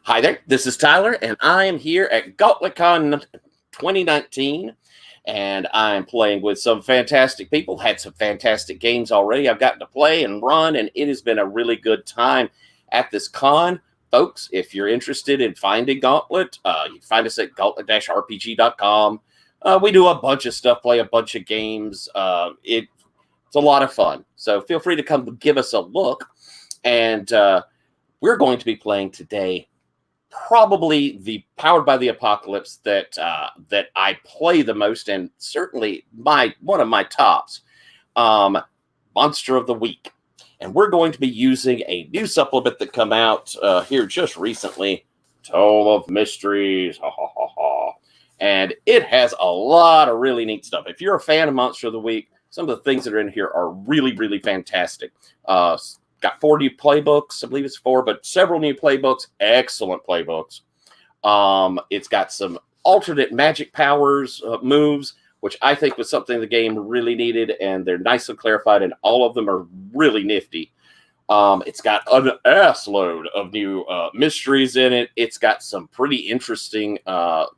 Hi there, this is Tyler, and I am here at GauntletCon 2019, and I'm playing with some fantastic people. Had some fantastic games already I've gotten to play and run, and it has been a really good time at this con. Folks, if you're interested in finding Gauntlet, you can find us at gauntlet-rpg.com. We do a bunch of stuff, play a bunch of games. It's a lot of fun, so feel free to come give us a look, and we're going to be playing today probably the Powered by the Apocalypse that I play the most, and certainly one of my tops, Monster of the Week. And we're going to be using a new supplement that come out here just recently, Tome of Mysteries, ha ha ha ha. And it has a lot of really neat stuff. If you're a fan of Monster of the Week, some of the things that are in here are really, really fantastic. Got 4 new playbooks, I believe it's 4, but several new playbooks, excellent playbooks. It's got some alternate magic powers, moves, which I think was something the game really needed, and they're nicely clarified, and all of them are really nifty. It's got an ass load of new mysteries in it. It's got some pretty interesting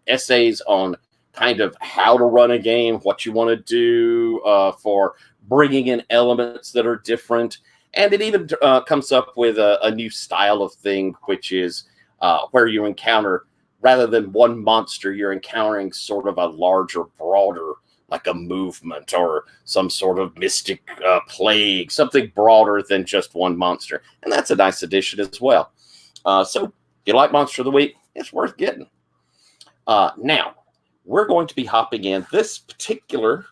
essays on kind of how to run a game, what you want to do for bringing in elements that are different. And it even comes up with a new style of thing, which is where you encounter, rather than one monster, you're encountering sort of a larger, broader, like a movement or some sort of mystic plague, something broader than just one monster. And that's a nice addition as well. So if you like Monster of the Week, it's worth getting. Now, we're going to be hopping in. This particular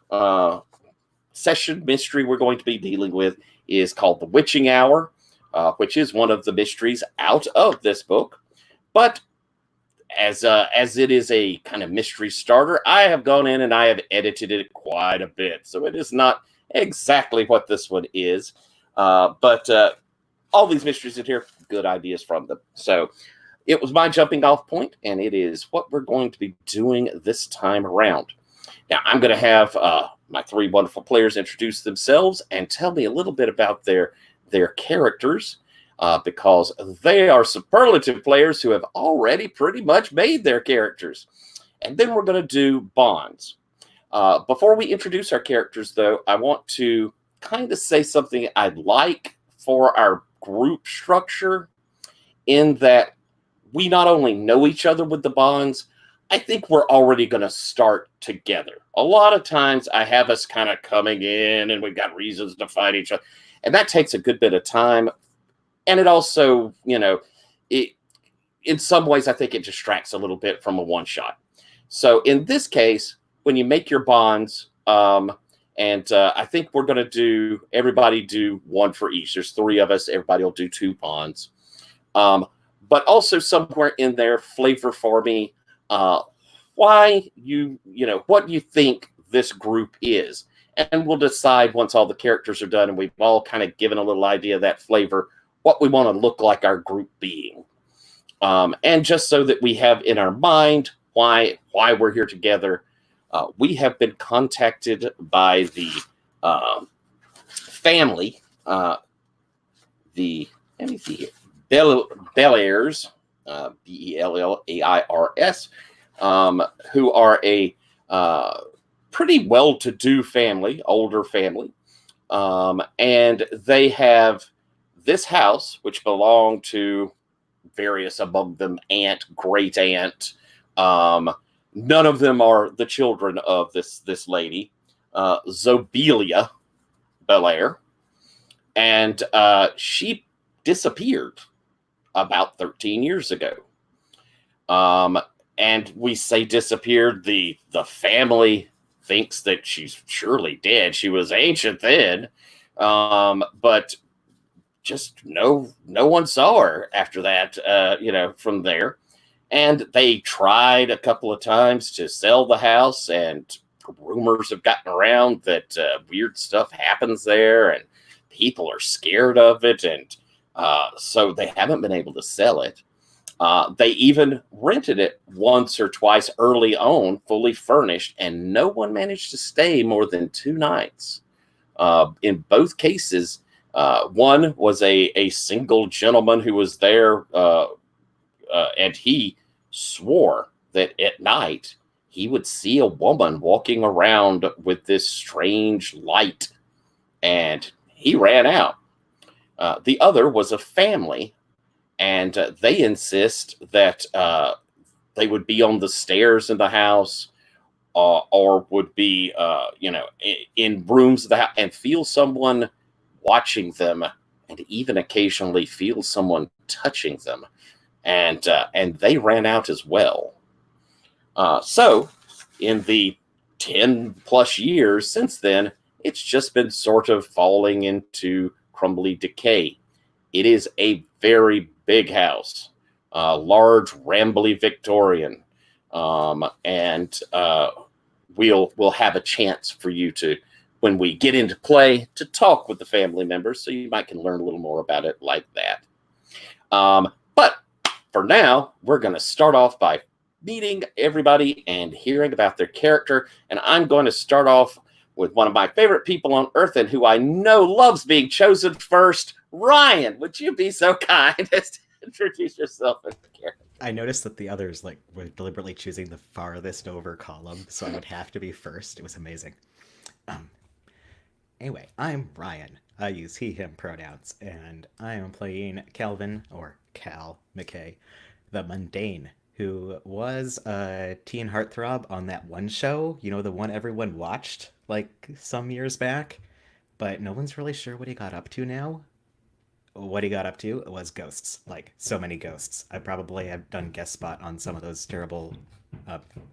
session mystery we're going to be dealing with is called The Witching Hour, which is one of the mysteries out of this book. But as it is a kind of mystery starter, I have gone in and I have edited it quite a bit. So it is not exactly what this one is. But all these mysteries in here, good ideas from them. So it was my jumping off point, and it is what we're going to be doing this time around. Now, I'm going to have my 3 wonderful players introduce themselves and tell me a little bit about their characters, because they are superlative players who have already pretty much made their characters. And then we're going to do bonds. Before we introduce our characters, though, I want to kind of say something I'd like for our group structure, in that we not only know each other with the bonds, I think we're already going to start together. A lot of times I have us kind of coming in and we've got reasons to fight each other. And that takes a good bit of time. And it also, in some ways, I think it distracts a little bit from a one shot. So in this case, when you make your bonds, I think we're going to everybody do 1 for each. There's 3 of us. Everybody will do 2 bonds. But also somewhere in there, flavor for me why what you think this group is. And we'll decide once all the characters are done and we've all kind of given a little idea of that flavor, what we want to look like our group being. And just so that we have in our mind why we're here together, we have been contacted by the family, let me see here, Bellairs, Bellairs, who are a pretty well-to-do family, older family. And they have this house, which belonged to various among them aunt, great aunt. None of them are the children of this lady, Zobelia Belair. And she disappeared about 13 years ago. And we say disappeared, the family thinks that she's surely dead. She was ancient then, but just no one saw her after that, from there. And they tried a couple of times to sell the house, and rumors have gotten around that weird stuff happens there, and people are scared of it, and so they haven't been able to sell it. They even rented it once or twice early on, fully furnished, and no one managed to stay more than 2 nights. In both cases, one was a single gentleman who was there and he swore that at night he would see a woman walking around with this strange light, and he ran out. The other was a family, and they insist that they would be on the stairs in the house, or would be, in rooms of the house and feel someone watching them, and even occasionally feel someone touching them, and they ran out as well. So, in the 10 plus years since then, it's just been sort of falling into crumbly decay. It is a very big house, large, rambly Victorian, and we'll have a chance for you to, when we get into play, to talk with the family members, so you might can learn a little more about it like that. But for now, we're going to start off by meeting everybody and hearing about their character, and I'm going to start off with one of my favorite people on Earth and who I know loves being chosen first. Ryan, would you be so kind as to introduce yourself as the character? I noticed that the others were deliberately choosing the farthest over column, so I would have to be first. It was amazing. Anyway, I'm Ryan. I use he, him pronouns, and I am playing Calvin, or Cal McKay, the mundane, who was a teen heartthrob on that one show, the one everyone watched, some years back, but no one's really sure what he got up to now. What he got up to was ghosts, so many ghosts. I probably have done guest spot on some of those terrible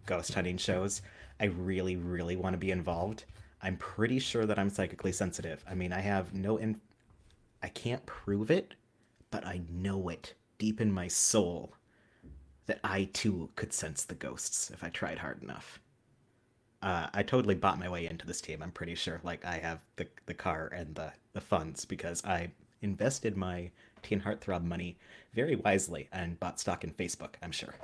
ghost hunting shows. I really, really want to be involved. I'm pretty sure that I'm psychically sensitive. I mean, I have I can't prove it, but I know it deep in my soul that I too could sense the ghosts if I tried hard enough. I totally bought my way into this team. I'm pretty sure. I have the car and the funds because I invested my teen heartthrob money very wisely and bought stock in Facebook, I'm sure.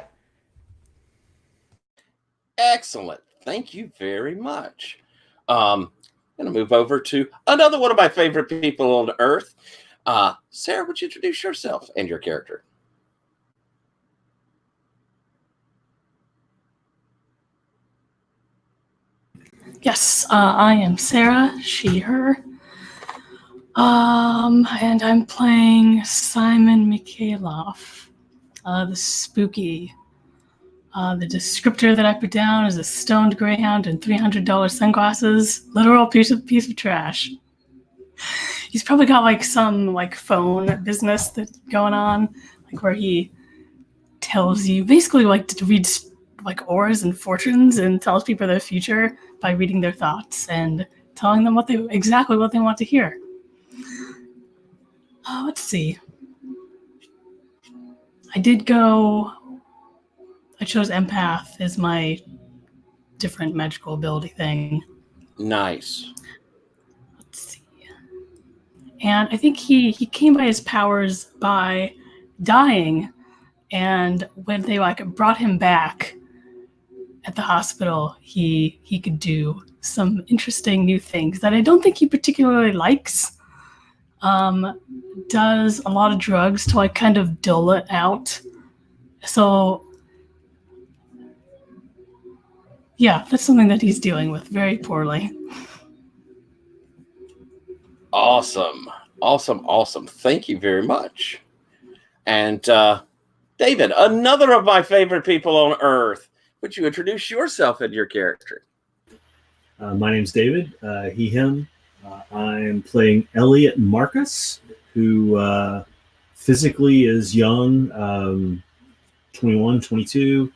Excellent. Thank you very much. I'm going to move over to another one of my favorite people on Earth. Sarah, would you introduce yourself and your character? Yes, I am Sarah, she, her. And I'm playing Simon Mikhailov, the spooky. The descriptor that I put down is a stoned greyhound and $300 sunglasses. Literal piece of trash. He's probably got some phone business that's going on, where he tells you basically reads auras and fortunes and tells people their future by reading their thoughts and telling them exactly what they want to hear. Let's see. I chose empath as my different magical ability thing. Nice. Let's see. And I think he came by his powers by dying, and when they brought him back at the hospital, he could do some interesting new things that I don't think he particularly likes. Does a lot of drugs to kind of dull it out. So yeah, that's something that he's dealing with very poorly. Awesome. Thank you very much. And David, another of my favorite people on Earth. Would you introduce yourself and your character? My name's David, he, him. I'm playing Elliot Marcus, who physically is young, 21, 22,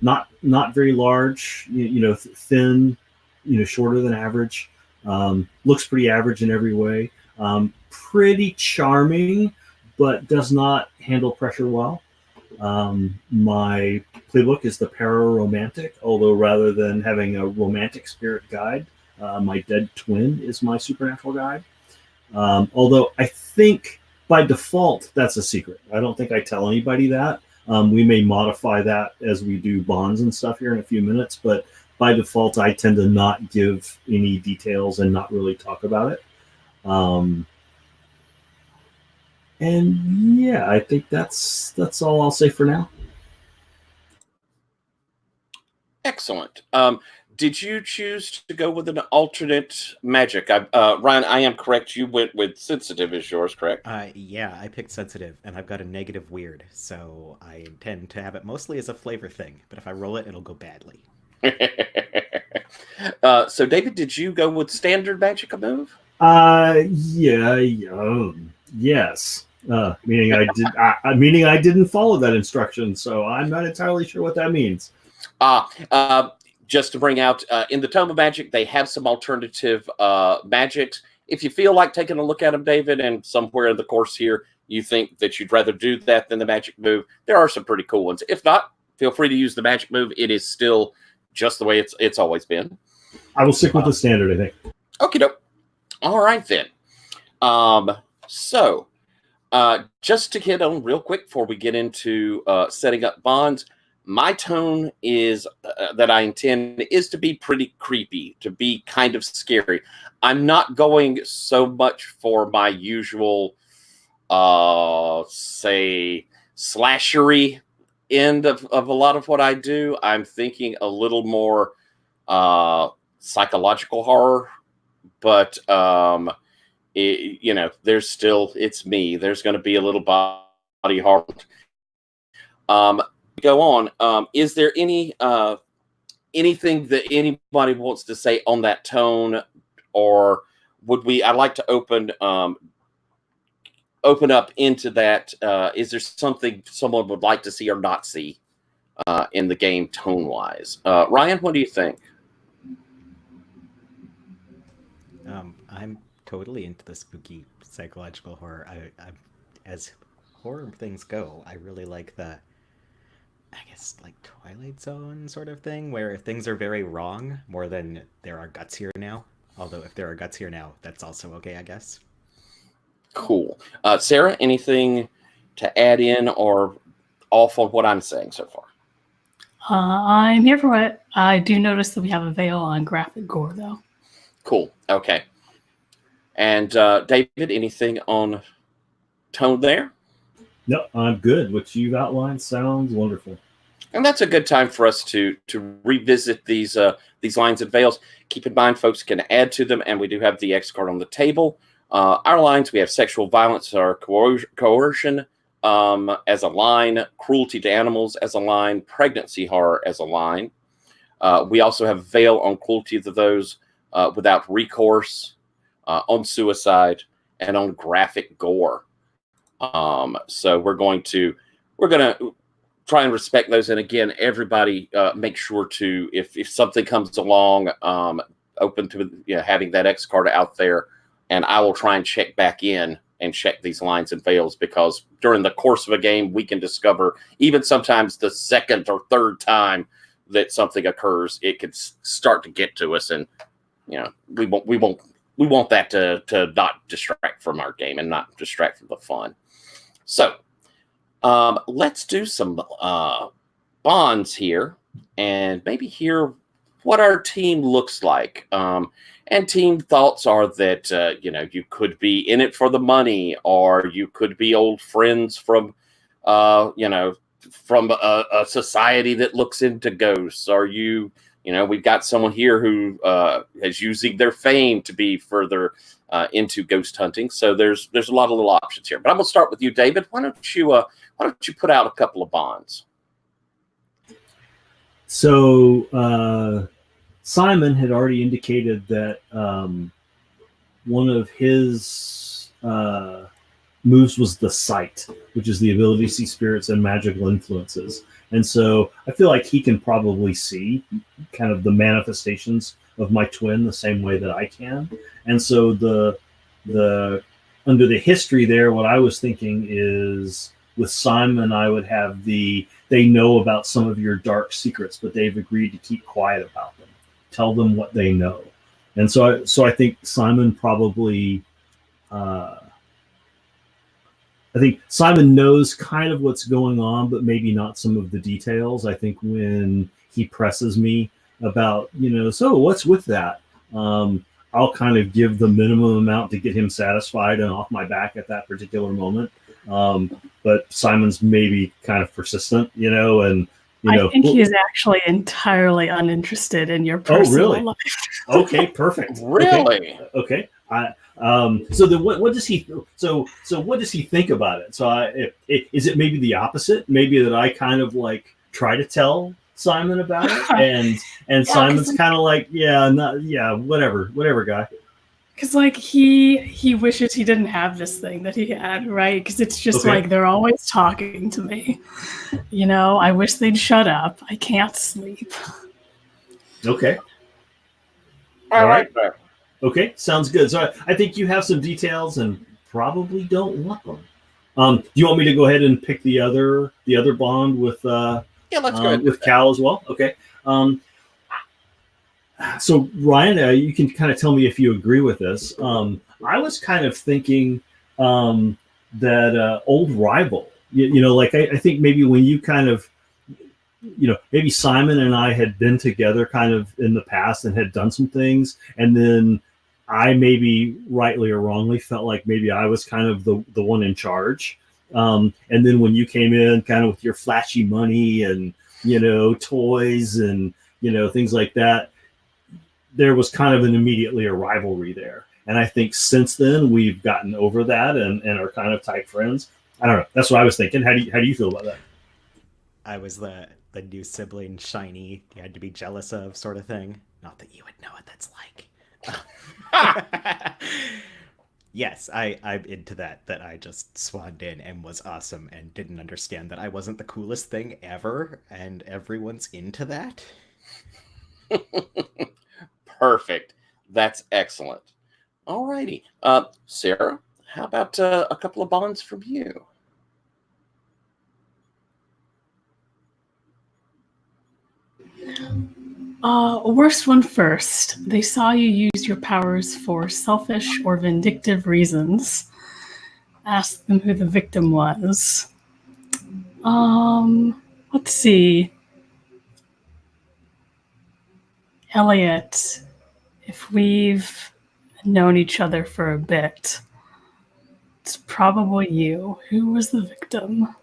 not very large, thin, shorter than average, looks pretty average in every way, pretty charming, but does not handle pressure well. My playbook is the pararomantic, although rather than having a romantic spirit guide, my dead twin is my supernatural guide. Although I think by default, that's a secret. I don't think I tell anybody that. We may modify that as we do bonds and stuff here in a few minutes, but by default, I tend to not give any details and not really talk about it. And yeah, I think that's all I'll say for now. Excellent. Did you choose to go with an alternate magic? Ryan, I am correct. You went with sensitive as yours, correct? Yeah, I picked sensitive, and I've got a negative weird, so I intend to have it mostly as a flavor thing. But if I roll it, it'll go badly. So, David, did you go with standard magic move? Yes. Meaning I didn't follow that instruction, so I'm not entirely sure what that means. Just to bring out, in the Tome of Magic, they have some alternative magics. If you feel like taking a look at them, David, and somewhere in the course here you think that you'd rather do that than the magic move, there are some pretty cool ones. If not, feel free to use the magic move. It is still just the way it's always been. I will stick with the standard, I think. Okay, doke. All right, then. So, just to hit on real quick before we get into setting up bonds, my tone is that I intend is to be pretty creepy, to be kind of scary. I'm not going so much for my usual, say, slashery end of a lot of what I do. I'm thinking a little more psychological horror, but there's still, it's me. There's going to be a little body horror. Go on. Is there anything that anybody wants to say on that tone, or I'd like to open up into that. Is there something someone would like to see or not see in the game tone wise? Ryan, what do you think? I'm totally into the spooky psychological horror. As horror things go, I really like the, I guess, like Twilight Zone sort of thing, where things are very wrong more than there are guts here now. Although if there are guts here now, that's also okay, I guess. Cool. Sarah, anything to add in or off on what I'm saying so far? I'm here for it. I do notice that we have a veil on graphic gore, though. Cool. Okay. And David, anything on tone there? No, I'm good. What you've outlined sounds wonderful. And that's a good time for us to revisit these lines and veils. Keep in mind, folks can add to them, and we do have the X card on the table. Our lines, we have sexual violence or coercion as a line, cruelty to animals as a line, pregnancy horror as a line. We also have veil on cruelty to those without recourse, on suicide, and on graphic gore. So we're going to try and respect those. And again, everybody make sure to, if something comes along, open to having that X card out there, and I will try and check back in and check these lines and veils, because during the course of a game, we can discover, even sometimes the second or third time that something occurs, it could start to get to us, and we want that to not distract from our game and not distract from the fun. So let's do some bonds here and maybe hear what our team looks like. And team thoughts are that, you could be in it for the money, or you could be old friends from a society that looks into ghosts, or we've got someone here who is using their fame to be further into ghost hunting. So there's a lot of little options here. But I'm gonna start with you, David. Why don't you put out a couple of bonds? So Simon had already indicated that one of his moves was the sight, which is the ability to see spirits and magical influences. And so I feel like he can probably see kind of the manifestations of my twin the same way that I can. And so the under the history there, what I was thinking is with Simon, I would have they know about some of your dark secrets, but they've agreed to keep quiet about them. Tell them what they know. And so I think Simon probably, I think Simon knows kind of what's going on, but maybe not some of the details. I think when he presses me about, so what's with that? I'll kind of give the minimum amount to get him satisfied and off my back at that particular moment. But Simon's maybe kind of persistent, and I think he is actually entirely uninterested in your personal really? life. Okay, perfect. Really? Okay. So then what does he so what does he think about it? So is it maybe the opposite? Maybe that I kind of like try to tell Simon about it, and Simon's kind of like, whatever, guy. Because like he wishes he didn't have this thing that he had, right? Because it's just like they're always talking to me. I wish they'd shut up. I can't sleep. Okay. I like that. Okay, sounds good. So I think you have some details and probably don't want them. Do you want me to go ahead and pick the other bond with let's go ahead with Cal as well? Okay. So Ryan, you can kind of tell me if you agree with this. I was kind of thinking that old rival. Like I think maybe when you kind of, maybe Simon and I had been together kind of in the past and had done some things, and then I maybe rightly or wrongly felt like maybe I was kind of the one in charge. And then when you came in kind of with your flashy money and, toys and, things like that, there was kind of immediately a rivalry there. And I think since then we've gotten over that and are kind of tight friends. I don't know. That's what I was thinking. How do you feel about that? I was the new sibling, shiny, you had to be jealous of sort of thing. Not that you would know what that's like. Yes, I'm into that I just swaned in and was awesome and didn't understand that I wasn't the coolest thing ever, and everyone's into that. Perfect. That's excellent. All righty. Sarah, how about a couple of bonds from you? Worst one first. They saw you use your powers for selfish or vindictive reasons. Ask them who the victim was. Let's see. Elliot, if we've known each other for a bit, it's probably you. Who was the victim?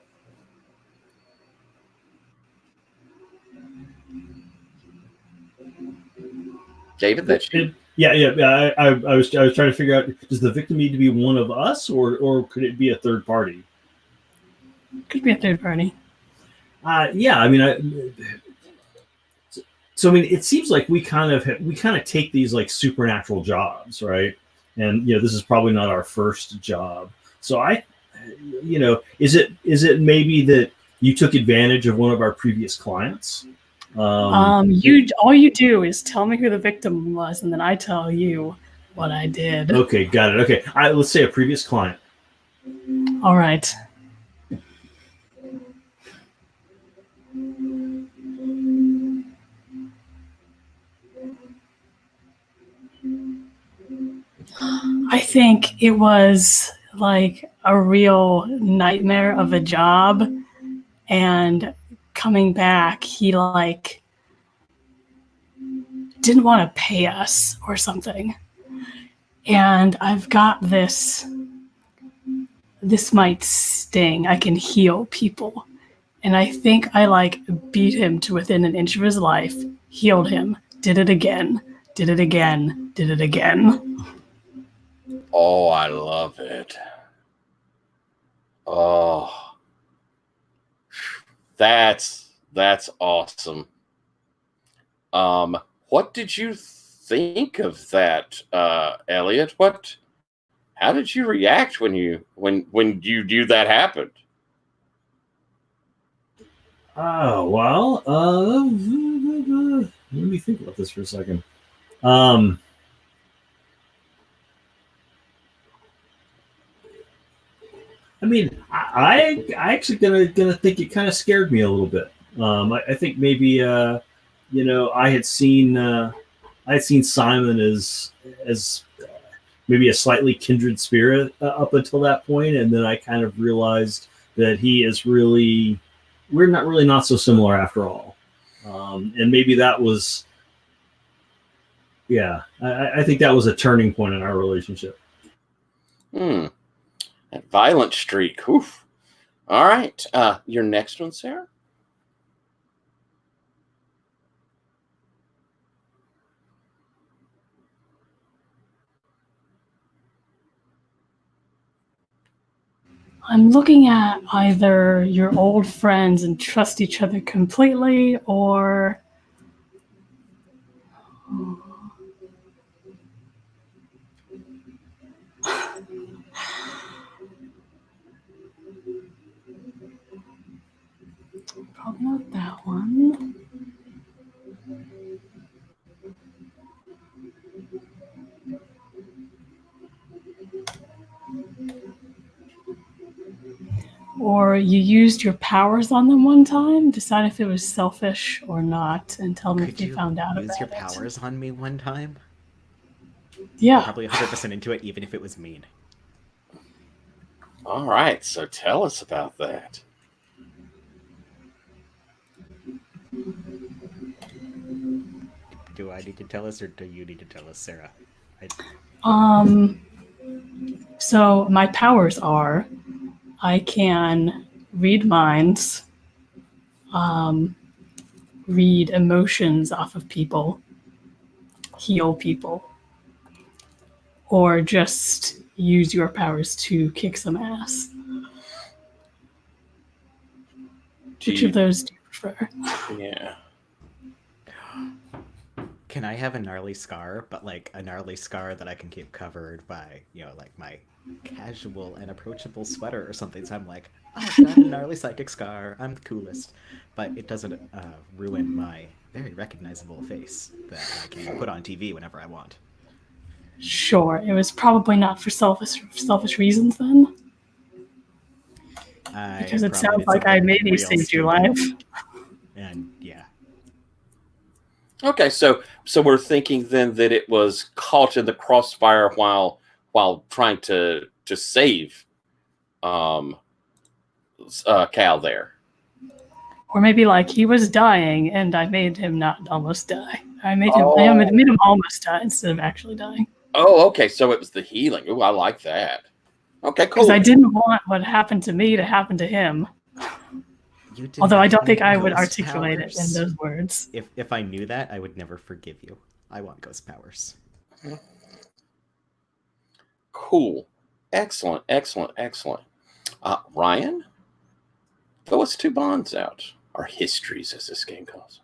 David, that's you. I was trying to figure out, does the victim need to be one of us or could it be a third party? Could be a third party. Yeah, I mean, so I mean, it seems like we kind of take these like supernatural jobs, right? And this is probably not our first job. So is it maybe that you took advantage of one of our previous clients? All you do is tell me who the victim was, and then I tell you what I did. Okay, got it. Okay, let's say a previous client. All right. I think it was like a real nightmare of a job, and coming back, he like didn't want to pay us or something. And I've got this might sting. I can heal people. And I think I like beat him to within an inch of his life, healed him, did it again, did it again, did it again. Oh, I love it. Oh, that's awesome. What did you think of that, Elliot? How did you react when you knew that happened? Oh, well, let me think about this for a second. I mean, I actually gonna think it kind of scared me a little bit. I think maybe I had seen Simon as maybe a slightly kindred spirit up until that point, and then I kind of realized that we're not so similar after all, and maybe that was, I think that was a turning point in our relationship. That violent streak. Oof. All right. Your next one, Sarah? I'm looking at either your old friends and trust each other completely, or probably not that one. Or you used your powers on them one time, decide if it was selfish or not, and tell them if Could they you found out use about your it. powers on me one time? Yeah. Probably 100% into it, even if it was mean. All right. So tell us about that. Do I need to tell us, or do you need to tell us, Sarah? So my powers are I can read minds, read emotions off of people, heal people, or just use your powers to kick some ass. Which of those do you prefer? Yeah. Can I have a gnarly scar, but like a gnarly scar that I can keep covered by, like my casual and approachable sweater or something? So I'm like, oh, I have a gnarly psychic scar. I'm the coolest. But it doesn't ruin my very recognizable face that I can put on TV whenever I want. Sure, it was probably not for selfish reasons then. Because it sounds like I maybe saved your life. And yeah. Okay, so we're thinking then that it was caught in the crossfire while trying to save Cal there. Or maybe like he was dying and I made him not almost die. I made him almost die instead of actually dying. Oh, okay. So it was the healing. Oh, I like that. Okay, cool. Because I didn't want what happened to me to happen to him. Although I don't think I would articulate it in those words. If I knew that, I would never forgive you. I want ghost powers. Cool. Excellent, excellent, excellent. Ryan, throw us 2 bonds out. Or histories, as this game calls.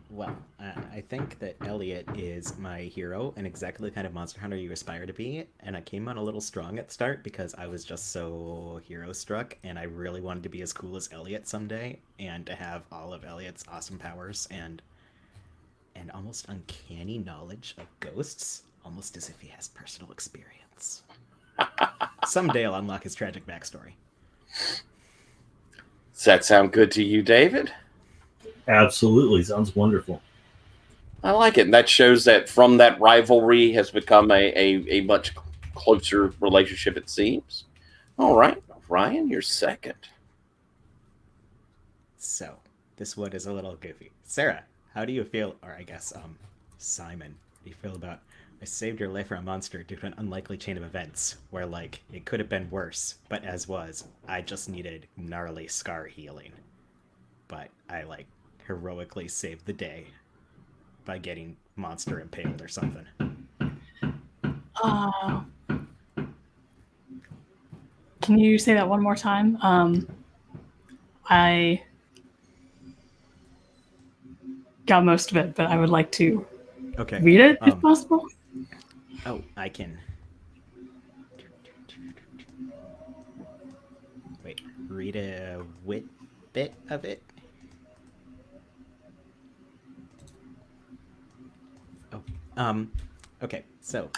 Well, I think that Elliot is my hero and exactly the kind of monster hunter you aspire to be. And I came on a little strong at the start because I was just so hero struck and I really wanted to be as cool as Elliot someday and to have all of Elliot's awesome powers and almost uncanny knowledge of ghosts, almost as if he has personal experience. Someday I'll unlock his tragic backstory. Does that sound good to you, David? Absolutely. Sounds wonderful. I like it. And that shows that from that rivalry has become a much closer relationship, it seems. All right. Ryan, you're second. So, this one is a little goofy. Sarah, how do you feel, or I guess, Simon, how do you feel about I saved your life from a monster due to an unlikely chain of events where, like, it could have been worse, but as was, I just needed gnarly scar healing. But I, like, heroically saved the day by getting monster impaled or something. Can you say that one more time? I got most of it, but I would like to read it if possible. Oh, I can. Wait, read a bit of it? Oh, okay, so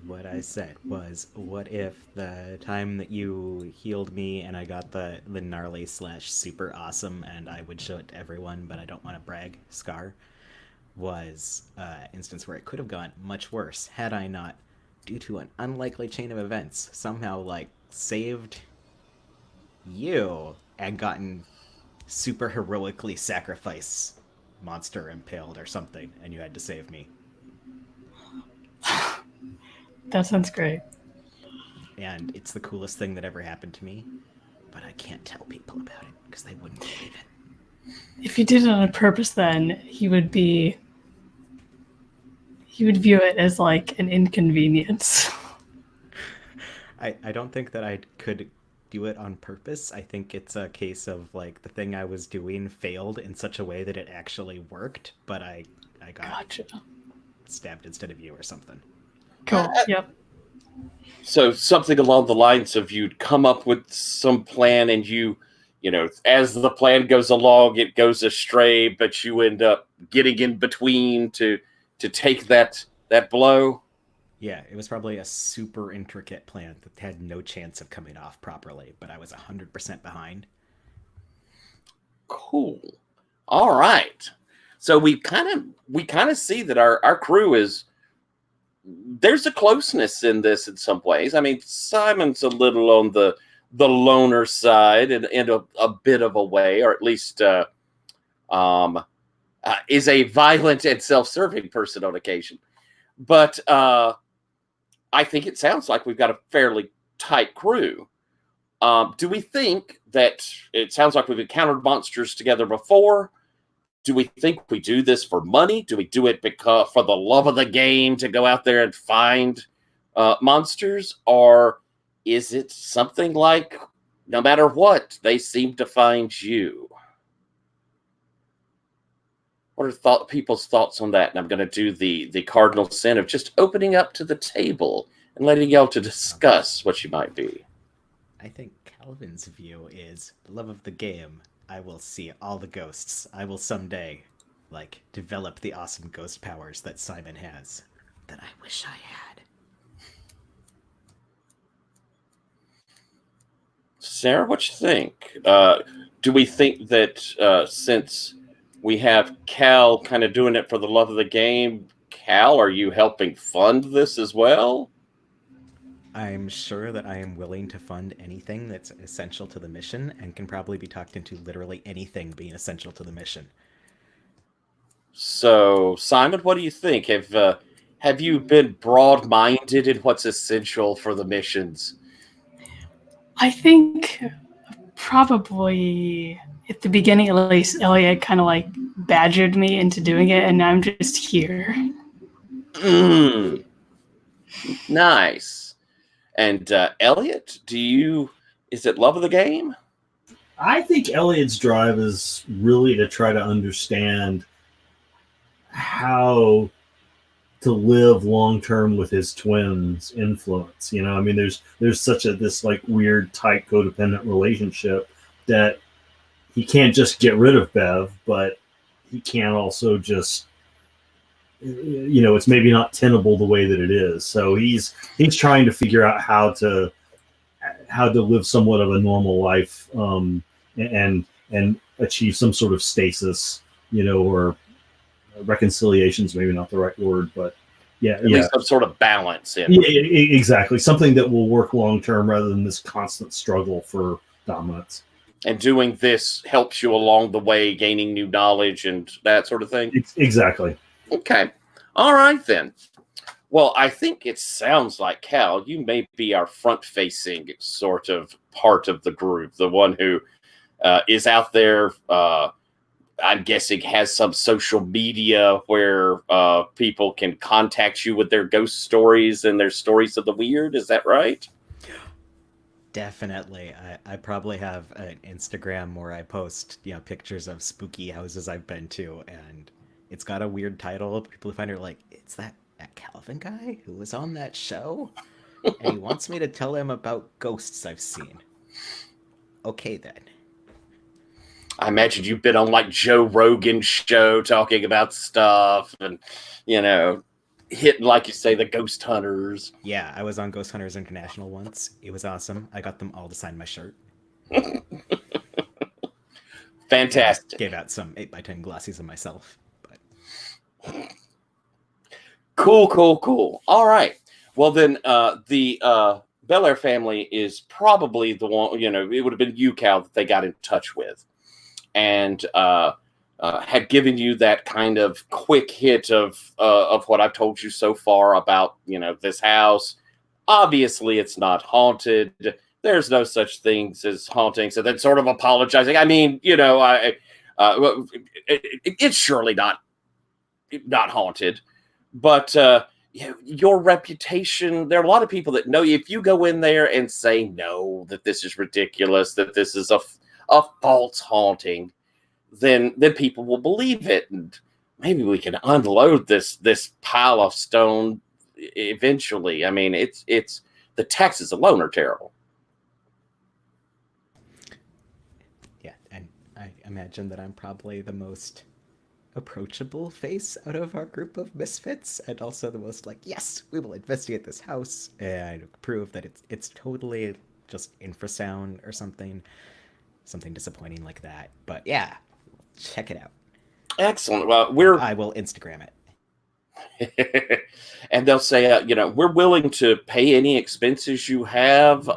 what I said was, what if the time that you healed me and I got the gnarly / super awesome and I would show it to everyone, but I don't want to brag, scar, was an instance where it could have gone much worse had I not, due to an unlikely chain of events, somehow, like, saved you and gotten super heroically sacrificed monster impaled or something, and you had to save me. That sounds great. And it's the coolest thing that ever happened to me, but I can't tell people about it because they wouldn't believe it. If you did it on purpose, then he would view it as like an inconvenience. I don't think that I could do it on purpose. I think it's a case of like the thing I was doing failed in such a way that it actually worked, but I got Gotcha. stabbed instead of you or something. Cool. Yep. So something along the lines of you'd come up with some plan, and you know, as the plan goes along, it goes astray, but you end up getting in between to take that blow. Yeah, it was probably a super intricate plan that had no chance of coming off properly, but I was 100% behind. Cool. All right. So we kind of see that our crew is, there's a closeness in this in some ways. I mean, Simon's a little on the loner side in a bit of a way, or at least is a violent and self-serving person on occasion. But I think it sounds like we've got a fairly tight crew. Do we think that it sounds like we've encountered monsters together before? Do we think we do this for money? Do we do it because for the love of the game to go out there and find monsters? Or is it something like, no matter what, they seem to find you? What are people's thoughts on that? And I'm going to do the cardinal sin of just opening up to the table and letting y'all to discuss what you might be. I think Calvin's view is love of the game. I will see all the ghosts. I will someday, like, develop the awesome ghost powers that Simon has that I wish I had. Sarah, what you think? Do we think that since we have Cal kind of doing it for the love of the game, Cal, are you helping fund this as well? I'm sure that I am willing to fund anything that's essential to the mission and can probably be talked into literally anything being essential to the mission. So, Simon, what do you think? Have you been broad-minded in what's essential for the missions? I think probably at the beginning, at least, Elliot kind of like badgered me into doing it, and I'm just here. Nice. And Elliot, is it love of the game? I think Elliot's drive is really to try to understand how to live long term with his twins' influence. You know, I mean, there's such this like weird, tight, codependent relationship that he can't just get rid of Bev, but he can't also just, you know, it's maybe not tenable the way that it is. So he's trying to figure out how to live somewhat of a normal life, and achieve some sort of stasis, you know, or reconciliation's maybe not the right word, but at least some sort of balance in. Yeah, exactly. Something that will work long term rather than this constant struggle for dominance. And doing this helps you along the way, gaining new knowledge and that sort of thing. Exactly. Okay. All right, then. Well, I think it sounds like, Cal, you may be our front-facing sort of part of the group, the one who is out there, I'm guessing, has some social media where people can contact you with their ghost stories and their stories of the weird. Is that right? Definitely. I probably have an Instagram where I post, you know, pictures of spooky houses I've been to, and it's got a weird title. People who find it are like, it's that Calvin guy who was on that show? And he wants me to tell him about ghosts I've seen. Okay, then. I imagine you've been on, like, Joe Rogan's show talking about stuff and, you know, hitting, like you say, the ghost hunters. Yeah, I was on Ghost Hunters International once. It was awesome. I got them all to sign my shirt. Fantastic. Gave out some 8x10 glossies of myself. But Cool. All right. Well, then the Belair family is probably the one, you know, it would have been you, Cal, that they got in touch with. And had given you that kind of quick hit of what I've told you so far about, this house. Obviously, it's not haunted. There's no such things as hauntings. And then sort of apologizing. I mean, it's surely not haunted, but your reputation. There are a lot of people that know you. If you go in there and say no, that this is ridiculous, that this is a false haunting, then people will believe it, and maybe we can unload this pile of stone eventually. I mean, it's the taxes alone are terrible. Yeah, and I imagine that I'm probably the most approachable face out of our group of misfits, and also the most like, yes, we will investigate this house and prove that it's totally just infrasound or something disappointing like that. But yeah, check it out. Excellent. Well, I will Instagram it. And they'll say, we're willing to pay any expenses you have.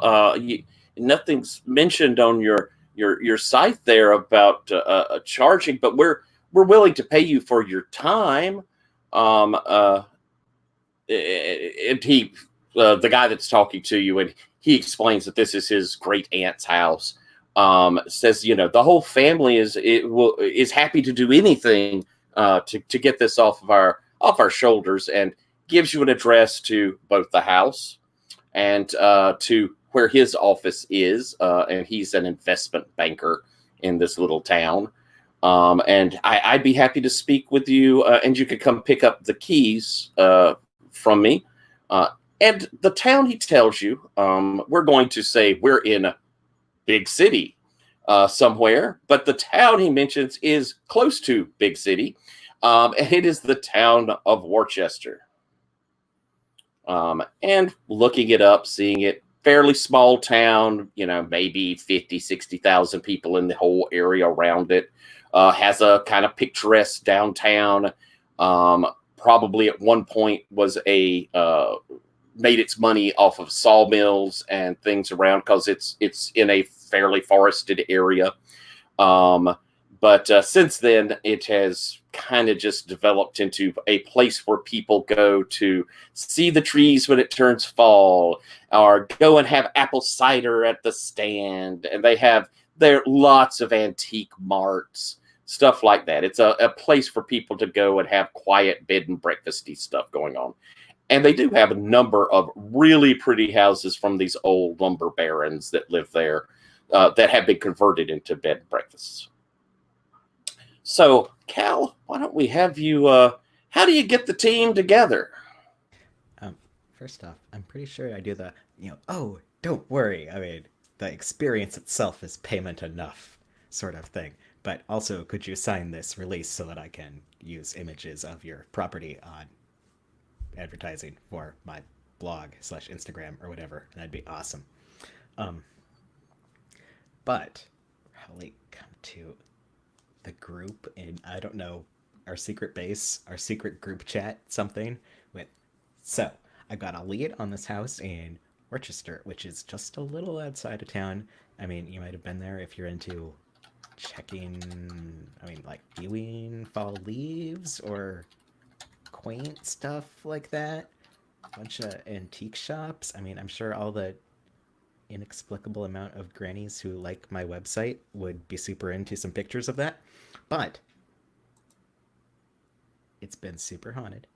Nothing's mentioned on your site there about charging, but we're willing to pay you for your time. And he, the guy that's talking to you, and he explains that this is his great aunt's house. Says, the whole family is happy to do anything to get this off our shoulders, and gives you an address to both the house and to where his office is. And he's an investment banker in this little town. And I'd be happy to speak with you, and you could come pick up the keys from me. And the town, he tells you, we're going to say we're in a big city somewhere, but the town he mentions is close to big city, and it is the town of Worcester. And looking it up, seeing it, fairly small town, maybe 50, 60,000 people in the whole area around it. Has a kind of picturesque downtown. Probably at one point was made its money off of sawmills and things around, because it's in a fairly forested area. But since then, it has kind of just developed into a place where people go to see the trees when it turns fall, or go and have apple cider at the stand. And there are lots of antique marts, stuff like that. It's a place for people to go and have quiet bed and breakfasty stuff going on. And they do have a number of really pretty houses from these old lumber barons that live there that have been converted into bed and breakfasts. So, Cal, why don't we have you, how do you get the team together? First off, I'm pretty sure I do the, oh, don't worry. I mean, the experience itself is payment enough sort of thing. But also, could you sign this release so that I can use images of your property on advertising for my blog / Instagram or whatever? That'd be awesome. But probably come to the group in, I don't know, our secret base, our secret group chat, something with. So I got a lead on this house in Worcester, which is just a little outside of town. I mean, you might have been there if you're into checking, like viewing fall leaves or quaint stuff like that. A bunch of antique shops. I'm sure all the inexplicable amount of grannies who like my website would be super into some pictures of that. But it's been super haunted.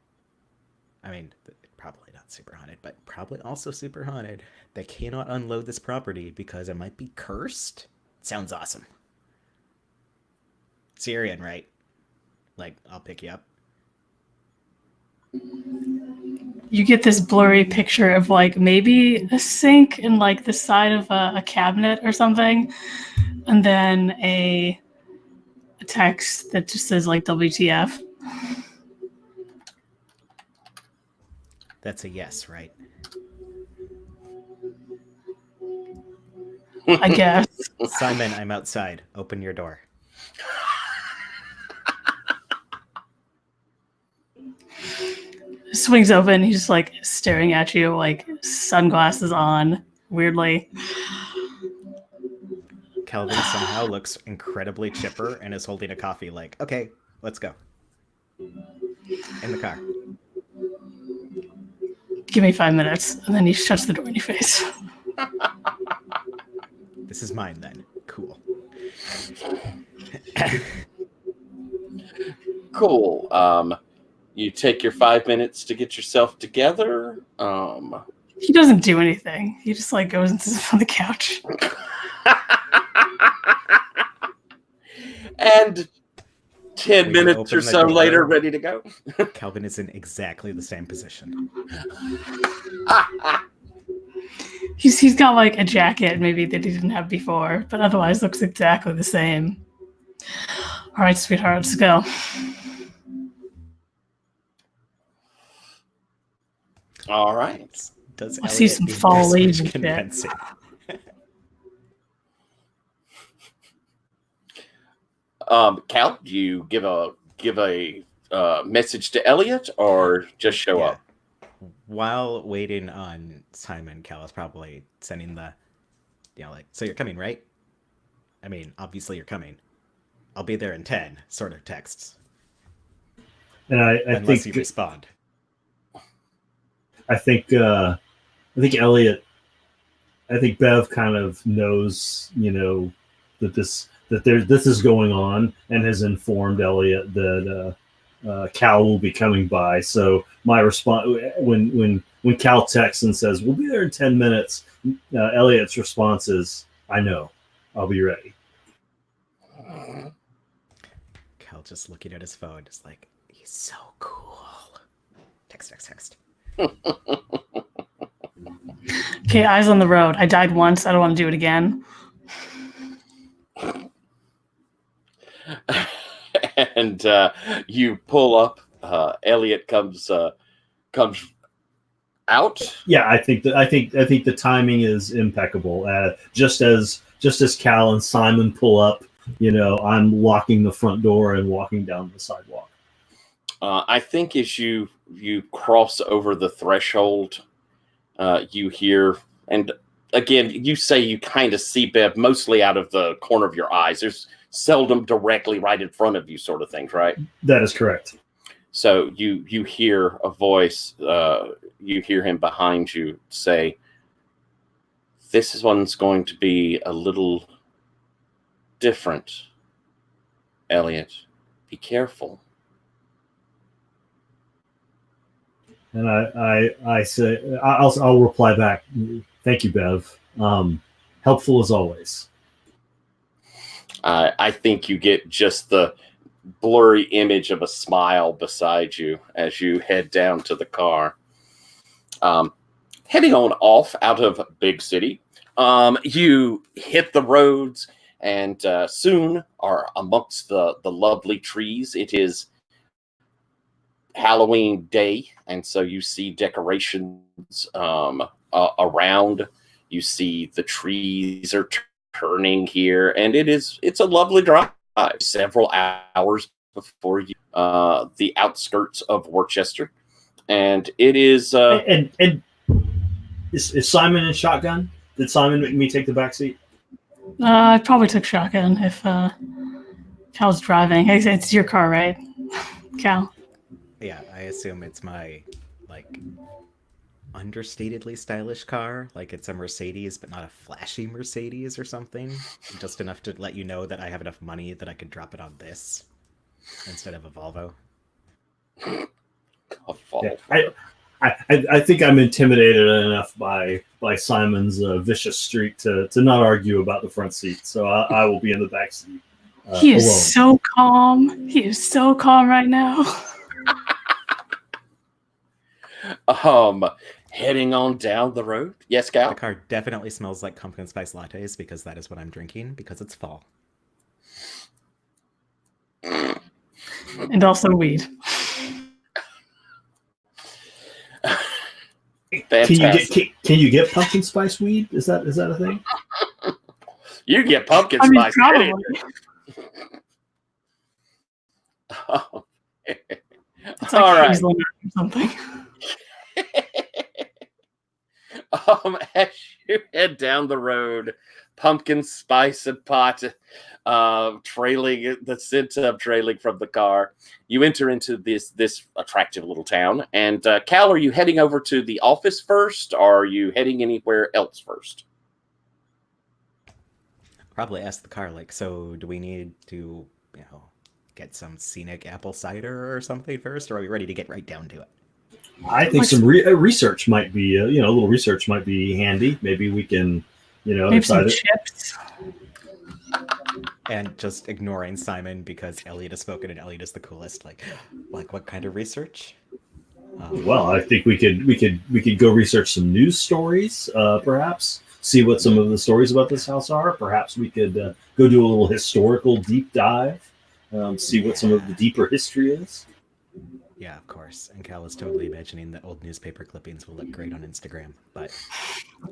Probably not super haunted, but probably also super haunted. They cannot unload this property because it might be cursed. Sounds awesome. Syrian, right? Like, I'll pick you up. You get this blurry picture of like maybe a sink in like the side of a cabinet or something, and then a text that just says like WTF. That's a yes, right? I guess. Simon, I'm outside. Open your door. Swings open. He's just like staring at you, like sunglasses on, weirdly. Calvin somehow looks incredibly chipper and is holding a coffee like, okay, let's go. In the car. Give me 5 minutes, and then he shuts the door in your face. This is mine then. Cool. Cool. You take your 5 minutes to get yourself together. He doesn't do anything. He just like goes and sits on the couch. And 10 When you minutes or open the so door- later, ready to go. Calvin is in exactly the same position. He's got like a jacket maybe that he didn't have before, but otherwise looks exactly the same. All right, sweetheart, let's go. All right. Does I see Elliot some need fall this leaves much and shit. convincing? Cal, do you give a message to Elliot or just show Yeah. up? While waiting on Simon, Cal is probably sending the, like, so you're coming, right? I mean, obviously you're coming. I'll be there in 10, sort of texts. And I Unless you think respond. I think Elliot, I think Bev kind of knows, that this is going on and has informed Elliot that Cal will be coming by. So my response when Cal texts and says we'll be there in 10 minutes, Elliot's response is, "I know, I'll be ready." Cal just looking at his phone, just like, he's so cool. Text. Okay, eyes on the road. I died once. I don't want to do it again. And you pull up. Elliot comes out. Yeah, I think the timing is impeccable. Just as Cal and Simon pull up, I'm locking the front door and walking down the sidewalk. I think as you cross over the threshold, you hear, and again, you say you kind of see Bev mostly out of the corner of your eyes. There's seldom directly right in front of you sort of things, right? That is correct. So you hear a voice, you hear him behind you say, "This one's going to be a little different, Elliot. Be careful." And I say, I'll reply back, "Thank you, Bev. Helpful as always." I think you get just the blurry image of a smile beside you as you head down to the car. Heading on off out of Big City, you hit the roads and soon are amongst the lovely trees. It is Halloween day, and so you see decorations around. You see the trees are turning here, and it's a lovely drive. Several hours before you the outskirts of Worcester, and it is. And is Simon in shotgun? Did Simon make me take the back seat? I probably took shotgun if Cal's driving. Hey, it's your car, right, Cal? Yeah, I assume it's my, like, understatedly stylish car. Like, it's a Mercedes, but not a flashy Mercedes or something. Just enough to let you know that I have enough money that I could drop it on this instead of a Volvo. Yeah, I think I'm intimidated enough by Simon's vicious streak to not argue about the front seat. So I will be in the back seat. He is alone. so calm. He is so calm right now. Heading on down the road. Yes, Cal? The car definitely smells like pumpkin spice lattes because that is what I'm drinking because it's fall. And also weed. Fantastic. Can you get pumpkin spice weed? Is that a thing? You get pumpkin I mean, spice. probably. Oh. It's like All right. hazelnut or something. As you head down the road, pumpkin spice and pot trailing, the scent of trailing from the car, you enter into this attractive little town. And Cal, are you heading over to the office first, or are you heading anywhere else first? Probably ask the car, like, so do we need to, get some scenic apple cider or something first, or are we ready to get right down to it? I think some research might be, a little research might be handy. Maybe we can, Maybe some chips. And just ignoring Simon because Elliot has spoken and Elliot is the coolest. Like what kind of research? Well, I think we could go research some news stories, perhaps see what some of the stories about this house are. Perhaps we could go do a little historical deep dive, see what some of the deeper history is. Yeah, of course. And Cal is totally imagining that old newspaper clippings will look great on Instagram, but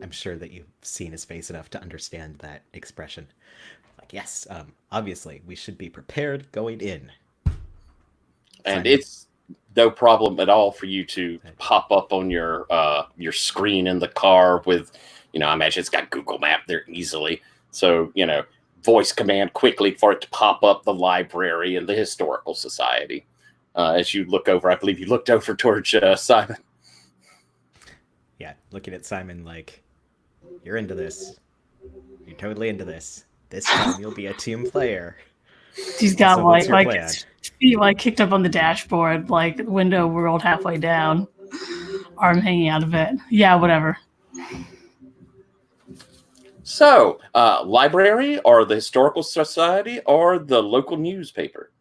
I'm sure that you've seen his face enough to understand that expression. Like, yes, obviously, we should be prepared going in. And it's no problem at all for you to pop up on your screen in the car with, I imagine it's got Google Map there easily. So, voice command quickly for it to pop up the library and the historical society. As you look over, I believe you looked over towards Simon. Yeah, looking at Simon like, you're into this. You're totally into this. This time you'll be a team player. He's got his feet kicked up on the dashboard, like window rolled halfway down, arm hanging out of it. Yeah, whatever. So, library or the historical society or the local newspaper?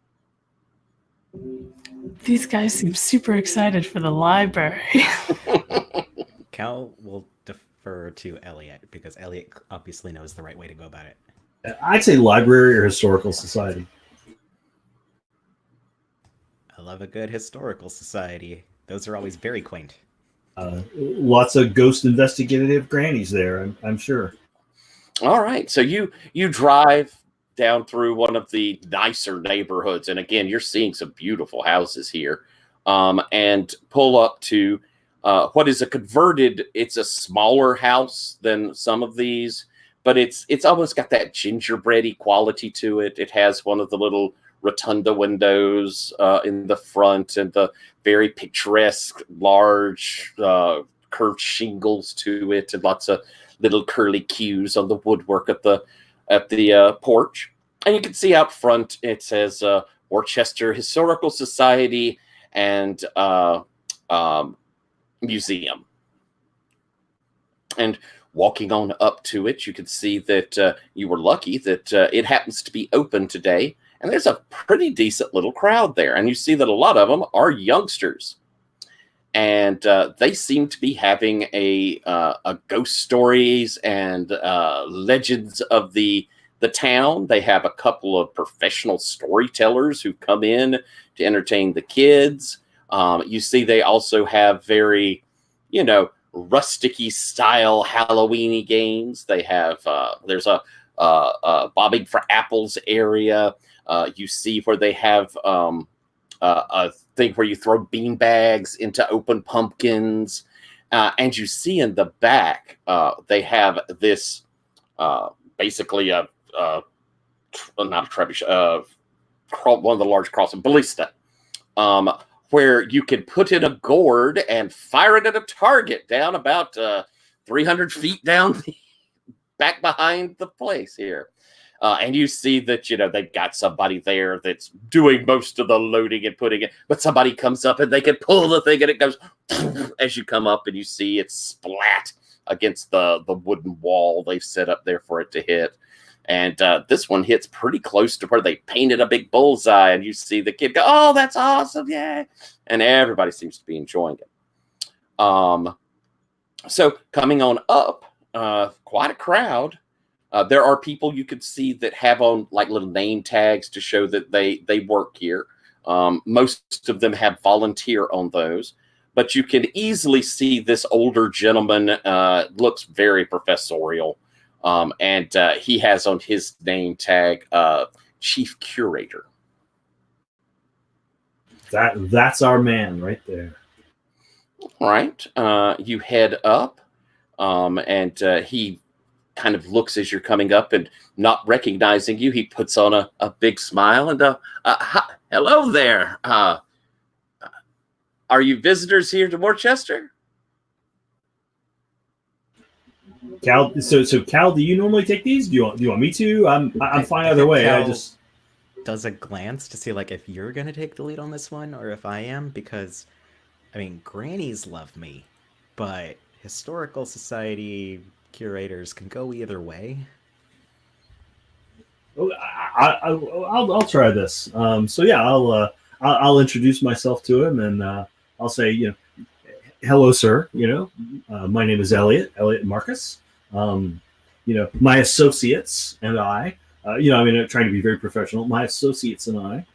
These guys seem super excited for the library. Cal will defer to Elliot because Elliot obviously knows the right way to go about it. I'd say library or historical society. I love a good historical society. Those are always very quaint. Lots of ghost investigative grannies there, I'm sure. All right. So you drive down through one of the nicer neighborhoods. And again, you're seeing some beautiful houses here, and pull up to what is it's a smaller house than some of these, but it's almost got that gingerbready quality to it. It has one of the little rotunda windows in the front and the very picturesque, large curved shingles to it, and lots of little curly cues on the woodwork at the porch. And you can see out front it says Worcester Historical Society and Museum. And walking on up to it, you can see that you were lucky that it happens to be open today. And there's a pretty decent little crowd there. And you see that a lot of them are youngsters. And they seem to be having a ghost stories and legends of the town. They have a couple of professional storytellers who come in to entertain the kids. You see they also have very, rusticy style Halloweeny games. They have there's a bobbing for apples area. You see where they have a thing where you throw bean bags into open pumpkins, and you see in the back they have this basically not a trebuchet, one of the large crosses, ballista, where you can put in a gourd and fire it at a target down about 300 feet down back behind the place here. And you see that, they've got somebody there that's doing most of the loading and putting it, but somebody comes up and they can pull the thing and it goes as you come up and you see it splat against the wooden wall they've set up there for it to hit. And this one hits pretty close to where they painted a big bullseye, and you see the kid go, "Oh, that's awesome, yeah!" And everybody seems to be enjoying it. So coming on up, quite a crowd. There are people you could see that have on like little name tags to show that they work here. Most of them have volunteer on those, but you can easily see this older gentleman looks very professorial. And he has on his name tag Chief Curator. That's our man right there. All right. You head up. And he kind of looks as you're coming up, and not recognizing you, he puts on a big smile and hello there. Are you visitors here to Worcester? Cal, so Cal, do you normally take these? Do you want me to? I'm fine either way. Cal I just does a glance to see like if you're gonna take the lead on this one or if I am, because I mean grannies love me, but historical society curators can go either way. I'll try this. So yeah, I'll introduce myself to him, and I'll say, hello, sir. My name is Elliot Marcus. My associates and I, I'm trying to be very professional. My associates and I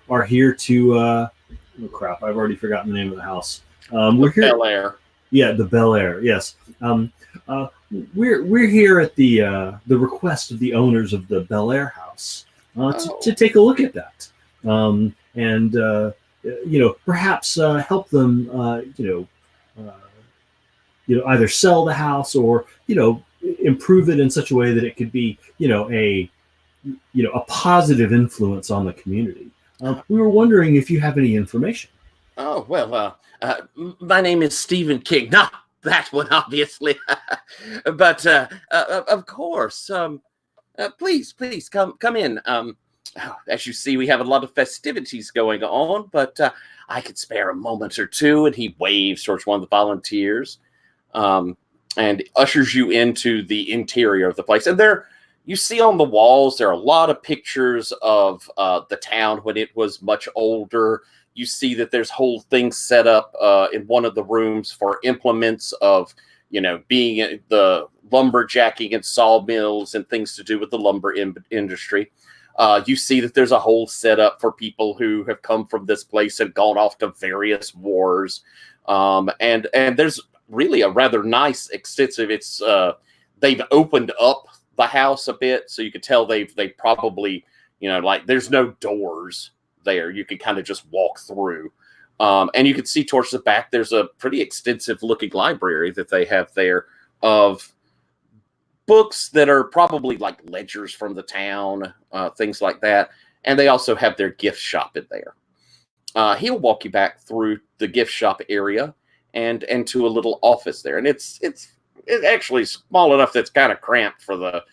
are here to. Oh crap! I've already forgotten the name of the house. We're here. Bel Air. Yeah, the Bel Air. Yes. We're here at the request of the owners of the Bel Air house to take a look at that, and perhaps help them either sell the house or improve it in such a way that it could be a positive influence on the community. We were wondering if you have any information. Oh, well, my name is Stephen King. Not that one, obviously. But, of course, please come in. As you see, we have a lot of festivities going on, but I could spare a moment or two. And he waves towards one of the volunteers and ushers you into the interior of the place. And you see on the walls, there are a lot of pictures of the town when it was much older. You see that there's whole things set up in one of the rooms for implements of, being the lumberjacking and sawmills and things to do with the lumber industry. You see that there's a whole setup for people who have come from this place and gone off to various wars. And there's really a rather nice, extensive, they've opened up the house a bit. So you could tell they probably, there's no doors there. You can kind of just walk through. And you can see towards the back, there's a pretty extensive looking library that they have there of books that are probably like ledgers from the town, things like that. And they also have their gift shop in there. He'll walk you back through the gift shop area and to a little office there. And it's actually small enough that's kind of cramped for the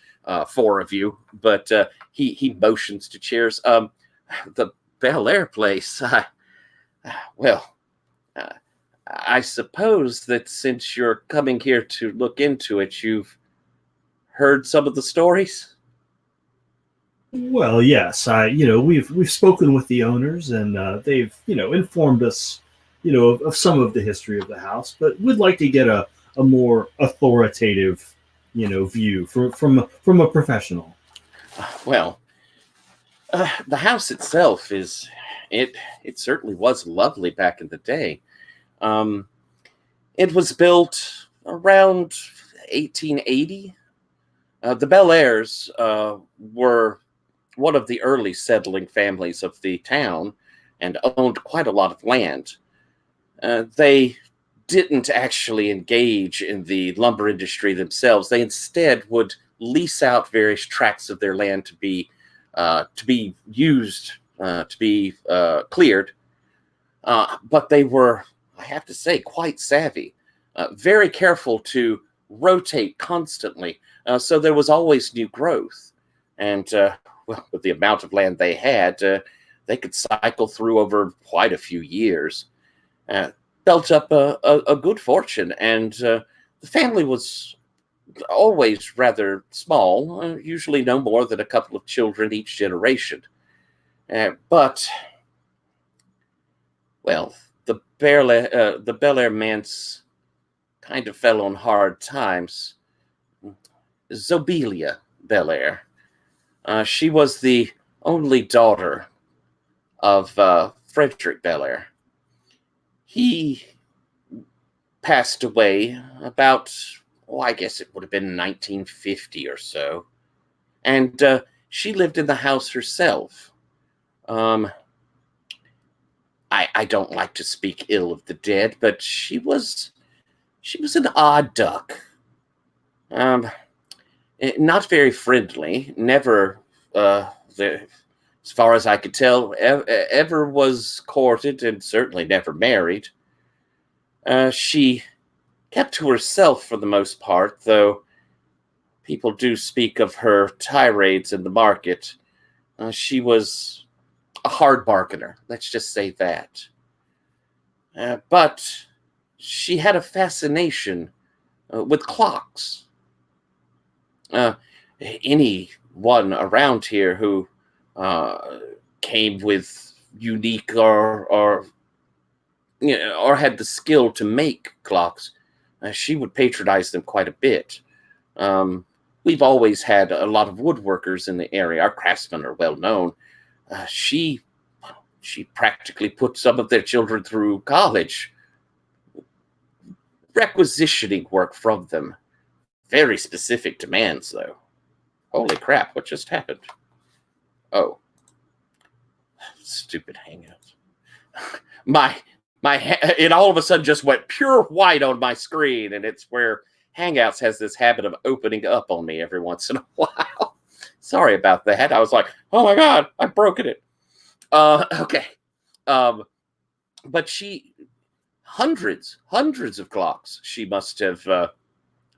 four of you. But he motions to chairs. The Bel Air place. I suppose that since you're coming here to look into it, you've heard some of the stories? Well, yes. We've spoken with the owners, and they've informed us of some of the history of the house, but would like to get a more authoritative view from a professional. Well, the house itself it certainly was lovely back in the day. It was built around 1880. The Bel Airs were one of the early settling families of the town and owned quite a lot of land. They didn't actually engage in the lumber industry themselves. They instead would lease out various tracts of their land to be used, to be cleared. But they were, I have to say, quite savvy, very careful to rotate constantly. So there was always new growth. And with the amount of land they had, they could cycle through over quite a few years. Built up a good fortune. And the family was always rather small, usually no more than a couple of children each generation. But the Bel Air manse kind of fell on hard times. Zobelia Bel Air. She was the only daughter of Frederick Bel Air. He passed away about, I guess it would have been 1950 or so. And she lived in the house herself. I don't like to speak ill of the dead, but she was she was an odd duck. Not very friendly. Never, as far as I could tell, ever was courted, and certainly never married. She kept to herself for the most part, though people do speak of her tirades in the market. She was a hard bargainer, let's just say that. But she had a fascination with clocks. Anyone around here who came with unique or had the skill to make clocks, she would patronize them quite a bit. We've always had a lot of woodworkers in the area. Our craftsmen are well known. She practically put some of their children through college, requisitioning work from them. Very specific demands, though. Holy crap, what just happened? Oh. Stupid Hangouts. It all of a sudden just went pure white on my screen, and it's where Hangouts has this habit of opening up on me every once in a while. Sorry about that. I was like, oh my God, I've broken it. Okay. But hundreds of clocks she must have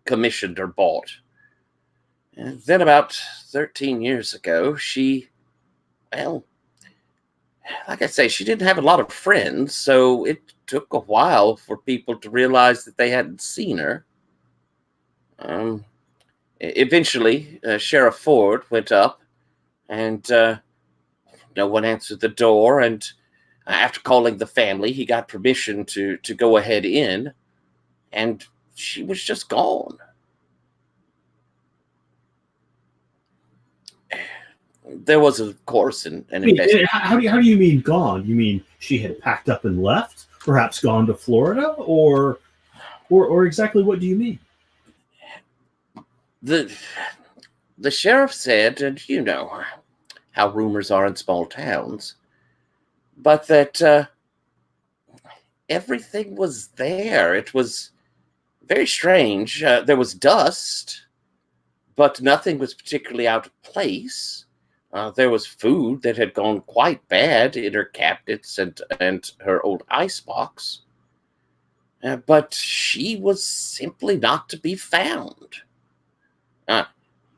commissioned or bought. And then about 13 years ago, like I say, she didn't have a lot of friends, so it took a while for people to realize that they hadn't seen her. Eventually, Sheriff Ford went up, and no one answered the door, and after calling the family, he got permission to go ahead in, and she was just gone. There was, of course, an investigation. How do you mean gone? You mean she had packed up and left? Perhaps gone to Florida? Or exactly what do you mean? The sheriff said, and you know how rumors are in small towns, but that everything was there. It was very strange. There was dust, but nothing was particularly out of place. There was food that had gone quite bad in her cabinets and her old icebox. But she was simply not to be found.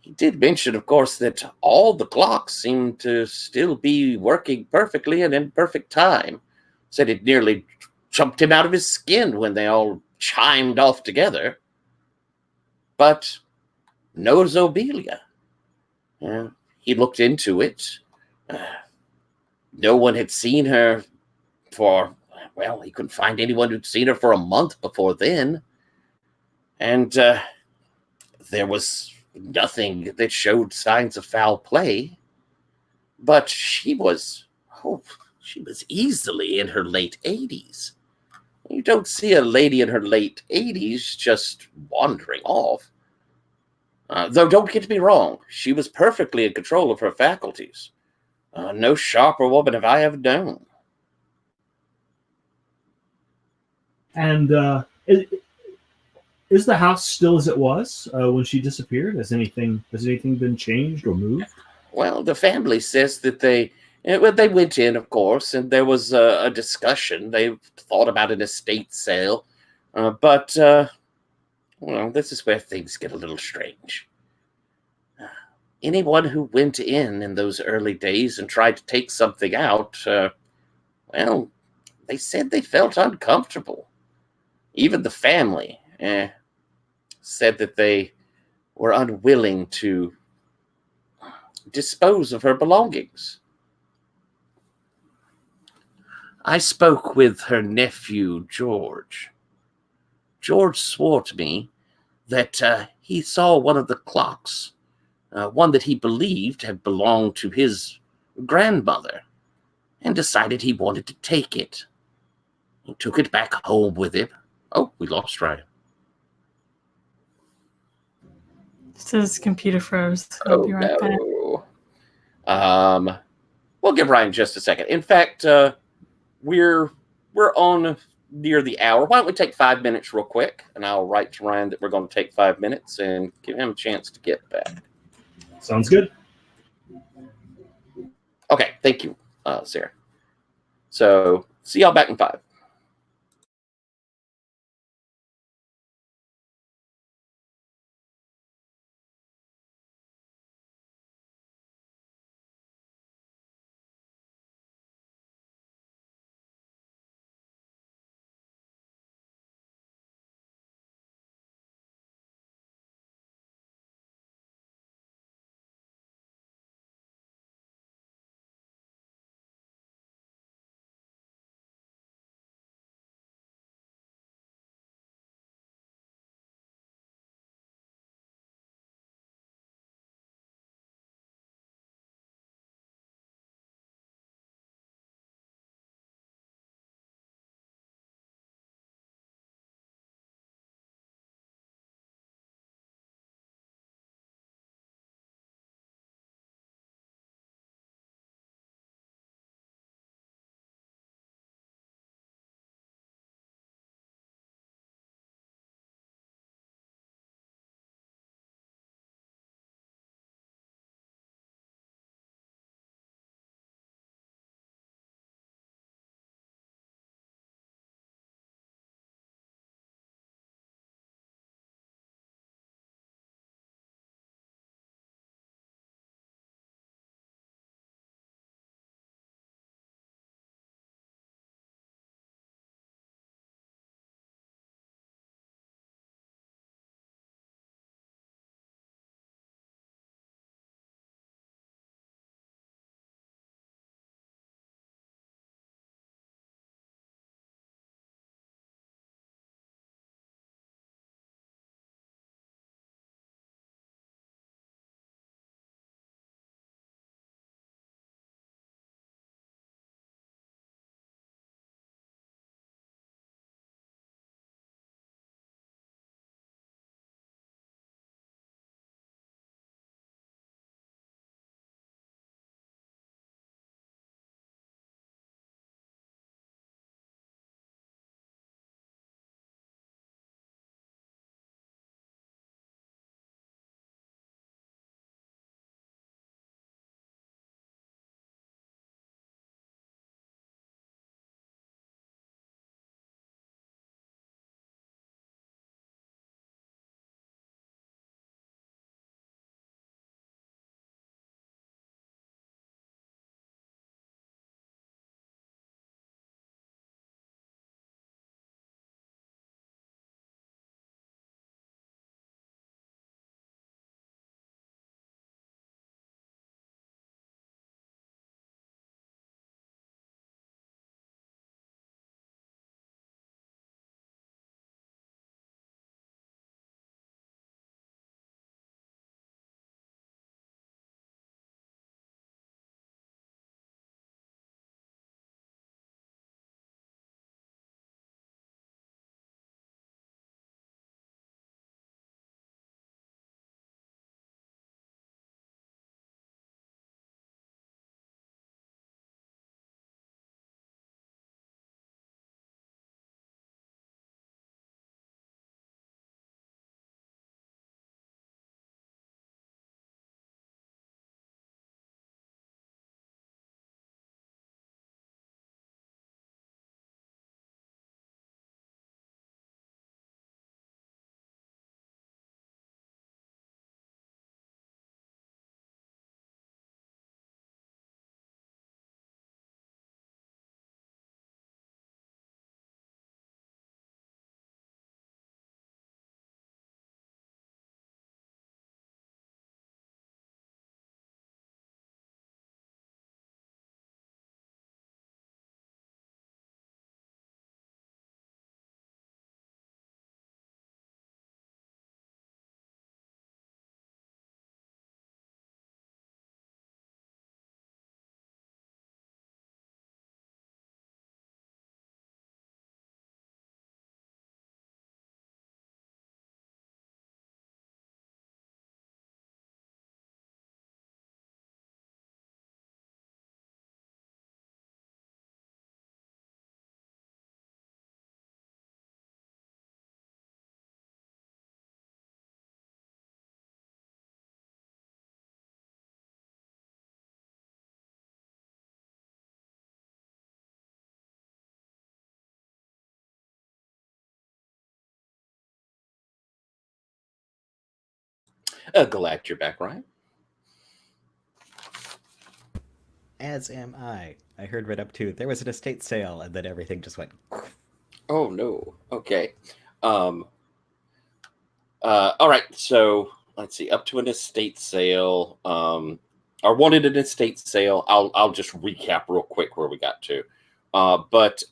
He did mention, of course, that all the clocks seemed to still be working perfectly and in perfect time. Said it nearly jumped him out of his skin when they all chimed off together. But no Zobelia. He looked into it. No one had seen her he couldn't find anyone who'd seen her for a month before then. And there was nothing that showed signs of foul play. But she was easily in her late 80s. You don't see a lady in her late 80s just wandering off. Though don't get me wrong, she was perfectly in control of her faculties. No sharper woman have I ever known. And is the house still as it was when she disappeared? Has anything been changed or moved? Well, the family says that they went in, of course, and there was a discussion. They thought about an estate sale, but this is where things get a little strange. Anyone who went in those early days and tried to take something out, they said they felt uncomfortable. Even the family said that they were unwilling to dispose of her belongings. I spoke with her nephew, George. George swore to me that he saw one of the clocks, one that he believed had belonged to his grandmother, and decided he wanted to take it. He took it back home with him. Oh, we lost Ryan. His computer froze. I'll be right back. We'll give Ryan just a second. In fact, we're on near the hour. Why don't we take 5 minutes real quick, and I'll write to Ryan that we're going to take 5 minutes and give him a chance to get back. Sounds good. Okay, thank you, Sarah. So see y'all back in 5. Glad you're back, Ryan. As am I. I heard right up to there was an estate sale, and then everything just went. Oh no. Okay. Um. All right. So let's see. Up to an estate sale. Or wanted an estate sale. I'll just recap real quick where we got to. But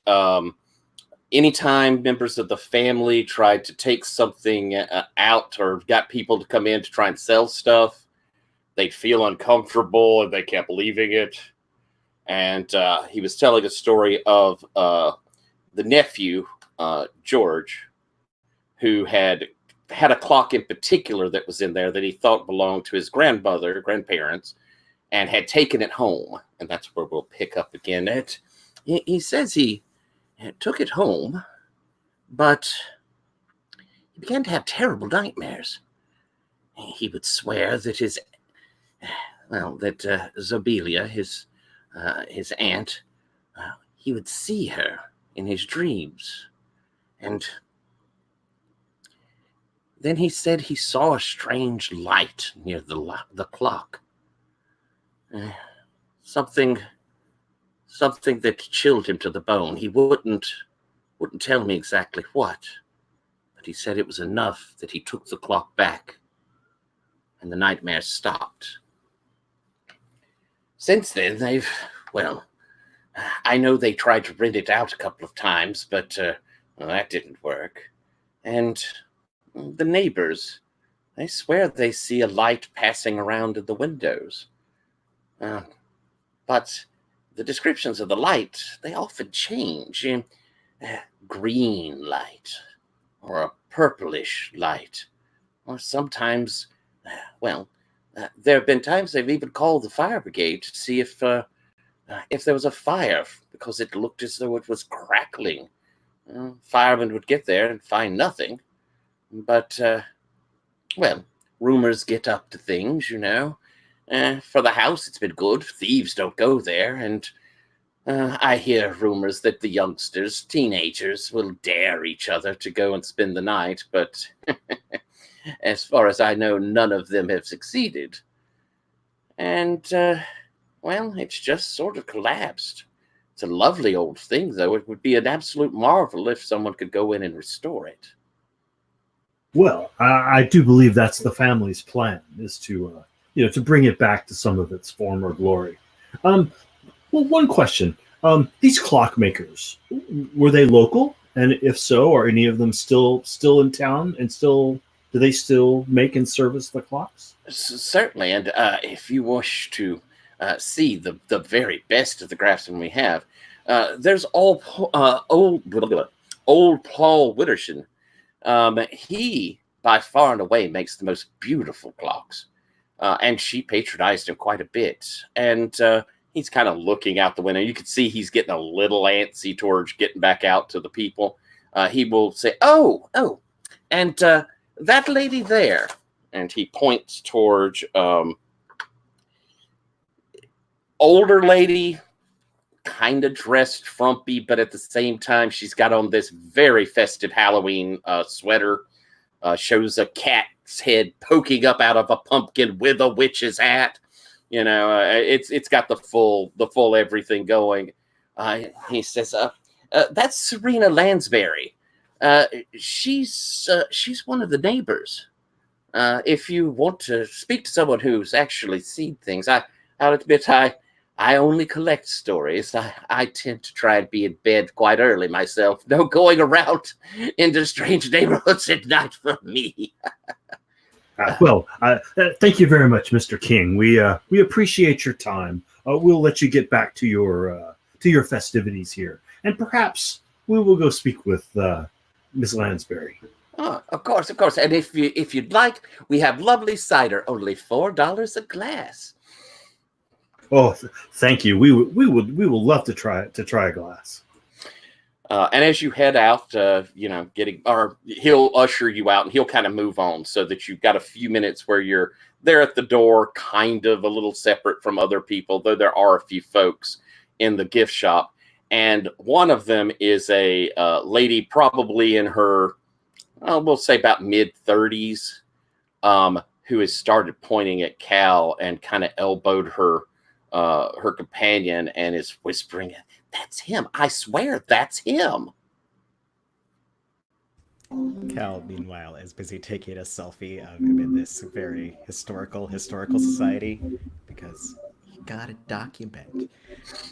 anytime members of the family tried to take something out or got people to come in to try and sell stuff, they'd feel uncomfortable and they kept leaving it. And he was telling a story of the nephew, George, who had a clock in particular that was in there that he thought belonged to his grandparents, and had taken it home. And that's where we'll pick up again. He says he took it home, but he began to have terrible nightmares. He would swear that Zobelia, his aunt, he would see her in his dreams. And then he said he saw a strange light near the clock. Something that chilled him to the bone. He wouldn't tell me exactly what, but he said it was enough that he took the clock back, and the nightmares stopped. Since then, I know they tried to rent it out a couple of times, but that didn't work. And the neighbors, they swear they see a light passing around in the windows. But the descriptions of the light, they often change. Green light, or a purplish light, or sometimes, there have been times they've even called the fire brigade to see if there was a fire, because it looked as though it was crackling. Firemen would get there and find nothing. But, rumors get up to things, For the house, it's been good. Thieves don't go there. And I hear rumors that the youngsters, teenagers, will dare each other to go and spend the night. But as far as I know, none of them have succeeded. And, it's just sort of collapsed. It's a lovely old thing, though. It would be an absolute marvel if someone could go in and restore it. Well, I do believe that's the family's plan, is to bring it back to some of its former glory. Well, one question: these clockmakers, were they local? And if so, are any of them still in town? And do they still make and service the clocks? Certainly, and if you wish to see the very best of the craftsmen we have, there's old Paul Wittershin. He, by far and away, makes the most beautiful clocks. And she patronized him quite a bit. And he's kind of looking out the window. You can see he's getting a little antsy towards getting back out to the people. He will say, oh, and that lady there. And he points towards older lady, kind of dressed frumpy, but at the same time, she's got on this very festive Halloween sweater. Shows a cat's head poking up out of a pumpkin with a witch's hat. It's got the full everything going. He says, "That's Serena Lansbury. She's one of the neighbors. If you want to speak to someone who's actually seen things, I'll admit I only collect stories. I tend to try and be in bed quite early myself. No going around into strange neighborhoods at night for me." Thank you very much, Mr. King. We appreciate your time. We'll let you get back to your festivities here, and perhaps we will go speak with Miss Lansbury. Oh, of course. And if you'd like, we have lovely cider, only $4 a glass. Oh, thank you. We will love to try a glass. And as you head out, he'll usher you out, and he'll kind of move on so that you've got a few minutes where you're there at the door, kind of a little separate from other people, though there are a few folks in the gift shop. And one of them is a lady, probably in her, we'll say about mid-30s, who has started pointing at Cal and kind of elbowed her her companion and is whispering, "That's him. I swear that's him." Cal, meanwhile, is busy taking a selfie of him in this very historical society because you gotta document.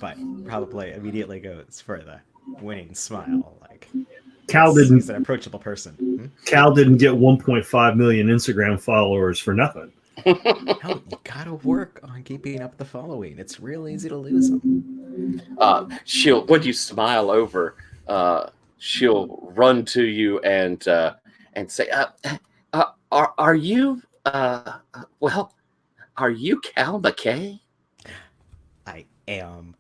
But probably immediately goes for the winning smile, like he's an approachable person. Cal didn't get 1.5 million Instagram followers for nothing. No, you gotta work on keeping up the following. It's real easy to lose them. She'll, when you smile over, she'll run to you and say, "Are you well? Are you Cal McKay?" I am.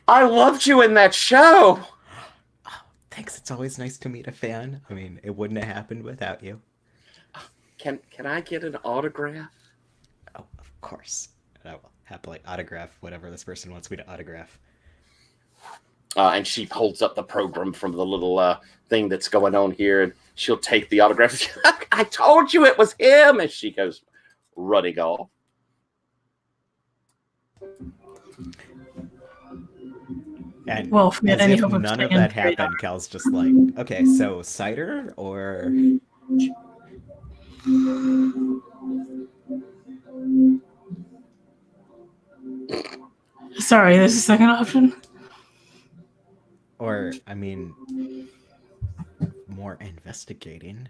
I loved you in that show. Oh, thanks. It's always nice to meet a fan. I mean, it wouldn't have happened without you. Can I get an autograph? Oh, of course. I will happily autograph whatever this person wants me to autograph. And she holds up the program from the little thing that's going on here, and she'll take the autograph. I told you it was him, and she goes running off. And well, forget any hope of none of staying that straight happened, Cal's just like, okay, so cider or... Sorry, there's a second option? Or, I mean, more investigating.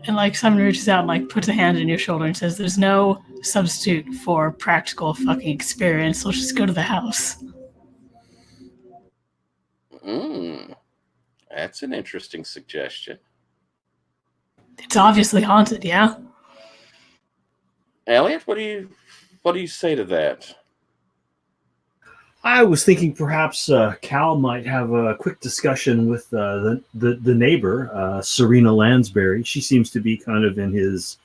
And like someone reaches out and like puts a hand on your shoulder and says, "There's no substitute for practical fucking experience. Let's just go to the house." That's an interesting suggestion. It's obviously haunted, yeah? Elliot, what do you say to that? I was thinking perhaps Cal might have a quick discussion with the neighbor, Serena Lansbury. She seems to be kind of in his,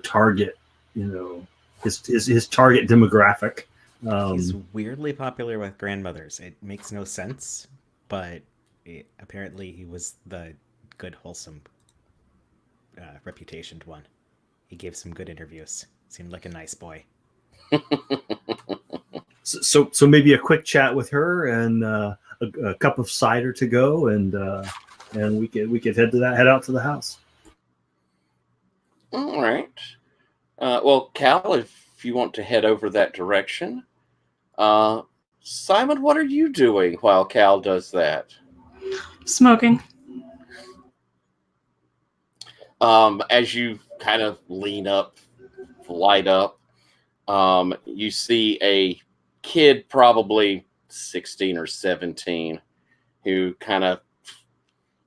target, his target demographic. He's weirdly popular with grandmothers. It makes no sense, but apparently he was the good, wholesome, reputationed one. He gave some good interviews. Seemed like a nice boy. So maybe a quick chat with her and a cup of cider to go, and we could head out to the house. All right. Well, Cal, if you want to head over that direction, Simon, what are you doing while Cal does that? Smoking. As you kind of lean up, light up, you see a kid, probably 16 or 17, who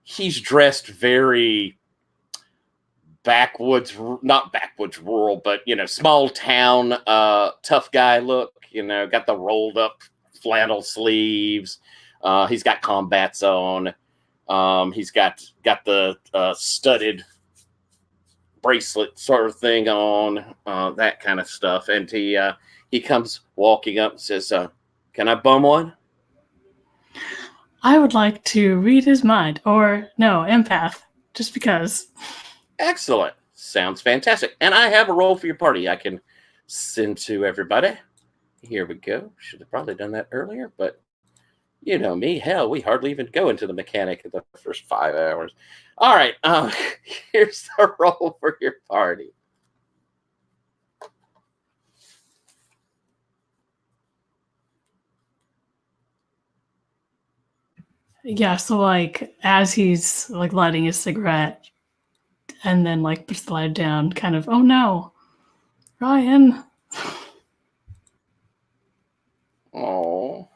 he's dressed very backwoods, not backwoods rural, but small town tough guy look. Got the rolled up flannel sleeves. He's got combats on. He's got the studded bracelet sort of thing on, that kind of stuff. And he comes walking up and says, "Can I bum one?" I would like to read his mind, or no, empath, just because. Excellent. Sounds fantastic. And I have a roll for your party I can send to everybody. Here we go. Should have probably done that earlier, but you know me. Hell, we hardly even go into the mechanic in the first 5 hours. All right. Here's the roll for your party. Yeah, so like as he's like lighting his cigarette and then like puts the light down, kind of, "Oh no, Ryan." Oh.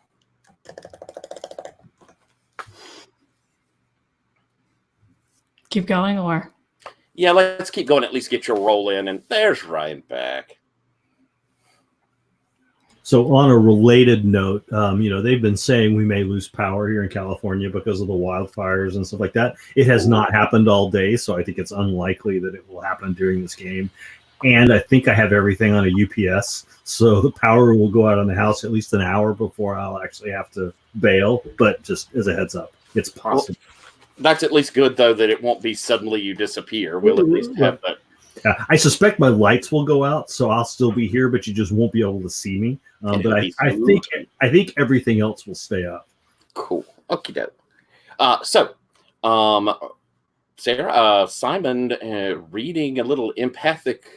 Keep going, or? Yeah, let's keep going. At least get your roll in. And there's Ryan back. So on a related note, they've been saying we may lose power here in California because of the wildfires and stuff like that. It has not happened all day, so I think it's unlikely that it will happen during this game. And I think I have everything on a UPS, so the power will go out on the house at least an hour before I'll actually have to bail. But just as a heads up, it's possible. That's at least good, though, that it won't be suddenly you disappear. We'll at least have that. I suspect my lights will go out, so I'll still be here, but you just won't be able to see me. But I think everything else will stay up. Cool. Okie doke. Sarah, Simon, reading a little empathic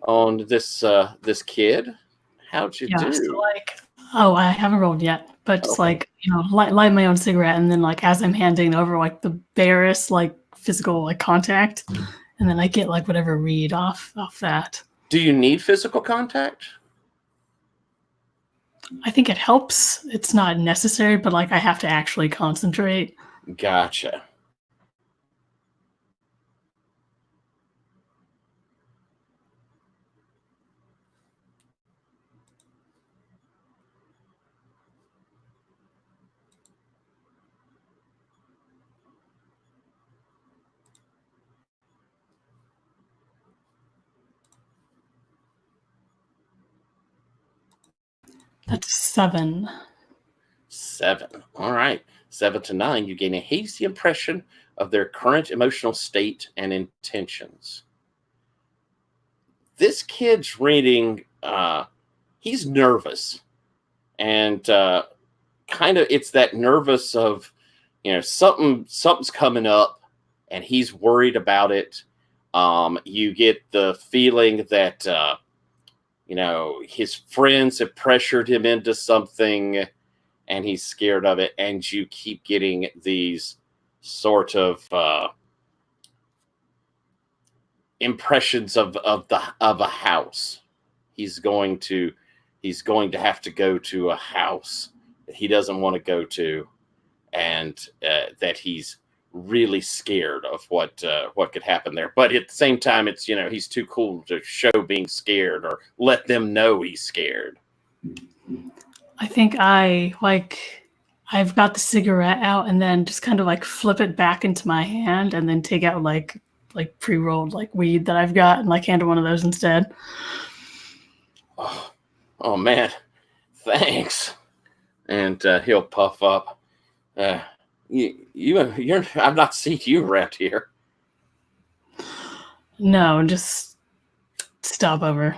on this kid. How'd you do? So I haven't rolled yet, but just light my own cigarette, and then as I'm handing over the barest physical contact, and then I get whatever read off that. Do you need physical contact? I think it helps. It's not necessary, but I have to actually concentrate. Gotcha. That's 7. 7. All right. 7 to 9. You gain a hazy impression of their current emotional state and intentions. This kid's reading, he's nervous. And kind of it's that nervous of, something's coming up and he's worried about it. You get the feeling that his friends have pressured him into something and he's scared of it. And you keep getting these sort of impressions of a house. He's going to have to go to a house that he doesn't want to go to, and that he's really scared of what could happen there. But at the same time, it's he's too cool to show being scared or let them know he's scared. I think I've got the cigarette out and then just kind of flip it back into my hand and then take out pre-rolled weed that I've got and handle one of those instead. Oh man, thanks. And he'll puff up. You're I've not seen you around here. No, just stop over.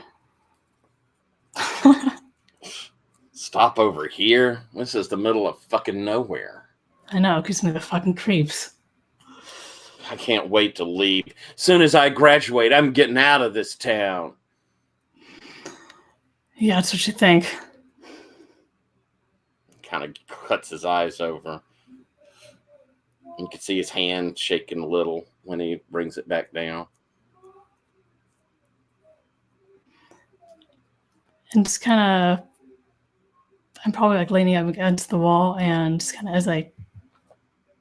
Stop over here? This is the middle of fucking nowhere. I know, it gives me the fucking creeps. I can't wait to leave. Soon as I graduate, I'm getting out of this town. Yeah, that's what you think. Kind of cuts his eyes over. You can see his hand shaking a little when he brings it back down. And just kind of, I'm probably leaning up against the wall, and just kind of as I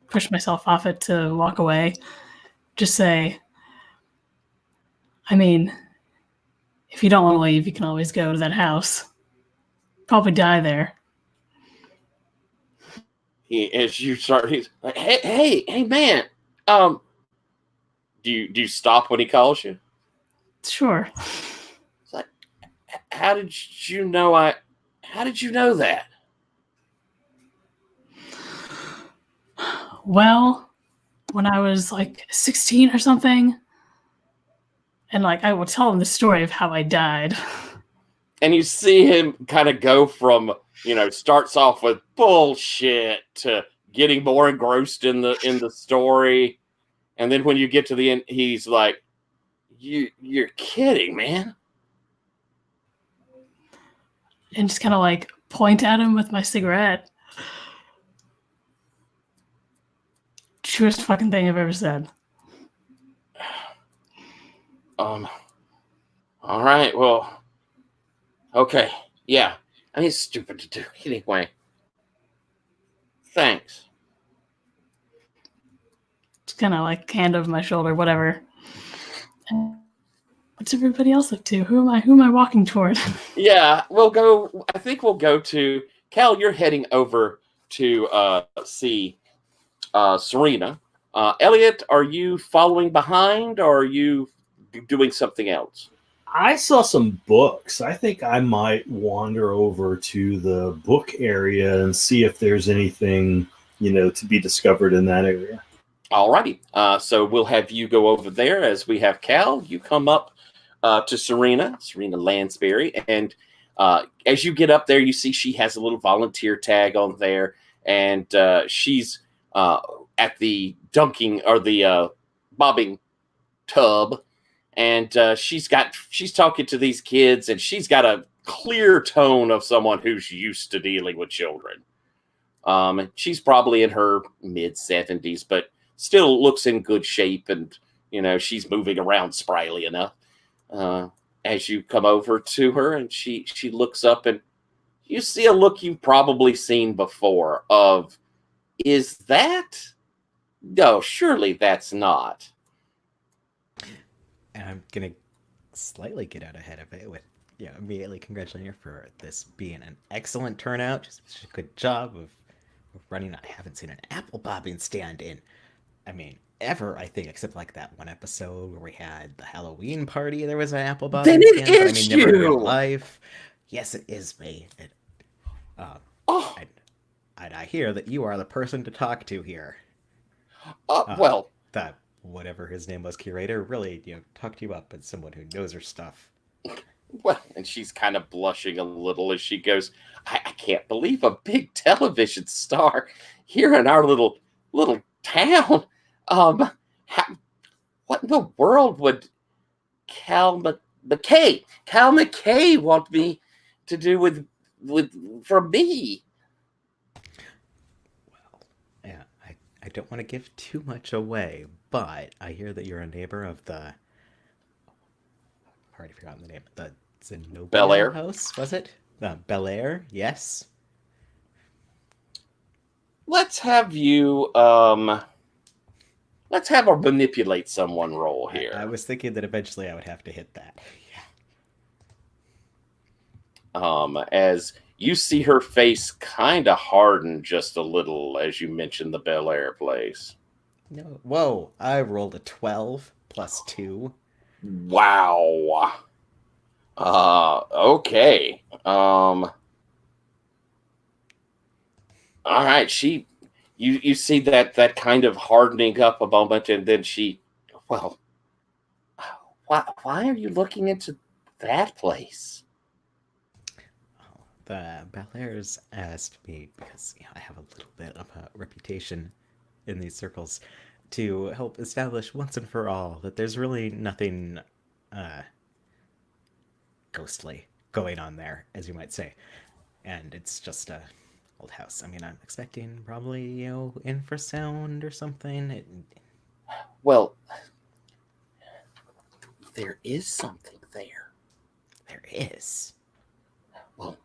push myself off it to walk away, just say, I mean, if you don't want to leave, you can always go to that house. Probably die there. As you start, he's like, hey, man. Do you stop when he calls you? Sure. It's like, how did you know that? Well, when I was 16 or something, and I will tell him the story of how I died. And you see him kind of go from, starts off with bullshit to getting more engrossed in the story. And then when you get to the end, he's like, you're kidding, man. And just kind of point at him with my cigarette. Truest fucking thing I've ever said. All right, well, okay, yeah. I mean, it's stupid to do anyway. Thanks. It's kind of hand over my shoulder, whatever. What's everybody else up to? Who am I walking toward? Yeah, I think we'll go to Cal. You're heading over to see Serena. Elliot, are you following behind, or are you doing something else? I saw some books. I think I might wander over to the book area and see if there's anything, to be discovered in that area. Alrighty. So we'll have you go over there as we have Cal. You come up to Serena Lansbury, and as you get up there, you see she has a little volunteer tag on there, and she's at the dunking or the bobbing tub, and she's talking to these kids, and she's got a clear tone of someone who's used to dealing with children. She's probably in her mid-70s, but still looks in good shape, and she's moving around spryly enough. As you come over to her, and she looks up, and you see a look you've probably seen before of, is that? No, surely that's not. And I'm gonna slightly get out ahead of it with immediately congratulating her for this being an excellent turnout. Just a good job of running. I haven't seen an apple bobbing stand in, ever, I think, except like that one episode where we had the Halloween party. There was an apple bobbing Then it stand, is never in real you! life. Yes, it is me. Oh, And I hear that you are the person to talk to here. well, That whatever his name was, curator, really, talked you up as someone who knows her stuff. well, and she's kind of blushing a little as she goes, I can't believe a big television star here in our little town. What in the world would Cal McKay want me to do with from me? Well, yeah, I don't want to give too much away, but I hear that you're a neighbor of the... I've already forgotten the name. The Zenobia Bel Air house, was it? Bel Air, yes. Let's have you let's have her manipulate someone roll here. I was thinking that eventually I would have to hit that. As you see her face kind of harden just a little as you mention the Bel Air place. No, whoa! I rolled a 12 plus 2. Wow. Okay. All right. You see that kind of hardening up a moment, and then well, why are you looking into that place? The Bel Airs asked me, because I have a little bit of a reputation in these circles, to help establish once and for all that there's really nothing ghostly going on there, as you might say. And it's just a old house. I'm expecting probably, infrasound or something. Well, there is something there. There is. Well,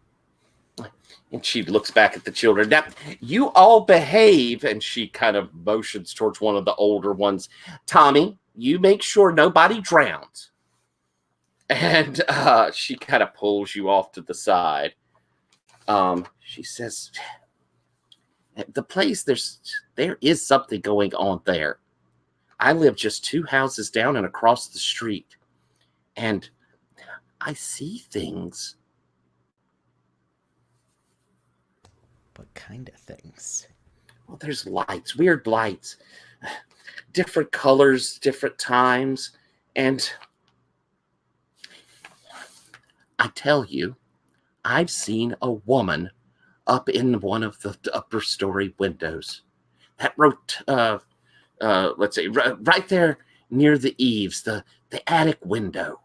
and she looks back at the children. Now, you all behave, and she kind of motions towards one of the older ones. Tommy, you make sure nobody drowns. And she kind of pulls you off to the side. She says, the place, there is something going on there. I live just 2 houses down and across the street, and I see things. What kind of things? Well, there's lights, weird lights, different colors, different times, and I tell you, I've seen a woman up in one of the upper story windows. That wrote, let's see, right there near the eaves, the attic window.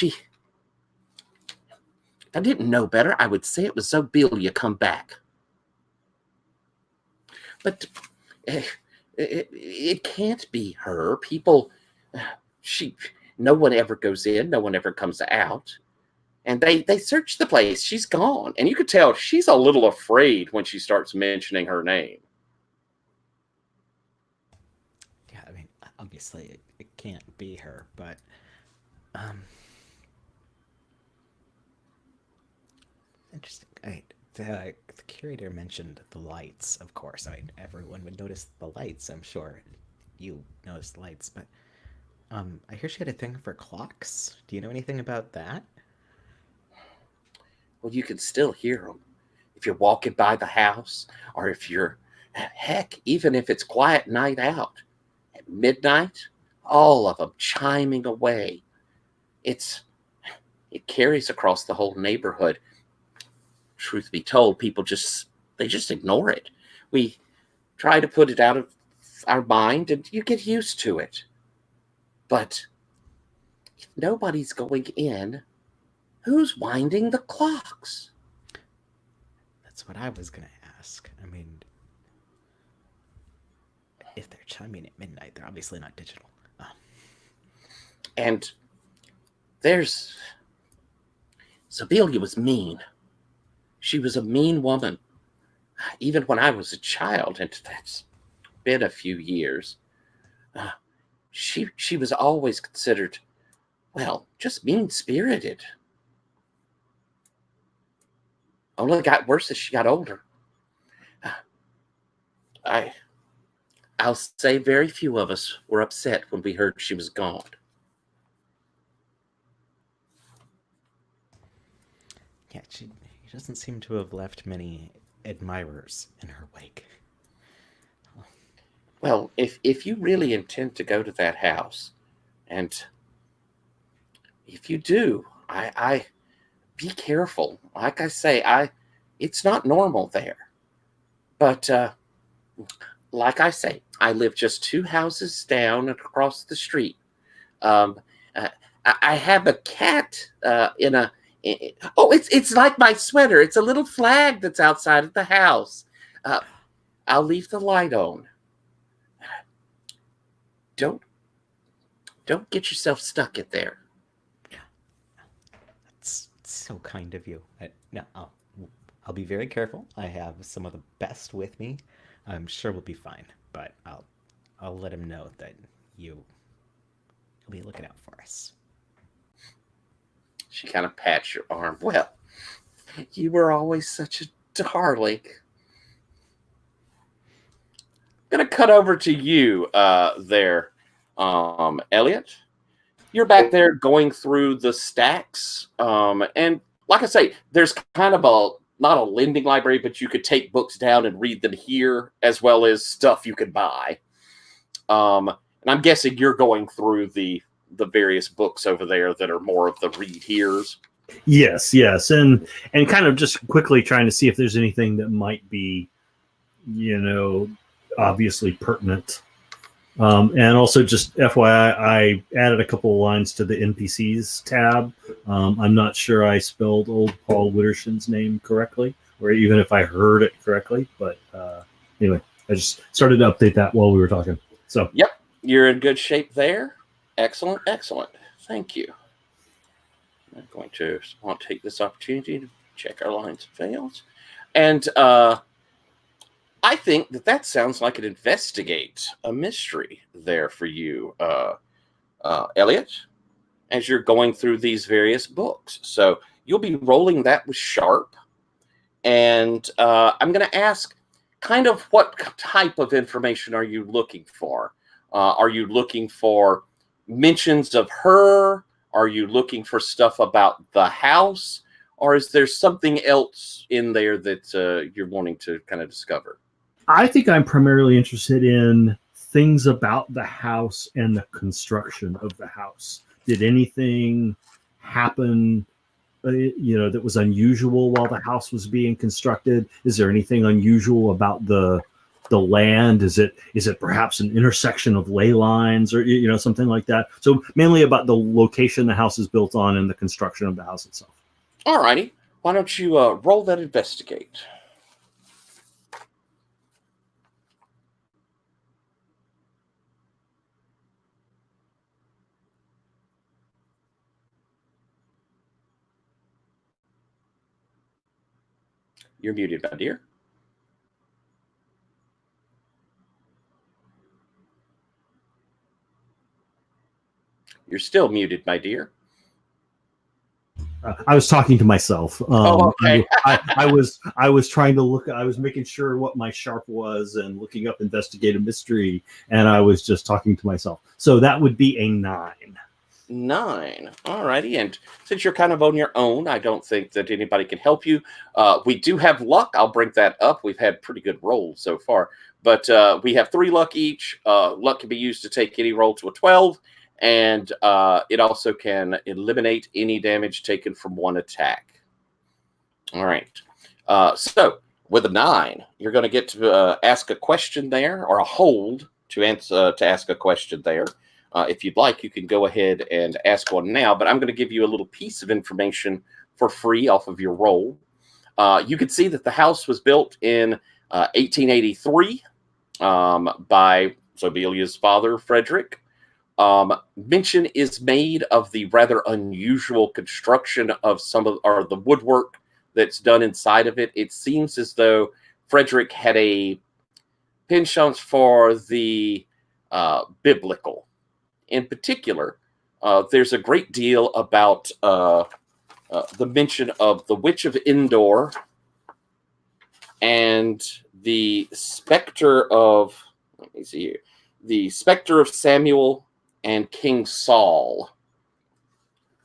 If I didn't know better, I would say it was Zobelia come back. But it can't be her. People, no one ever goes in, no one ever comes out. And they search the place. She's gone. And you could tell she's a little afraid when she starts mentioning her name. Yeah, obviously it can't be her, but interesting. The curator mentioned the lights, of course. Everyone would notice the lights, I'm sure. You noticed the lights, but I hear she had a thing for clocks. Do you know anything about that? Well, you can still hear them if you're walking by the house, or if you're Heck, even if it's quiet night out at midnight, all of them chiming away. It carries across the whole neighborhood. Truth be told, people just ignore it. We try to put it out of our mind, and you get used to it. But if nobody's going in, who's winding the clocks? That's what I was going to ask. I mean, if they're chiming at midnight, they're obviously not digital. And there's... Zebelia was mean. She was a mean woman. Even when I was a child, and that's been a few years, she was always considered, well, just mean-spirited. Only got worse as she got older. I'll say very few of us were upset when we heard she was gone. Yeah, she doesn't seem to have left many admirers in her wake. Well, if you really intend to go to that house, and if you do, I be careful. Like I say, it's not normal there. But like I say, I live just 2 houses down and across the street. I have a cat it's like my sweater. It's a little flag that's outside of the house. I'll leave the light on. Don't get yourself stuck in there. That's so kind of you. No, I'll be very careful. I have some of the best with me. I'm sure we'll be fine, but I'll let him know that you'll be looking out for us. She kind of pats your arm. Well, you were always such a darling. I'm going to cut over to you there, Elliot. You're back there going through the stacks. And like I say, there's kind of not a lending library, but you could take books down and read them here, as well as stuff you could buy. And I'm guessing you're going through the various books over there that are more of the read heres. Yes, and kind of just quickly trying to see if there's anything that might be, obviously pertinent. And also just FYI, I added a couple of lines to the NPCs tab. I'm not sure I spelled old Paul Witterson's name correctly, or even if I heard it correctly. But anyway, I just started to update that while we were talking. So yep, you're in good shape there. Excellent. Thank you. I'm going to want to take this opportunity to check our lines of fails. And I think that sounds like an investigate a mystery there for you, Elliot, as you're going through these various books. So you'll be rolling that with Sharp. And I'm going to ask kind of what type of information are you looking for? Are you looking for mentions of her? Are you looking for stuff about the house? Or is there something else in there that you're wanting to kind of discover? I think I'm primarily interested in things about the house and the construction of the house. Did anything happen, that was unusual while the house was being constructed? Is there anything unusual about the land? Is it perhaps an intersection of ley lines or something like that? So mainly about the location the house is built on and the construction of the house itself. All righty. Why don't you roll that investigate? You're muted, my dear. You're still muted, my dear. I was talking to myself. Okay. I was trying to look. I was making sure what my Sharp was and looking up investigative mystery, and I was just talking to myself. So that would be a 9. 9. Alrighty, and since you're kind of on your own, I don't think that anybody can help you. We do have luck. I'll bring that up. We've had pretty good rolls so far, but we have 3 luck each. Luck can be used to take any roll to a 12, and it also can eliminate any damage taken from one attack. All right. So with a 9, you're going to get to ask a question there, or a hold to ask a question there. If you'd like, you can go ahead and ask one now, but I'm going to give you a little piece of information for free off of your roll. You can see that the house was built in 1883 by Zobelia's father, Frederick. Mention is made of the rather unusual construction of or the woodwork that's done inside of it. It seems as though Frederick had a penchant for the biblical. In particular, there's a great deal about the mention of the Witch of Endor and the specter of, let me see here, the specter of Samuel and King Saul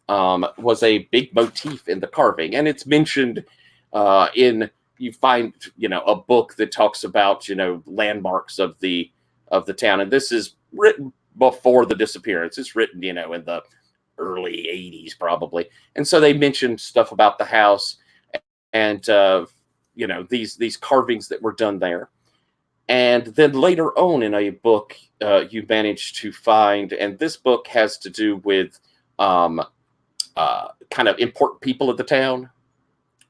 was a big motif in the carving, and it's mentioned you find a book that talks about landmarks of the town, and this is written before the disappearance. It's written in the early 80s probably, and so they mentioned stuff about the house and these carvings that were done there. And then later on in a book you managed to find, and this book has to do with kind of important people of the town,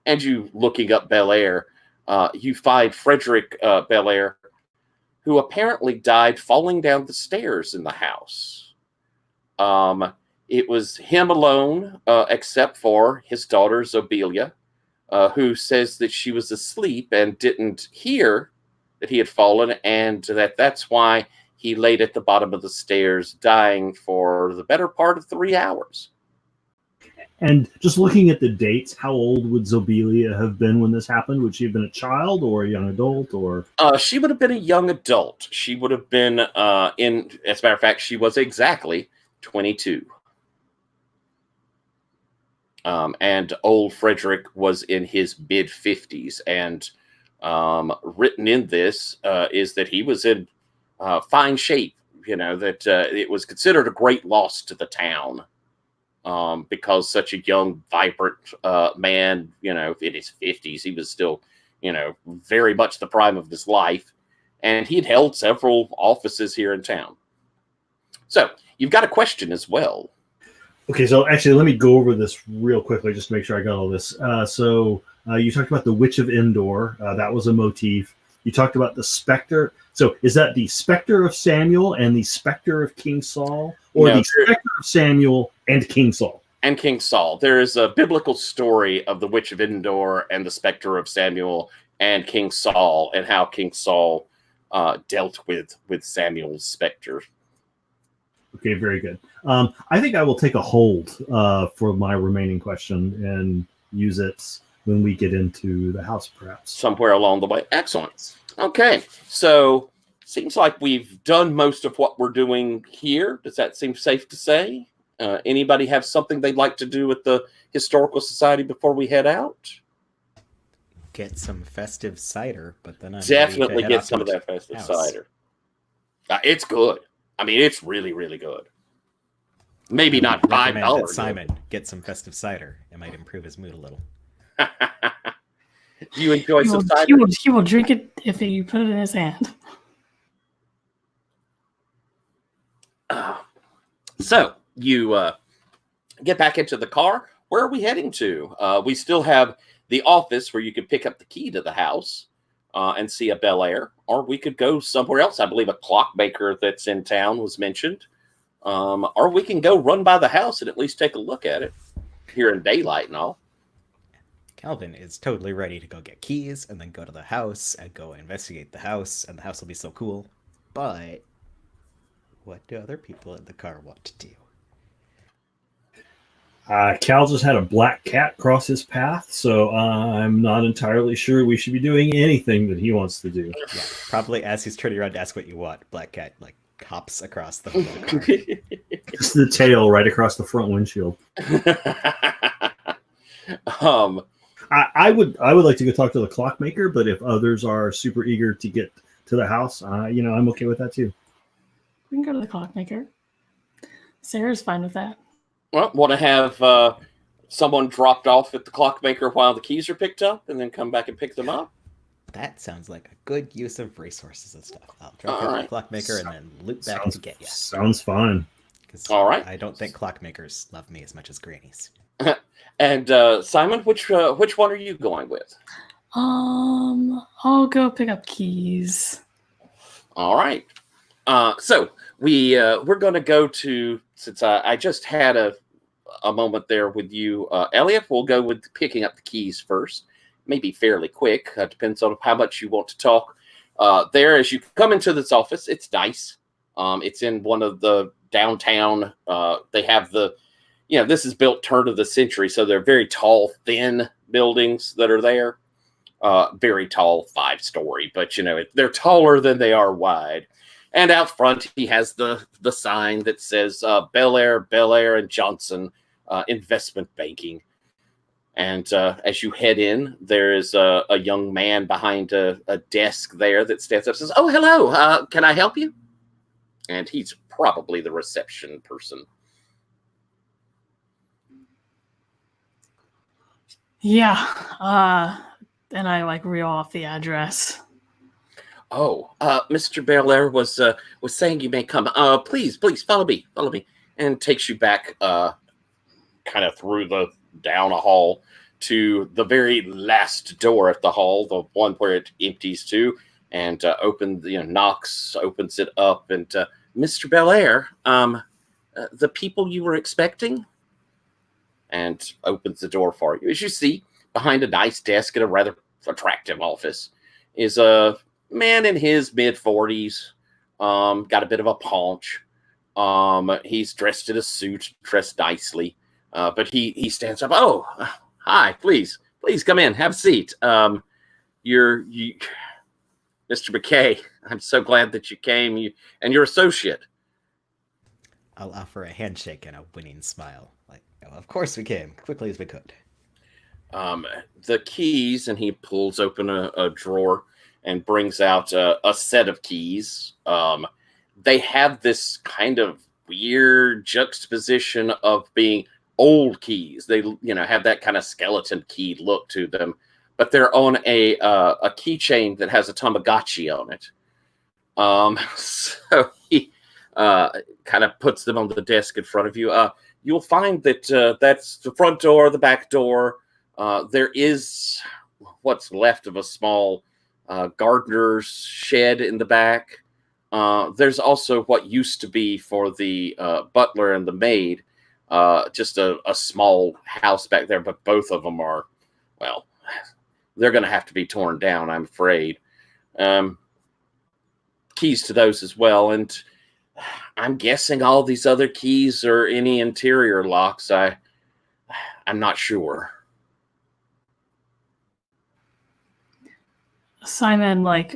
and you looking up Bel Air, you find Frederick Bel Air, who apparently died falling down the stairs in the house. It was him alone, except for his daughter Zobelia, who says that she was asleep and didn't hear that he had fallen, and that's why he laid at the bottom of the stairs, dying for the better part of 3 hours. And just looking at the dates, how old would Zobelia have been when this happened? Would she have been a child or a young adult? Or she would have been a young adult. She would have been as a matter of fact, she was exactly 22. And old Frederick was in his mid-50s, and written in this is that he was in fine shape. That it was considered a great loss to the town. Because such a young, vibrant man, in his 50s, he was still, very much the prime of his life. And he'd held several offices here in town. So you've got a question as well. Okay, so actually, let me go over this real quickly just to make sure I got all this. So you talked about the Witch of Endor. That was a motif. You talked about the specter. So is that the specter of Samuel and the specter of King Saul? Or the specter of Samuel and King Saul? And King Saul. There is a biblical story of the Witch of Endor and the specter of Samuel and King Saul, and how King Saul dealt with Samuel's specter. Okay, very good. I think I will take a hold for my remaining question and use it when we get into the house, perhaps. Somewhere along the way. Excellent. Okay, so seems like we've done most of what we're doing here. Does that seem safe to say? Anybody have something they'd like to do with the Historical Society before we head out? Get some festive cider, but then I'm definitely get some of that festive cider. It's good. I mean, it's really, really good. Maybe not $5. Simon get some festive cider. It might improve his mood a little. Do you enjoy some cider? He will drink it if you put it in his hand. So you get back into the car. Where are we heading to? We still have the office where you can pick up the key to the house and see a Bel Air, or we could go somewhere else. I believe a clockmaker that's in town was mentioned, or we can go run by the house and at least take a look at it here in daylight and all. Calvin is totally ready to go get keys and then go to the house and go investigate the house, and the house will be so cool. But what do other people in the car want to do? Cal just had a black cat cross his path, so I'm not entirely sure we should be doing anything that he wants to do. Yeah, probably as he's turning around to ask what you want, black cat hops across the hood of the car. Just the tail right across the front windshield. I would like to go talk to the clockmaker, but if others are super eager to get to the house, I'm okay with that too. We can go to the clockmaker. Sarah's fine with that. Well, want to have someone dropped off at the clockmaker while the keys are picked up, and then come back and pick them up? That sounds like a good use of resources and stuff. I'll drop off the clockmaker and then loop back to get you. Sounds fine. All right. I don't think clockmakers love me as much as grannies. And Simon, which one are you going with? I'll go pick up keys. All right. So we're going to go to, since I just had a moment there with you, Elliot. We'll go with picking up the keys first. Maybe fairly quick. Depends on how much you want to talk. There, as you come into this office, it's nice. It's in one of the downtown. They have this is built turn of the century, so they're very tall, thin buildings that are there. Very tall, 5-story, but they're taller than they are wide. And out front, he has the sign that says Bel Air and Johnson Investment Banking. And as you head in, there is a young man behind a desk there that stands up and says, "Oh, hello. Can I help you?" And he's probably the reception person. Yeah. And I reel off the address. Oh, Mr. Belair was saying you may come. Please follow me, and takes you back, kind of through down a hall to the very last door at the hall, the one where it empties to, and knocks, opens it up, and Mr. Belair, the people you were expecting, and opens the door for you. As you see, behind a nice desk in a rather attractive office is a man in his mid-40s, got a bit of a paunch. He's dressed in a suit, dressed nicely, but he stands up. "Oh, hi, please come in, have a seat. You're Mr. McKay. I'm so glad that you came. And your associate." I'll offer a handshake and a winning smile. Of course we came, quickly as we could. The keys, and he pulls open a drawer and brings out a set of keys. They have this kind of weird juxtaposition of being old keys. They, have that kind of skeleton key look to them, but they're on a keychain that has a Tamagotchi on it. So he kind of puts them on the desk in front of you. You'll find that that's the front door, the back door. There is what's left of a small gardener's shed in the back. There's also what used to be for the butler and the maid, just a small house back there, but both of them are, well, they're going to have to be torn down, I'm afraid. Keys to those as well, and I'm guessing all these other keys are any interior locks. I'm not sure. Simon, I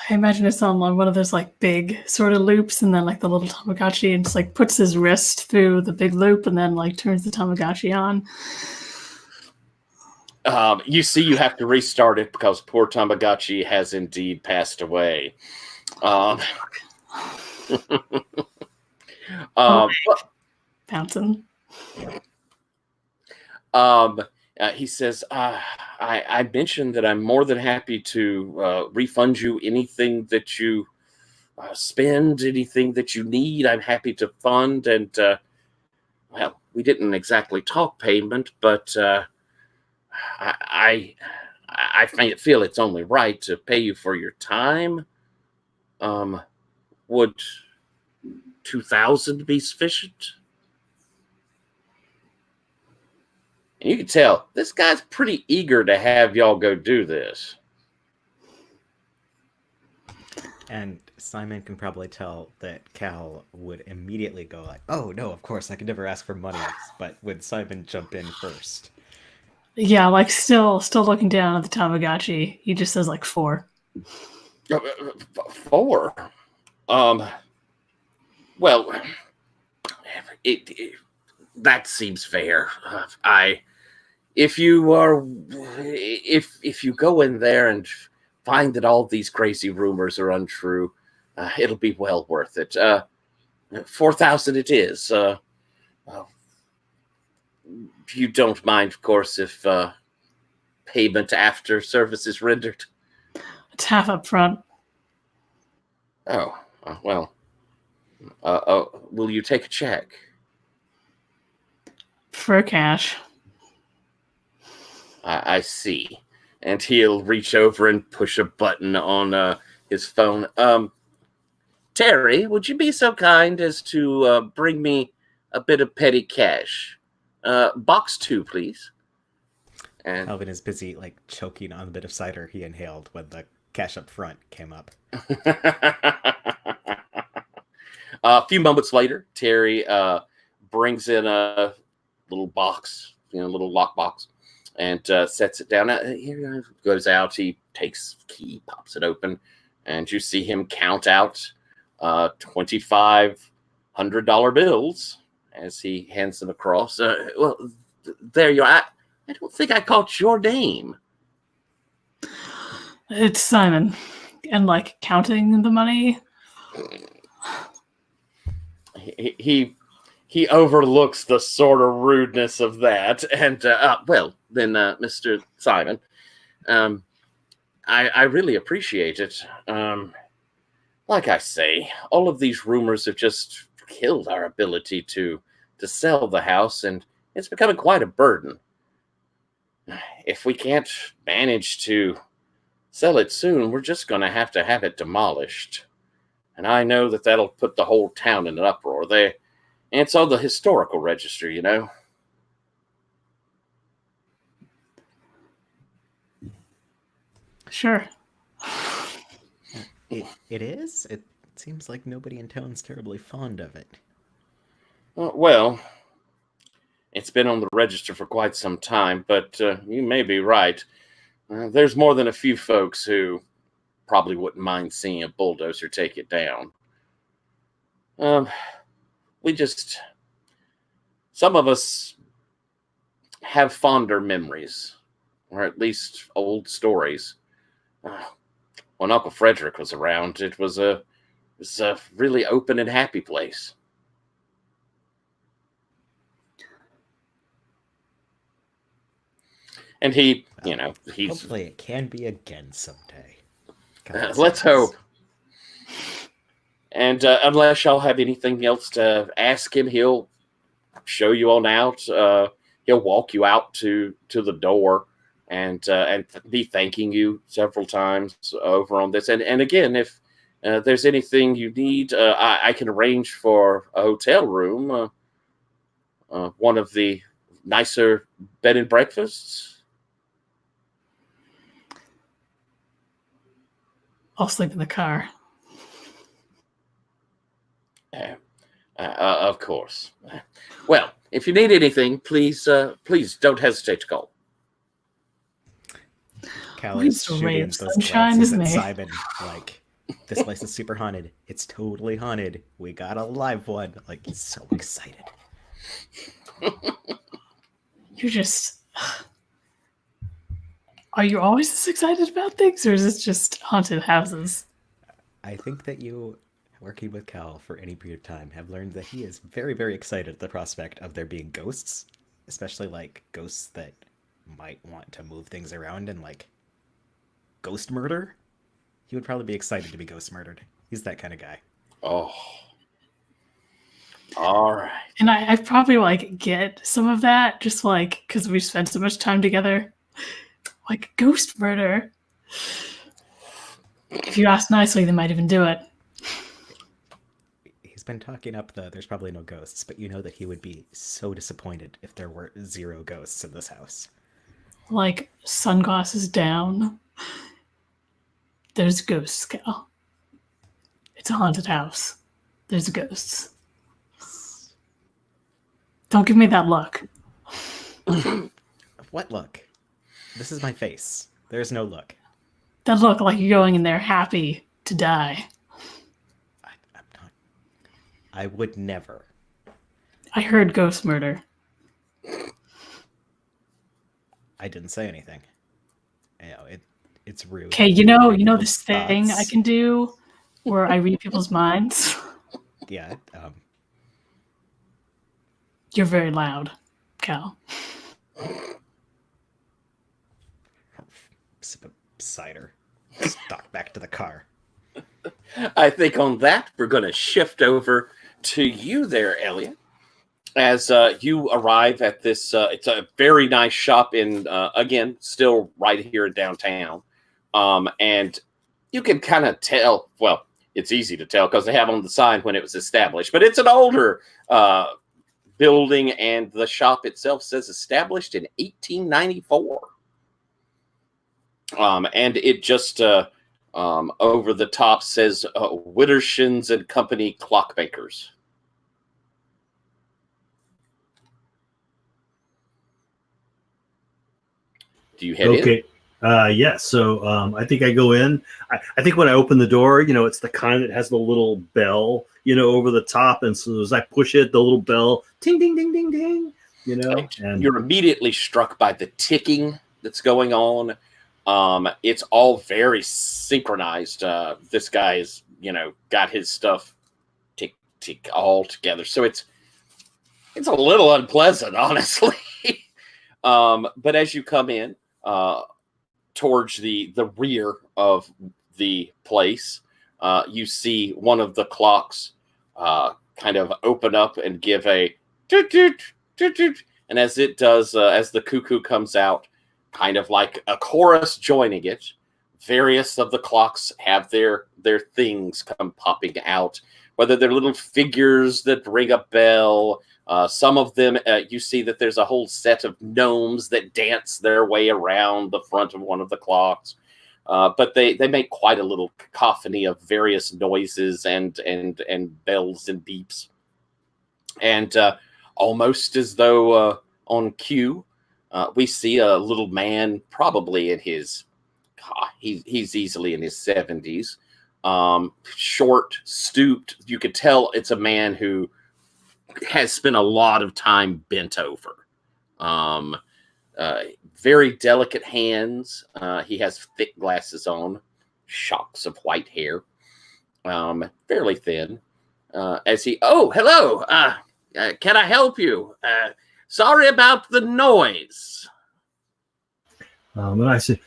imagine it's on one of those big sort of loops, and then the little Tamagotchi, and just puts his wrist through the big loop, and then turns the Tamagotchi on. You see, you have to restart it because poor Tamagotchi has indeed passed away. Fountain. He says, I mentioned that I'm more than happy to refund you anything that you spend, anything that you need. I'm happy to fund. And, well, we didn't exactly talk payment, but I feel it's only right to pay you for your time. Would 2,000 be sufficient? And you can tell this guy's pretty eager to have y'all go do this. And Simon can probably tell that Cal would immediately go "Oh no, of course, I could never ask for money." But would Simon jump in first? Yeah, still looking down at the Tamagotchi. He just says 4. 4. Well, that seems fair. I if you are if you go in there and find that all these crazy rumors are untrue, it'll be well worth it. 4,000 it is. You don't mind, of course, if payment after service is rendered. It's half up front. Oh, well. Will you take a check? For cash. I see. And he'll reach over and push a button on his phone. Terry, would you be so kind as to bring me a bit of petty cash? Box 2, please. And Calvin is busy, like, choking on the bit of cider he inhaled when the cash up front came up. a few moments later, Terry brings in a little box, a little lock box, and sets it down. He goes out, he takes the key, pops it open, and you see him count out $2,500 bills as he hands them across. Well, there you are. I don't think I caught your name. It's Simon. And like counting the money. He overlooks the sort of rudeness of that, and well, then, Mr. Simon, I really appreciate it. Like I say, all of these rumors have just killed our ability to sell the house, and it's becoming quite a burden. If we can't manage to sell it soon, we're just going to have it demolished. And I know that that'll put the whole town in an uproar. It's on the historical register, you know. Sure. It is? It seems like nobody in town's terribly fond of it. Well, it's been on the register for quite some time, but you may be right. There's more than a few folks who probably wouldn't mind seeing a bulldozer take it down. Some of us have fonder memories, or at least old stories. When Uncle Frederick was around, it was a really open and happy place. And he's... Hopefully it can be again someday. Let's hope. And unless y'all have anything else to ask him, he'll show you on out. He'll walk you out to the door and be thanking you several times over on this. And again, if there's anything you need, I can arrange for a hotel room, one of the nicer bed and breakfasts. I'll sleep in the car. Of course. Well, if you need anything, please don't hesitate to call. Cal We is used to shooting rave those sunshine, glances isn't at he? Simon, like, this place is super haunted. It's totally haunted. We got a live one. Like, he's so excited. You're just... Are you always this excited about things, or is this just haunted houses? I think that you, working with Cal for any period of time, have learned that he is very, very excited at the prospect of there being ghosts, especially, like, ghosts that might want to move things around and, like, ghost murder. He would probably be excited to be ghost murdered. He's that kind of guy. Oh. All right. And I probably, like, get some of that, just, like, because we've spent so much time together. Like, ghost murder. If you ask nicely, they might even do it. He's been talking up there's probably no ghosts, but you know that he would be so disappointed if there were 0 ghosts in this house. Like, sunglasses down. There's ghosts, Cal. It's a haunted house. There's ghosts. Don't give me that look. What look? This is my face. There's no look. That look like you're going in there happy to die. I would never. I heard ghost murder. I didn't say anything. It's rude. Okay, you know this thing I Thoughts. can do where I read people's minds? Yeah. You're very loud, Cal. Sip of cider. Stalk back to the car. I think on that, we're going to shift over to you there, Elliot. As you arrive at this, it's a very nice shop in, again, still right here in downtown. And you can kind of tell, well, it's easy to tell because they have on the sign when it was established, but it's an older building, and the shop itself says established in 1894. And it just over the top says Wittershins and Company Clockmakers. Do you head in? Okay. Yes. So I think I go in. I think when I open the door, it's the kind that has the little bell, over the top. And so as I push it, the little bell, ting, ding, ding, ding, ding, and You're immediately struck by the ticking that's going on. It's all very synchronized. This guy is, got his stuff tick, tick all together. So it's a little unpleasant, honestly. But as you come in, towards the rear of the place, you see one of the clocks kind of open up and give a toot, toot, toot, toot. And as it does, as the cuckoo comes out, kind of like a chorus joining it, various of the clocks have their things come popping out, whether they're little figures that ring a bell. Some of them, you see that there's a whole set of gnomes that dance their way around the front of one of the clocks. But they make quite a little cacophony of various noises and bells and beeps. And almost as though on cue, we see a little man, probably in his, he's easily in his 70s, short, stooped. You could tell it's a man who has spent a lot of time bent over. Very delicate hands. He has thick glasses on, shocks of white hair, fairly thin. Hello. Can I help you? Sorry about the noise. And I said,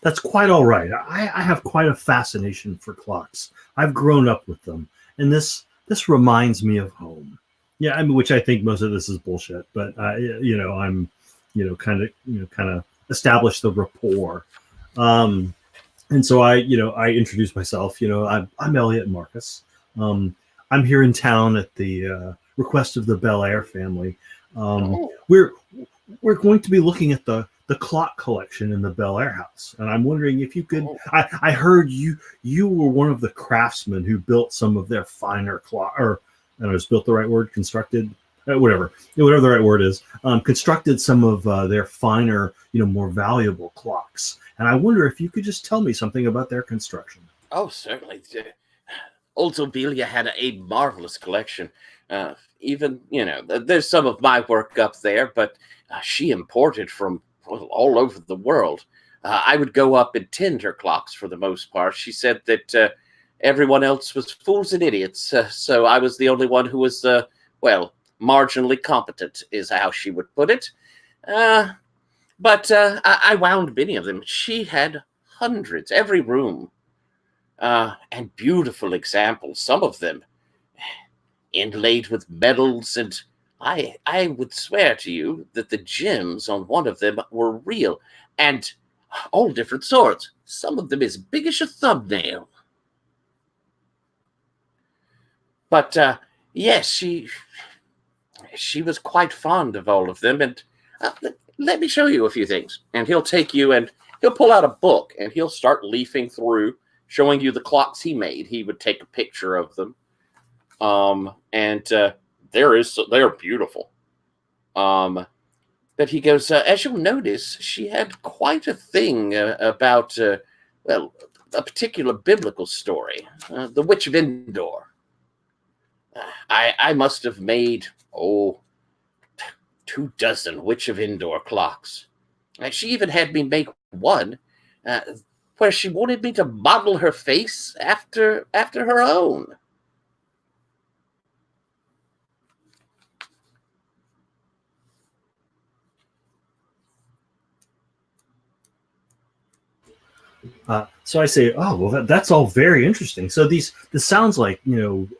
that's quite all right. I have quite a fascination for clocks. I've grown up with them, and this reminds me of home. Yeah, I mean, which I think most of this is bullshit, but I'm, kind of establish the rapport. And so I introduce myself. I'm Elliot Marcus. I'm here in town at the request of the Bel Air family. We're going to be looking at the clock collection in the Bel Air house, and I'm wondering if you could. I heard you were one of the craftsmen who built some of their finer clock, or I don't know, is built the right word? Constructed, whatever the right word is. Constructed some of their finer, more valuable clocks, and I wonder if you could just tell me something about their construction. Oh, certainly. Old Zobelia had a marvelous collection. Even, there's some of my work up there, but she imported from all over the world. I would go up and tend her clocks for the most part. She said that everyone else was fools and idiots, so I was the only one who was, marginally competent, is how she would put it. But I wound many of them. She had hundreds, every room, and beautiful examples, some of them inlaid with medals, and I would swear to you that the gems on one of them were real, and all different sorts, some of them as big as a thumbnail. But yes, she was quite fond of all of them, and let me show you a few things. And he'll take you, and he'll pull out a book, and he'll start leafing through, showing you the clocks he made. He would take a picture of them. They're beautiful. But he goes, as you'll notice, she had quite a thing about, a particular biblical story, the Witch of Endor. I must have made, 24 Witch of Endor clocks. She even had me make one where she wanted me to model her face after her own. So I say, oh well, that's all very interesting. So this sounds like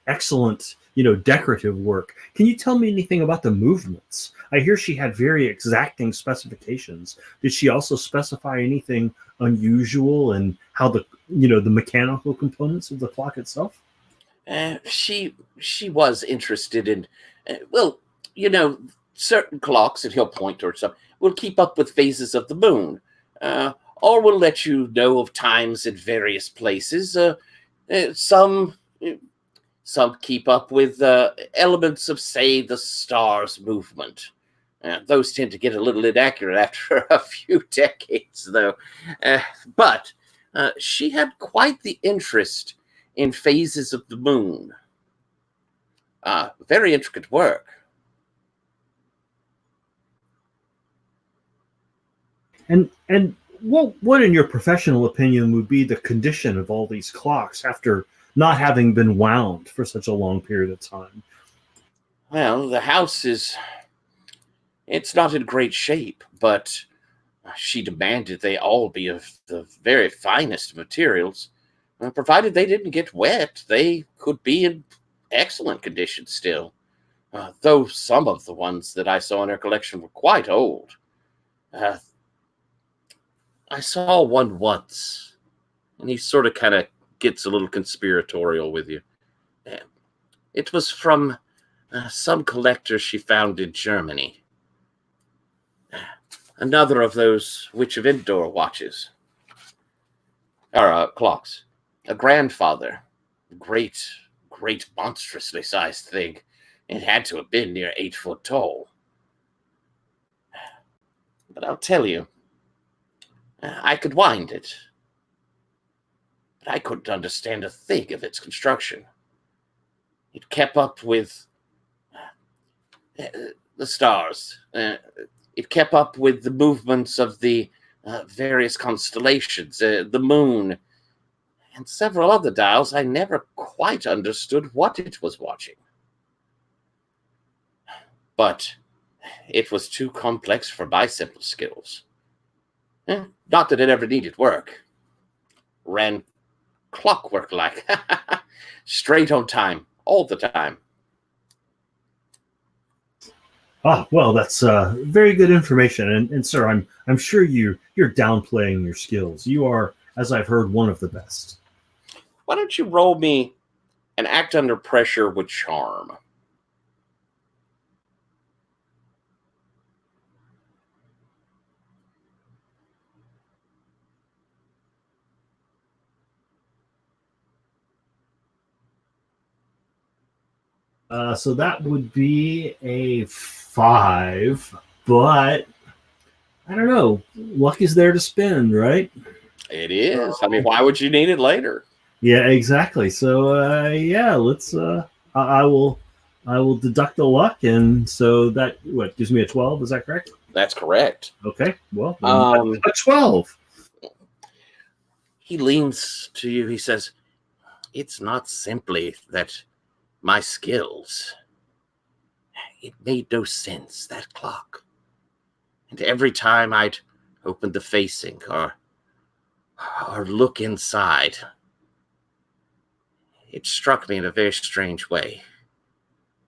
excellent decorative work. Can you tell me anything about the movements? I hear she had very exacting specifications. Did she also specify anything unusual and how the mechanical components of the clock itself? She was interested in, well, certain clocks, and he'll point towards some, will keep up with phases of the moon, or will let you know of times in various places. Some keep up with elements of, say, the star's movement. Those tend to get a little inaccurate after a few decades, though. But she had quite the interest in phases of the moon. Very intricate work. And what in your professional opinion would be the condition of all these clocks after not having been wound for such a long period of time? Well, the house it's not in great shape, but she demanded they all be of the very finest materials. Provided they didn't get wet, they could be in excellent condition still. Though some of the ones that I saw in her collection were quite old. I saw one once, and he sort of kind of gets a little conspiratorial with you. It was from some collector she found in Germany. Another of those Witch of Endor watches. Or clocks. A grandfather. Great, monstrously sized thing. It had to have been near 8 foot tall. But I'll tell you, I could wind it. But I couldn't understand a thing of its construction. It kept up with the stars. It kept up with the movements of the various constellations, the moon, and several other dials. I never quite understood what it was watching. But it was too complex for my simple skills. Not that it ever needed work. Ran clockwork like. Straight on time, all the time. Ah, well, that's very good information. And sir, I'm sure you're downplaying your skills. You are, as I've heard, one of the best. Why don't you roll me an act under pressure with charm? So that would be a 5, but I don't know. Luck is there to spend, right? It is. I mean, why would you need it later? Yeah, exactly. So yeah, let's. I will deduct the luck, and so that what gives me a 12. Is that correct? That's correct. Okay. Well, a 12. He leans to you. He says, "It's not simply that my skills. It made no sense, that clock. And every time I'd open the facing or look inside, it struck me in a very strange way.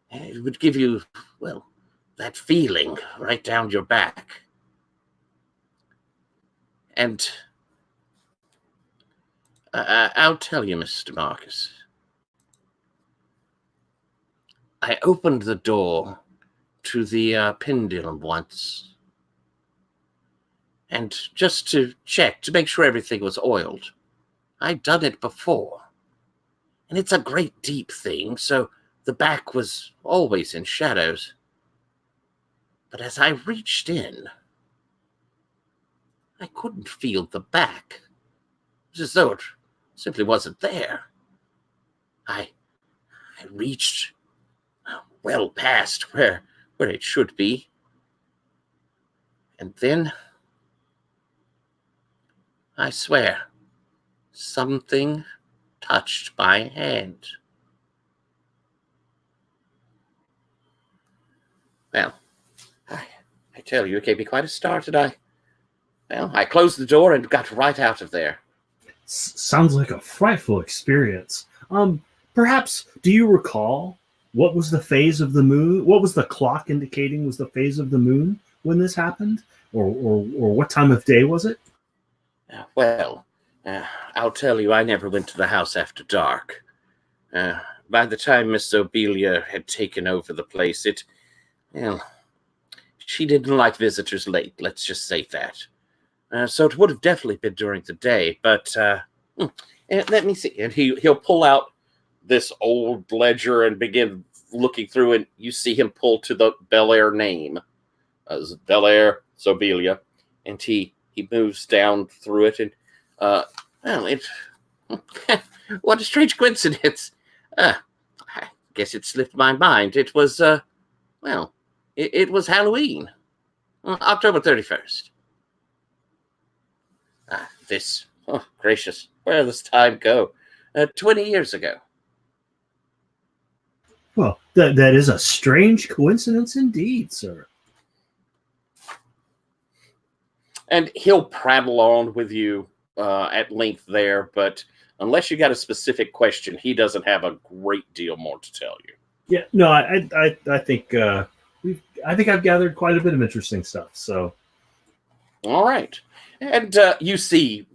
It would give you, well, that feeling right down your back. And I'll tell you, Mr. Marcus, I opened the door to the pendulum once, and just to check, to make sure everything was oiled. I'd done it before, and it's a great deep thing, so the back was always in shadows. But as I reached in, I couldn't feel the back. It was as though it simply wasn't there. I reached well past where it should be. And then, I swear, something touched my hand. Well, I tell you, it gave me quite a start, and I closed the door and got right out of there. Sounds like a frightful experience. Perhaps, do you recall what was the phase of the moon? What was the clock indicating was the phase of the moon when this happened? Or what time of day was it? Well, I'll tell you, I never went to the house after dark. By the time Miss Obelia had taken over the place, she didn't like visitors late, let's just say that. So it would have definitely been during the day, but let me see. And he'll pull out this old ledger and begin looking through, and you see him pull to the Bel Air name. Bel Air, Zobelia, and he moves down through it, and what a strange coincidence. I guess it slipped my mind. It was it was Halloween, October 31st. Oh gracious, where does time go? 20 years ago. Well, that is a strange coincidence indeed, sir. And he'll prattle on with you at length there, but unless you got a specific question, he doesn't have a great deal more to tell you. Yeah, no, I think I've gathered quite a bit of interesting stuff. So, all right, and you see,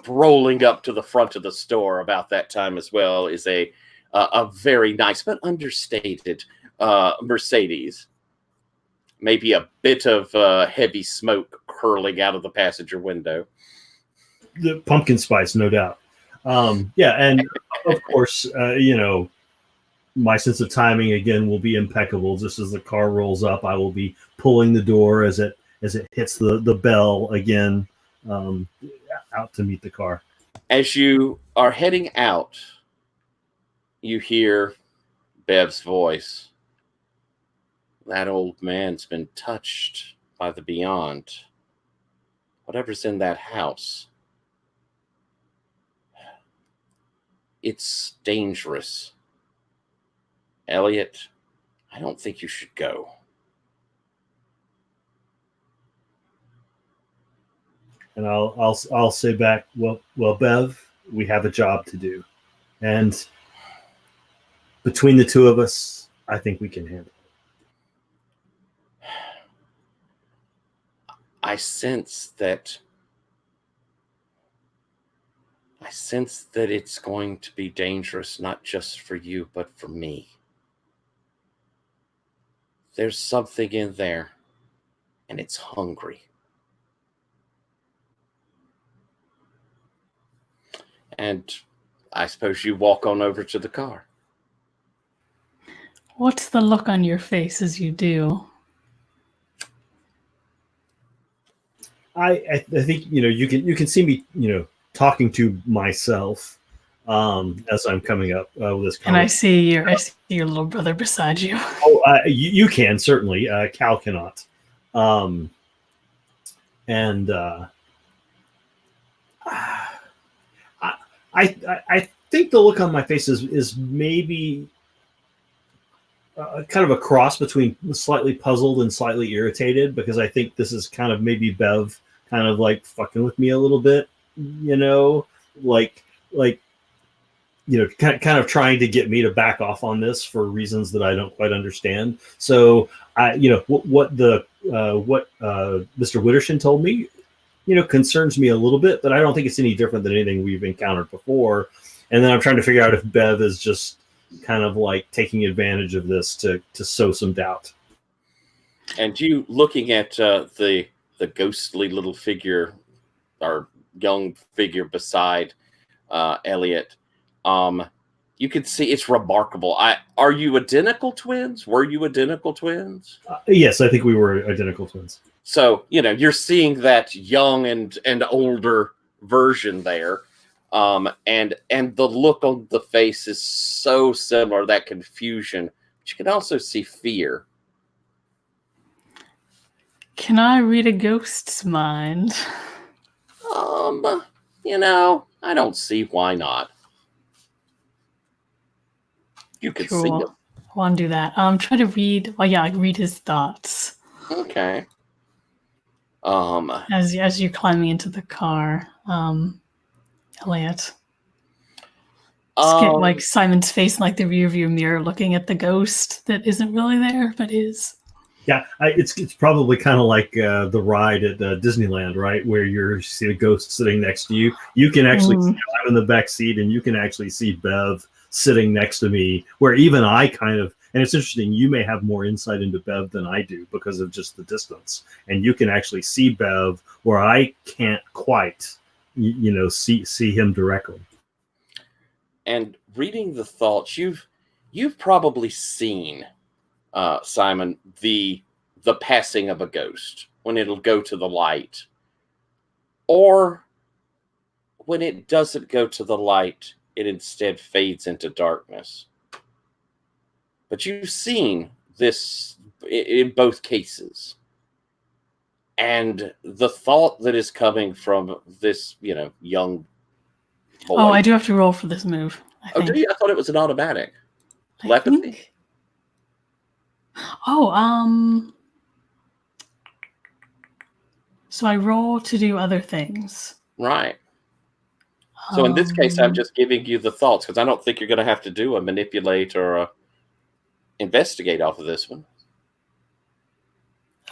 rolling up to the front of the store about that time as well is a very nice but understated Mercedes. Maybe a bit of heavy smoke curling out of the passenger window. The pumpkin spice, no doubt. Yeah, and of course, my sense of timing again will be impeccable. Just as the car rolls up, I will be pulling the door as it hits the bell again, out to meet the car. As you are heading out, you hear Bev's voice. That old man's been touched by the beyond. Whatever's in that house, it's dangerous. Elliot, I don't think you should go. And I'll say back, well, Bev, we have a job to do, and between the two of us, I think we can handle it. I sense that it's going to be dangerous, not just for you, but for me. There's something in there, and it's hungry. And I suppose you walk on over to the car. What's the look on your face as you do? I think you can see me talking to myself as I'm coming up with this. And I see your little brother beside you. Oh, you can certainly. Cal cannot. And I think the look on my face is maybe kind of a cross between slightly puzzled and slightly irritated, because I think this is kind of maybe Bev kind of like fucking with me a little bit, kind of trying to get me to back off on this for reasons that I don't quite understand. So what Mr. Wittershin told me, concerns me a little bit, but I don't think it's any different than anything we've encountered before. And then I'm trying to figure out if Bev is just kind of like taking advantage of this to sow some doubt. And you looking at the ghostly little figure or young figure beside Elliot, you can see it's remarkable. Are you identical twins? Were you identical twins? Yes, I think we were identical twins. So, you're seeing that young and older version there. And the look on the face is so similar, that confusion But you can also see fear. Can I read a ghost's mind? I don't see why not. You could see Cool. him. I want to do that. Try to read. Well, yeah, read his thoughts. Okay. As you're climbing into the car, Elliot. Just get like Simon's face in like the rearview mirror, looking at the ghost that isn't really there, but is. Yeah, it's probably kind of like the ride at Disneyland, right? Where you see a ghost sitting next to you. You can actually see, I'm in the back seat, and you can actually see Bev sitting next to me. Where even I kind of, and it's interesting, you may have more insight into Bev than I do because of just the distance, and you can actually see Bev where I can't quite, see him directly. And reading the thoughts, you've probably seen. Simon, the passing of a ghost when it'll go to the light, or when it doesn't go to the light, it instead fades into darkness. But you've seen this in both cases, and the thought that is coming from this, young boy. Oh, I do have to roll for this move. Oh, do you? I thought it was an automatic. Telepathy. Oh, so I roll to do other things. Right. So in this case, I'm just giving you the thoughts because I don't think you're going to have to do a manipulate or a investigate off of this one.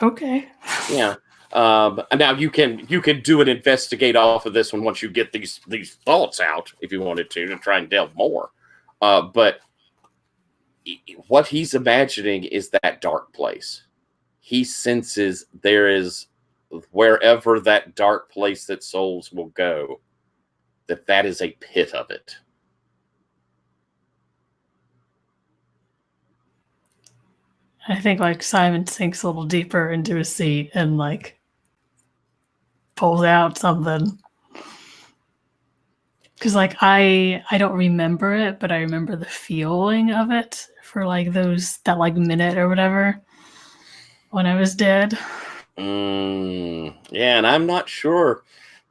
Okay. Yeah. Now you can do an investigate off of this one once you get these thoughts out if you wanted to try and delve more. But what he's imagining is that dark place. He senses there is, wherever that dark place that souls will go, that is a pit of it. I think like Simon sinks a little deeper into his seat and like pulls out something. Because like I don't remember it, but I remember the feeling of it for like that like minute or whatever when I was dead. Yeah, and I'm not sure.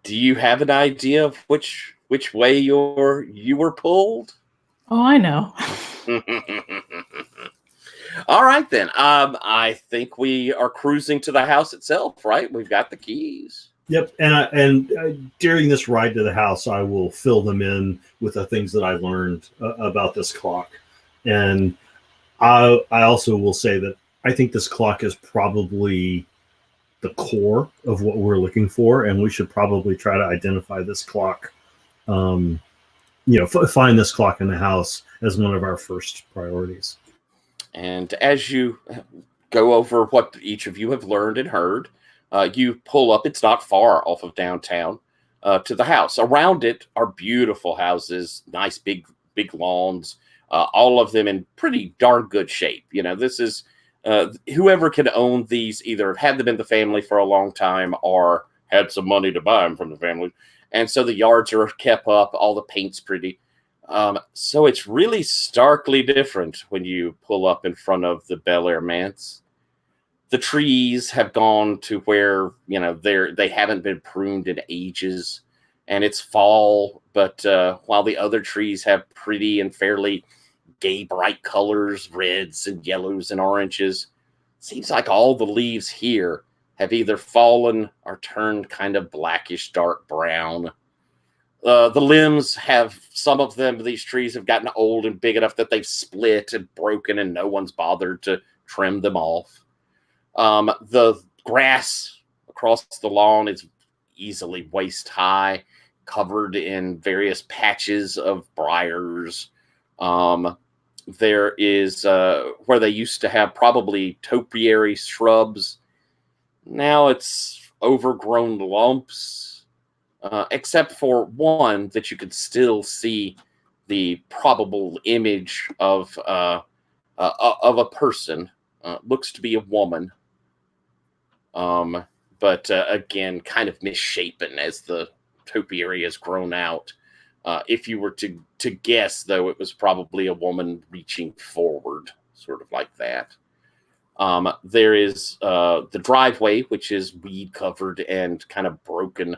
Do you have an idea of which way you were pulled? Oh, I know. All right then. I think we are cruising to the house itself, right? We've got the keys. Yep, and during this ride to the house, I will fill them in with the things that I learned about this clock, and I also will say that I think this clock is probably the core of what we're looking for, and we should probably try to identify this clock. Find this clock in the house as one of our first priorities. And as you go over what each of you have learned and heard, you pull up. It's not far off of downtown to the house. Around it are beautiful houses, nice big lawns, all of them in pretty darn good shape. This is whoever can own these either have had them in the family for a long time or had some money to buy them from the family. And so the yards are kept up, all the paint's pretty. So it's really starkly different when you pull up in front of the Bel Air Manse. The trees have gone to where, they haven't been pruned in ages, and it's fall. But while the other trees have pretty and fairly gay, bright colors, reds and yellows and oranges, seems like all the leaves here have either fallen or turned kind of blackish, dark brown. The limbs have, some of them, these trees have gotten old and big enough that they've split and broken, and no one's bothered to trim them off. The grass across the lawn is easily waist high, covered in various patches of briars. There is where they used to have probably topiary shrubs. Now it's overgrown lumps, except for one that you could still see the probable image of a person. Looks to be a woman. But again, kind of misshapen as the topiary has grown out. If you were to guess, though, it was probably a woman reaching forward. sort of like that. There is the driveway, which is weed covered and kind of broken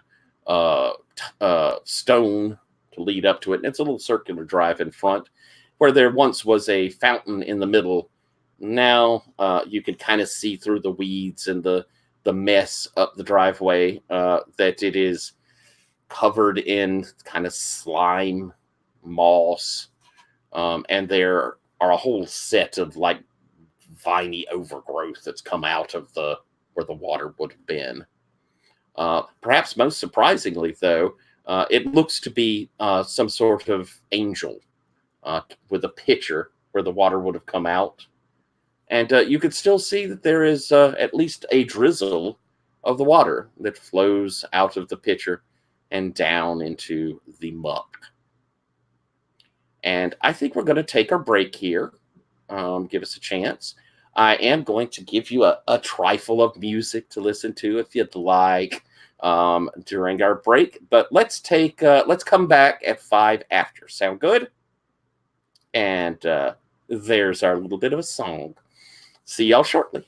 stone to lead up to it. And it's a little circular drive in front where there once was a fountain in the middle. Now you can kind of see through the weeds and the mess up the driveway that it is covered in kind of slime, moss, and there are a whole set of like viney overgrowth that's come out of the where the water would have been. Perhaps most surprisingly, though, it looks to be some sort of angel with a pitcher where the water would have come out. And you could still see that there is at least a drizzle of the water that flows out of the pitcher and down into the muck. And I think we're going to take our break here. Give us a chance. I am going to give you a trifle of music to listen to if you'd like during our break. But let's come back at 5 after. Sound good? And there's our little bit of a song. See y'all shortly.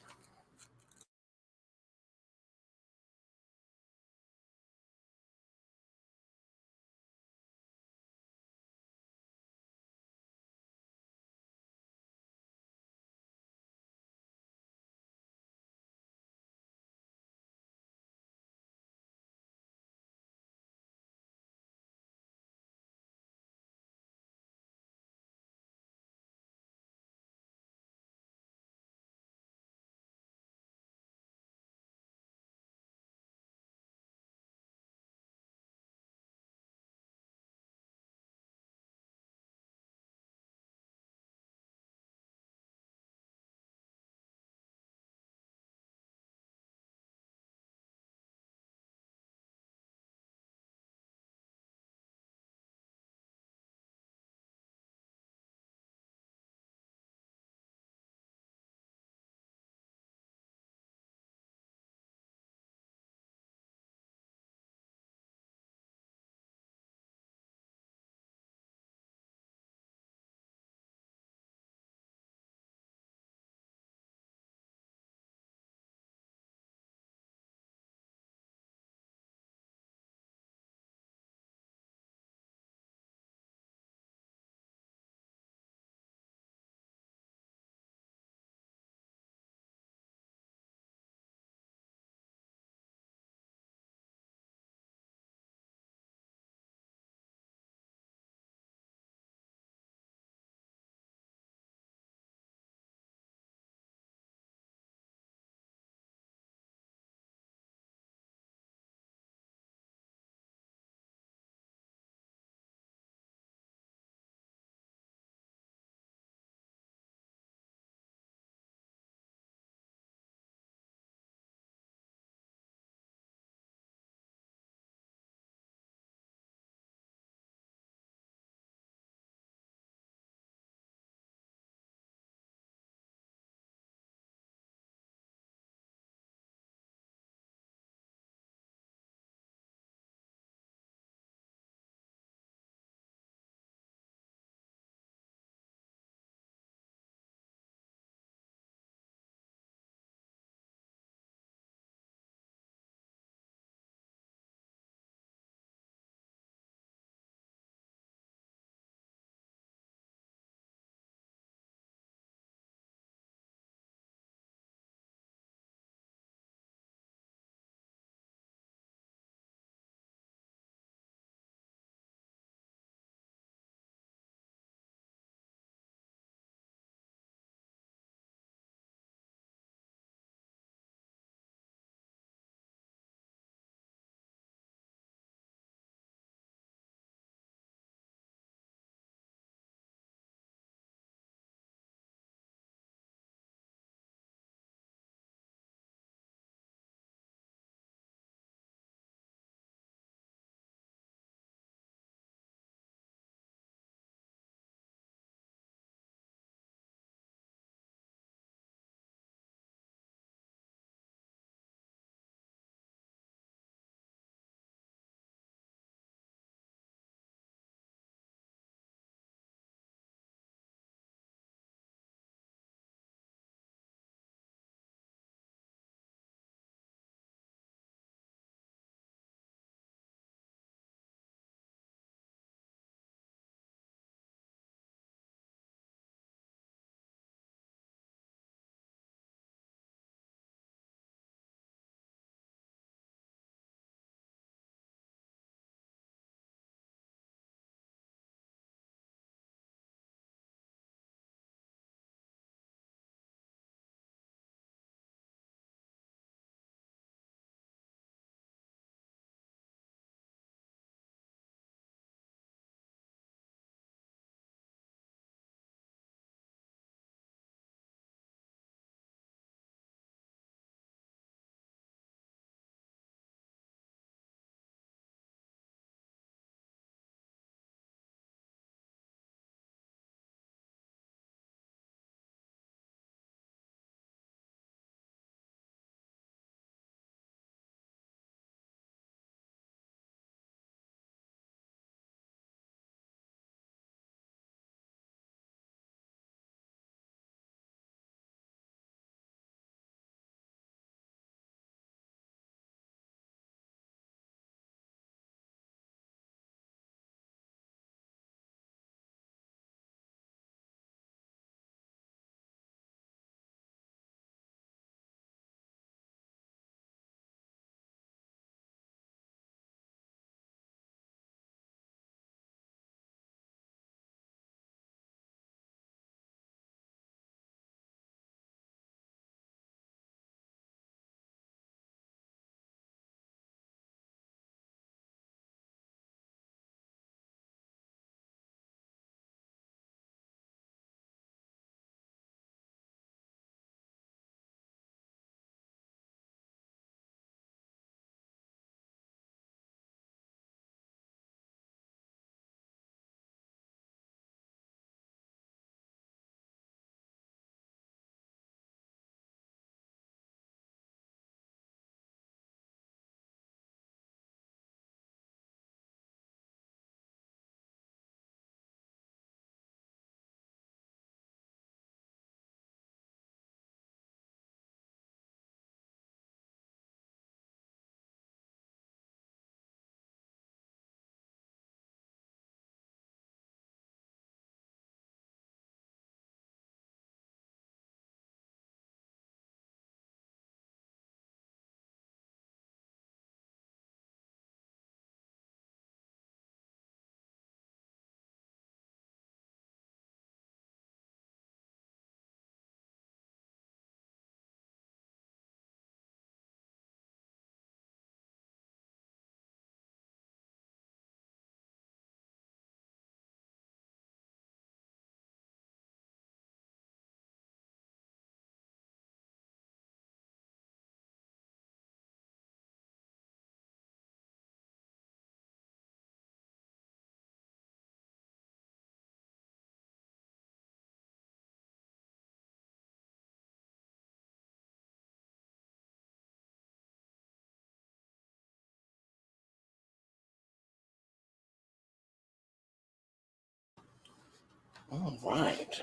All right.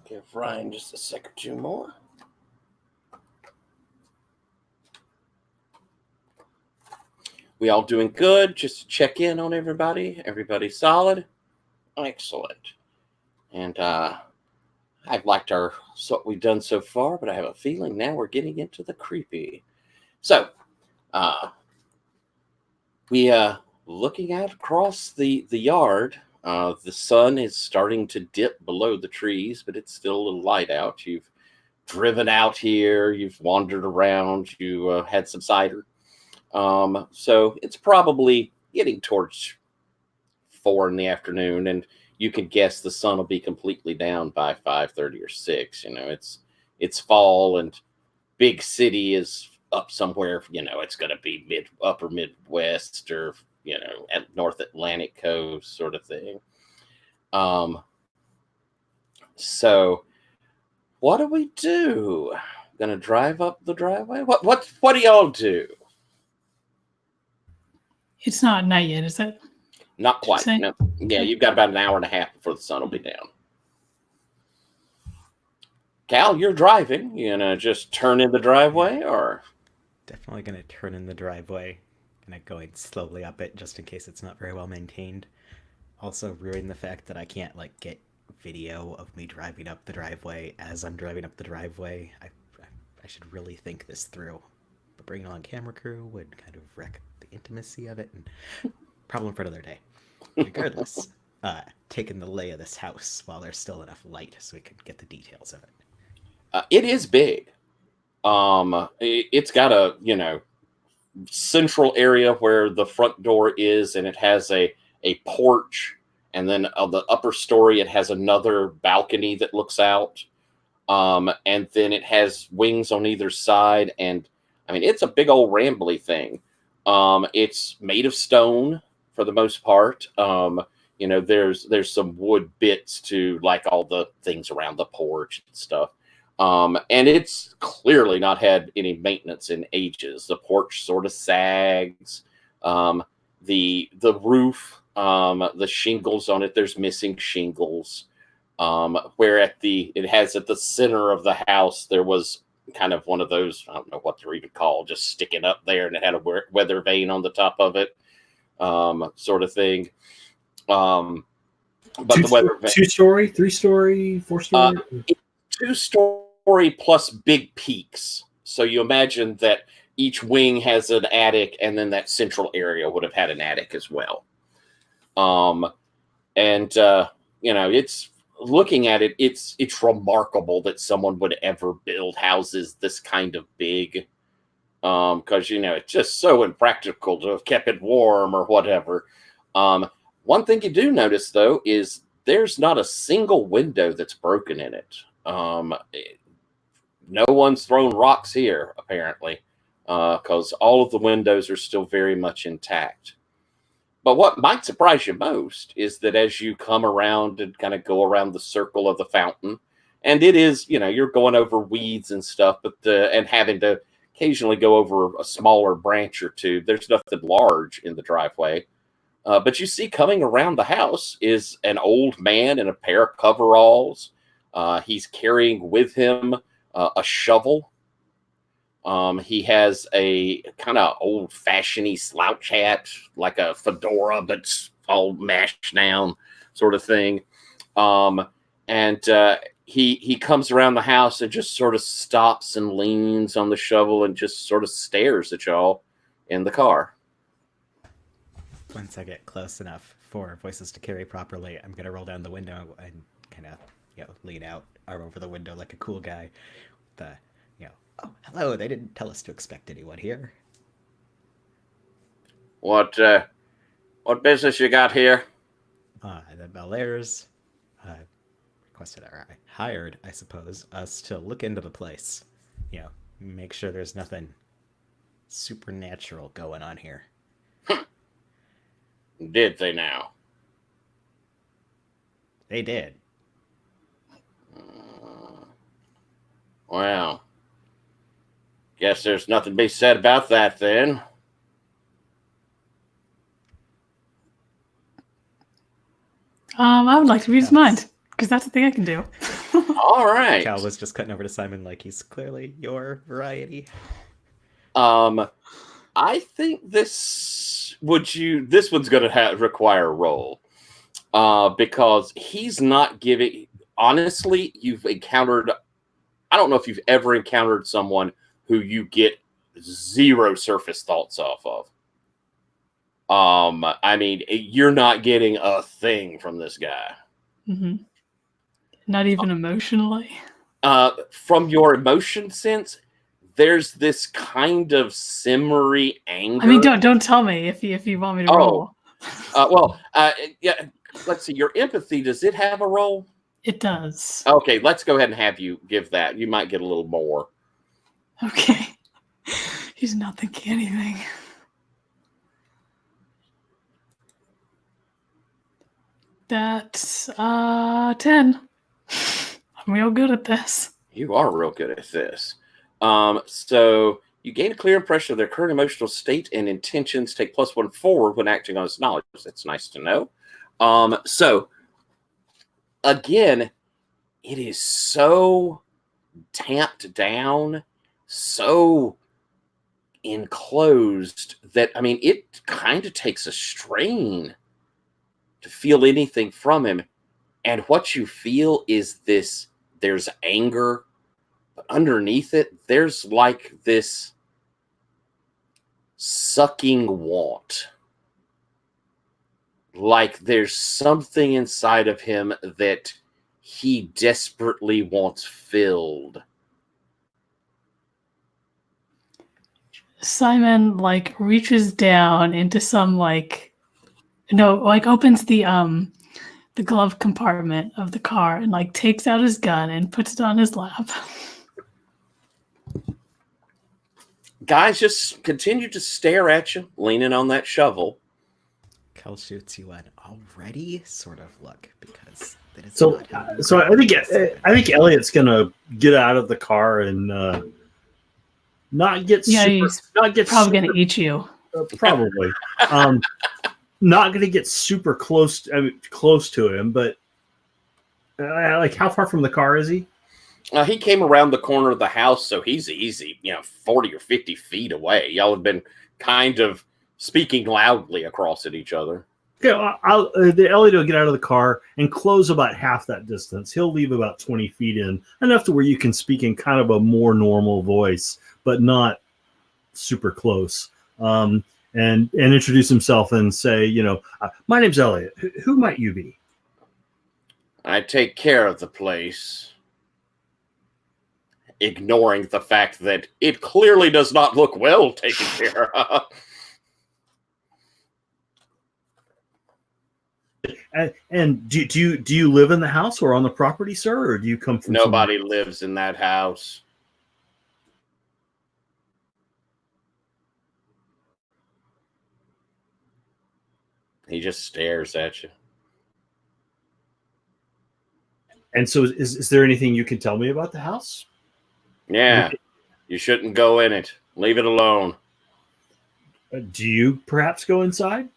Give Ryan just a sec or two more. We all doing good? Just to check in on everybody. Everybody solid? Excellent. And I've liked what we've done so far, but I have a feeling now we're getting into the creepy. So, we looking out across the yard. The sun is starting to dip below the trees, but it's still a little light out. You've driven out here. You've wandered around. You had some cider. So it's probably getting towards 4 in the afternoon, and you can guess the sun will be completely down by 5:30 or 6. It's fall, and big city is up somewhere. It's going to be upper Midwest or at North Atlantic coast sort of thing. So what do we do? Gonna drive up the driveway? What do y'all do? It's not night yet, is it? Not quite. No. Yeah, you've got about an hour and a half before the sun will be down. Cal, you're driving. You gonna just turn in the driveway, or? Definitely gonna turn in the driveway. Gonna going slowly up it just in case it's not very well maintained. Also, ruining the fact that I can't get video of me driving up the driveway as I'm driving up the driveway. I should really think this through. But bringing on camera crew would kind of wreck the intimacy of it, and problem for another day. Regardless, taking the lay of this house while there's still enough light so we can get the details of it. It is big. It's got a central area where the front door is, and it has a porch, and then on the upper story it has another balcony that looks out, and then it has wings on either side, and it's a big old rambly thing. It's made of stone for the most part. There's some wood bits to all the things around the porch and stuff. And it's clearly not had any maintenance in ages. The porch sort of sags. The roof, the shingles on it, there's missing shingles. Where it has at the center of the house, there was kind of one of those, I don't know what they're even called, just sticking up there, and it had a weather vane on the top of it, sort of thing. But the weather vane, 2-story, 3-story, 4-story, 2-story plus big peaks. So you imagine that each wing has an attic, and then that central area would have had an attic as well. It's looking at it, it's remarkable that someone would ever build houses this kind of big, because it's just so impractical to have kept it warm or whatever. One thing you do notice though is there's not a single window that's broken in it. No one's thrown rocks here apparently, because all of the windows are still very much intact. But what might surprise you most is that as you come around and kind of go around the circle of the fountain, and it is, you're going over weeds and stuff, but and having to occasionally go over a smaller branch or two, there's nothing large in the driveway. But you see coming around the house is an old man in a pair of coveralls. He's carrying with him a shovel. He has a kind of old-fashioned slouch hat, like a fedora, but all mashed down sort of thing. He comes around the house and just sort of stops and leans on the shovel and just sort of stares at y'all in the car. Once I get close enough for voices to carry properly, I'm going to roll down the window and kind of, lean out, arm over the window like a cool guy. Oh, hello, they didn't tell us to expect anyone here. What business you got here? The Belairs requested, or hired, I suppose, us to look into the place. Make sure there's nothing supernatural going on here. Did they now? They did. Well, guess there's nothing to be said about that then. I would like to read his mind. because that's the thing I can do. All right. Cal was just cutting over to Simon like he's clearly your variety. I think this one's going to require a roll, because he's not giving. Honestly, you've encountered. I don't know if you've ever encountered someone who you get zero surface thoughts off of. I mean, you're not getting a thing from this guy. Mm-hmm. Not even emotionally. From your emotion sense, there's this kind of simmery anger. I mean, don't tell me if you want me to roll. Yeah. Let's see. Your empathy, does it have a roll? It does. Okay, let's go ahead and have you give that. You might get a little more. Okay. He's not thinking anything. That's 10. I'm real good at this. You are real good at this. So you gain a clear impression of their current emotional state and intentions. Take +1 forward when acting on this knowledge. That's nice to know. So again, it is so tamped down, so enclosed that, I mean, it kind of takes a strain to feel anything from him. And what you feel is this, there's anger, but underneath it, there's like this sucking want. Like there's something inside of him that he desperately wants filled. Simon like reaches down into some opens the glove compartment of the car and like takes out his gun and puts it on his lap. Guys just continue to stare at you, leaning on that shovel. Cal shoots you an already sort of look because that is So I think Elliot's gonna get out of the car and not get He's probably gonna eat you. Probably. Not gonna get super close to him, but like how far from the car is he? He came around the corner of the house, so he's easy, 40 or 50 feet away. Y'all have been kind of speaking loudly across at each other. Okay, Elliot will get out of the car and close about half that distance. He'll leave about 20 feet in, enough to where you can speak in kind of a more normal voice, but not super close. And introduce himself and say, my name's Elliot. Who might you be? I take care of the place, ignoring the fact that it clearly does not look well taken care of. And do you live in the house or on the property, sir, or do you come from? Nobody lives in that house. He just stares at you. And so, is there anything you can tell me about the house? Yeah, you shouldn't go in it. Leave it alone. Do you perhaps go inside?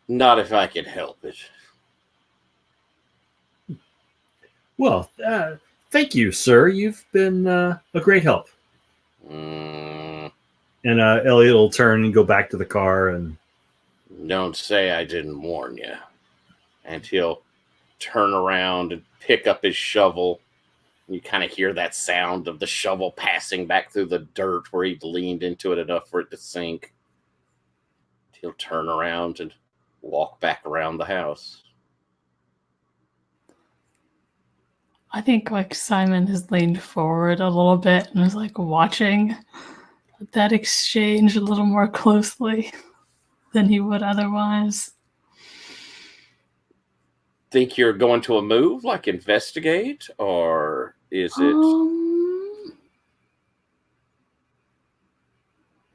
Not if I can help it. Well, thank you, sir. You've been a great help. And Elliot will turn and go back to the car and... Don't say I didn't warn you. And he'll turn around and pick up his shovel. You kind of hear that sound of the shovel passing back through the dirt where he'd leaned into it enough for it to sink. He'll turn around and walk back around the house. I think Simon has leaned forward a little bit and is watching that exchange a little more closely than he would otherwise. Think you're going to a move, investigate, or is it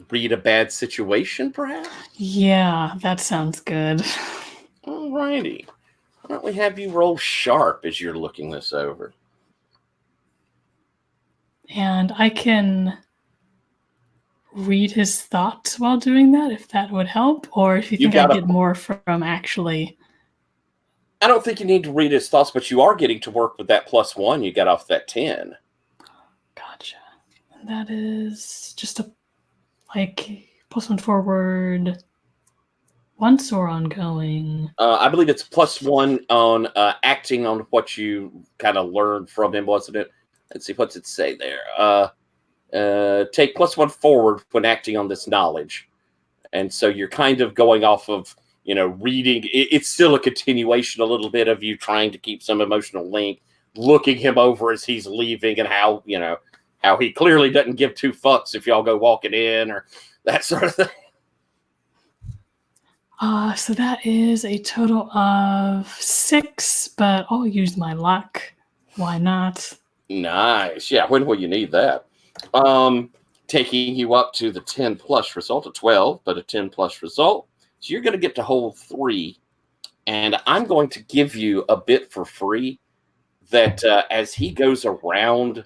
read a bad situation, perhaps? Yeah, that sounds good. Alrighty. Why don't we have you roll sharp as you're looking this over? And I can read his thoughts while doing that, if that would help, or if you think I get more from actually. I don't think you need to read his thoughts, but you are getting to work with that +1 you got off that 10. Gotcha. And that is just a +1 forward once or ongoing? I believe it's +1 on acting on what you kind of learned from him, wasn't it? Let's see, what's it say there? Take +1 forward when acting on this knowledge. And so you're kind of going off of, reading. It's still a continuation a little bit of you trying to keep some emotional link, looking him over as he's leaving, and how he clearly doesn't give two fucks if y'all go walking in or that sort of thing. So that is a total of 6, but I'll use my luck. Why not? Nice. Yeah, when will you need that? Taking you up to the 10 plus result, a 12, but a 10 plus result. So you're going to get to hold 3. And I'm going to give you a bit for free that as he goes around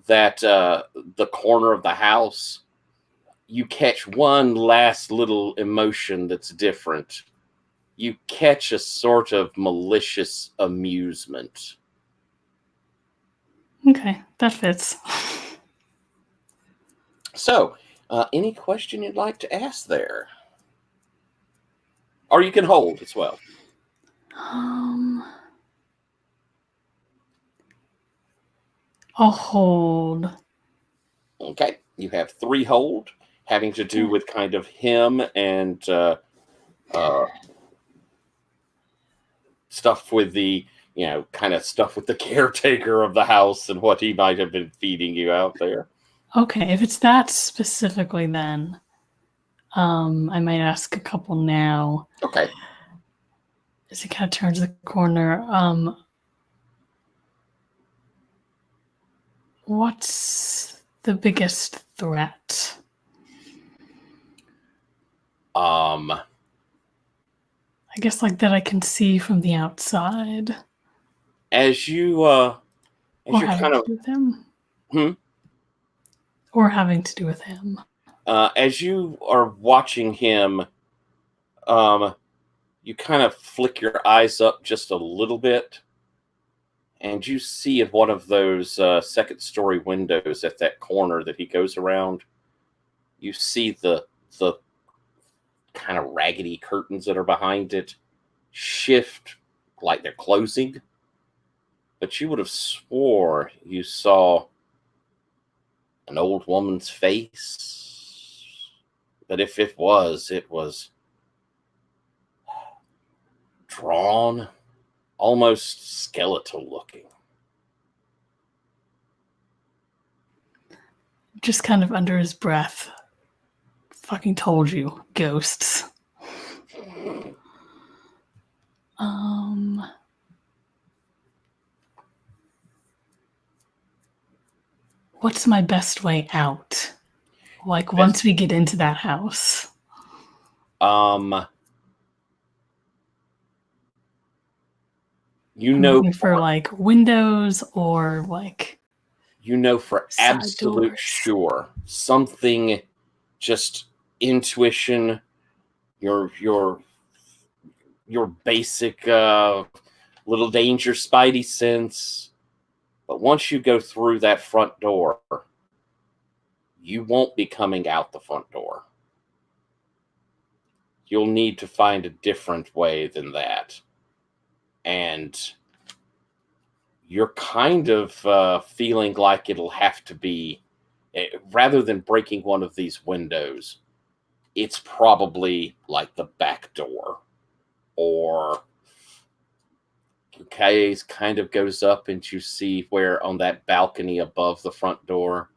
that the corner of the house, you catch one last little emotion that's different. You catch a sort of malicious amusement. Okay, that fits. So, any question you'd like to ask there? Or you can hold as well. I'll hold. Okay, you have 3 hold, having to do with kind of him and stuff with the, kind of stuff with the caretaker of the house and what he might have been feeding you out there. Okay, if it's that specifically, then I might ask a couple now. Okay. As he kind of turns the corner, what's the biggest threat? I guess that I can see from the outside. As you or having to do with him. Or having to do with him. As you are watching him, you kind of flick your eyes up just a little bit, and you see in one of those second-story windows at that corner that he goes around, you see the kind of raggedy curtains that are behind it shift like they're closing. But you would have swore you saw an old woman's face. But if it was drawn, almost skeletal looking. Just kind of under his breath. Fucking told you, ghosts. What's my best way out? Once we get into that house. For windows or for absolute sure, something, just intuition, your basic little danger spidey sense. But once you go through that front door, you won't be coming out the front door. You'll need to find a different way than that. And you're kind of feeling like it'll have to be, rather than breaking one of these windows, it's probably like the back door. Or Kaye's kind of goes up and you see where on that balcony above the front door,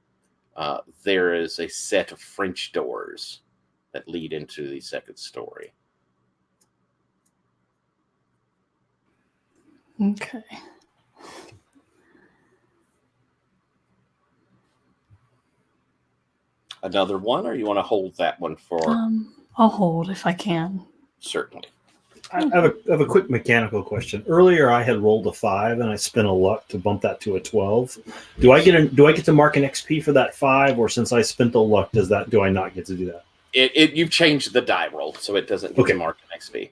there is a set of French doors that lead into the second story. Okay. Another one, or you want to hold that one for? I'll hold if I can. Certainly. I have a quick mechanical question. Earlier, I had rolled a 5, and I spent a luck to bump that to a 12. Do I get to mark an XP for that 5, or since I spent the luck, do I not get to do that? You've changed the die roll, so it doesn't get to mark an XP.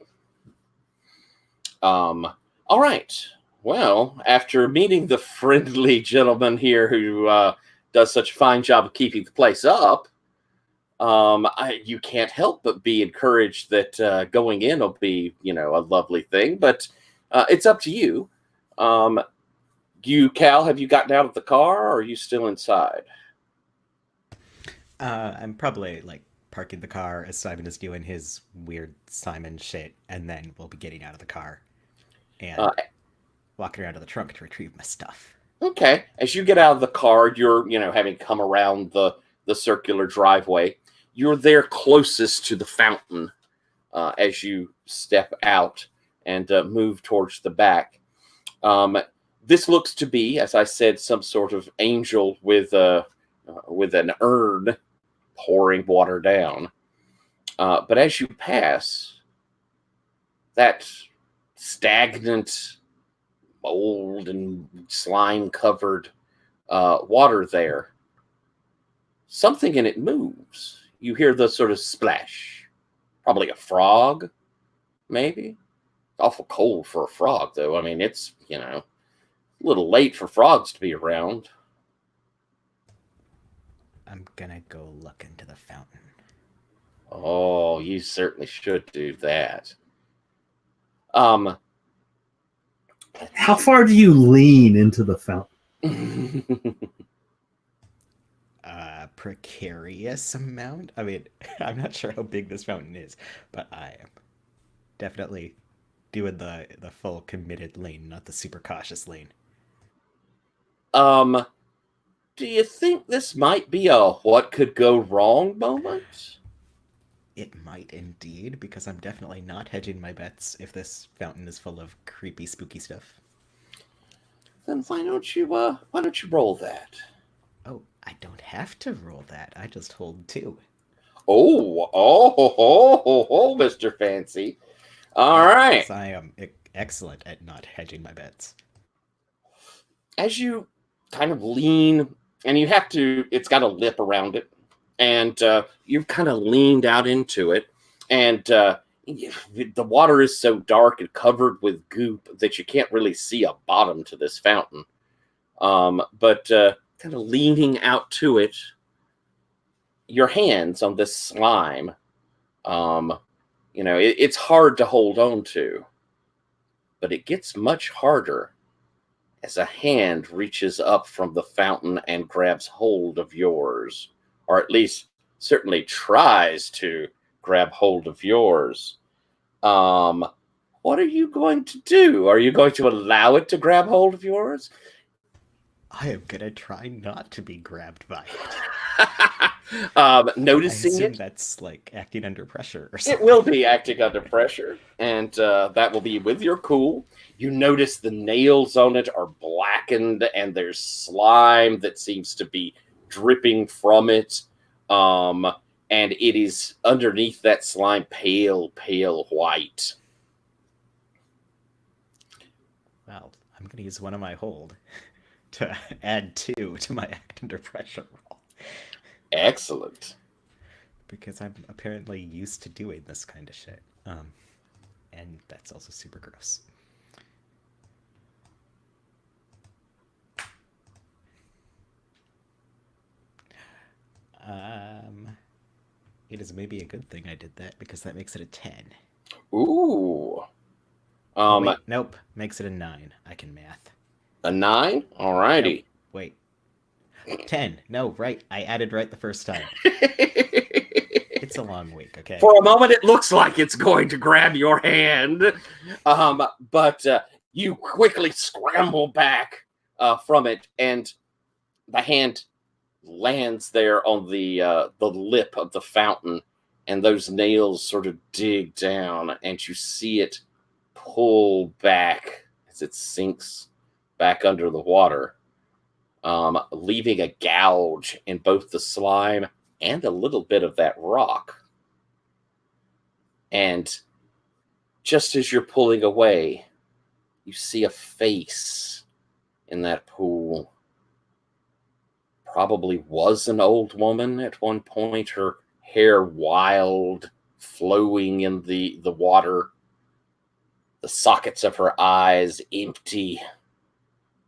All right. Well, after meeting the friendly gentleman here who does such a fine job of keeping the place up, you can't help but be encouraged that going in will be, a lovely thing. But it's up to you. Cal, have you gotten out of the car, or are you still inside? I'm probably parking the car as Simon is doing his weird Simon shit, and then we'll be getting out of the car and walking around to the trunk to retrieve my stuff. Okay. As you get out of the car, you're, having come around the circular driveway, you're there closest to the fountain as you step out and move towards the back. This looks to be, as I said, some sort of angel with an urn pouring water down. But as you pass, that stagnant, mold and slime-covered water there, something in it moves. You hear the sort of splash. Probably a frog, maybe. Awful cold for a frog, though. I mean, it's, a little late for frogs to be around. I'm gonna go look into the fountain. Oh, you certainly should do that. How far do you lean into the fountain? Precarious amount. I mean, I'm not sure how big this fountain is, but I am definitely doing the full committed lane, not the super cautious lane. Do you think this might be a what could go wrong moment? It might indeed, because I'm definitely not hedging my bets if this fountain is full of creepy, spooky stuff. Then why don't you roll that? Oh, I don't have to roll that. I just hold 2. Oh, Mr. Fancy. All right. I am excellent at not hedging my bets. As you kind of lean, and it's got a lip around it, and you've kind of leaned out into it, and the water is so dark and covered with goop that you can't really see a bottom to this fountain. But kind of leaning out to it, your hands on this slime, it's hard to hold on to, but it gets much harder as a hand reaches up from the fountain and grabs hold of yours, or at least certainly tries to grab hold of yours. What are you going to do? Are you going to allow it to grab hold of yours? I am going to try not to be grabbed by it. Noticing I assume it, that's like acting under pressure or something. It will be acting under pressure, and that will be with your cool. You notice the nails on it are blackened, and there's slime that seems to be dripping from it. And it is underneath that slime, pale white. Well, I'm going to use one of my hold to add 2 to my act under pressure roll. Excellent. Because I'm apparently used to doing this kind of shit. And that's also super gross. It is maybe a good thing I did that, because that makes it a 10. Ooh. Wait, nope. Makes it a 9. I can math. A 9? Alrighty. Nope. Wait. 10. No, right. I added right the first time. It's a long week, okay? For a moment, it looks like it's going to grab your hand. But you quickly scramble back from it, and the hand lands there on the lip of the fountain, and those nails sort of dig down, and you see it pull back as it sinks back under the water, leaving a gouge in both the slime and a little bit of that rock. And just as you're pulling away, you see a face in that pool. Probably was an old woman at one point, her hair wild, flowing in the water, the sockets of her eyes empty,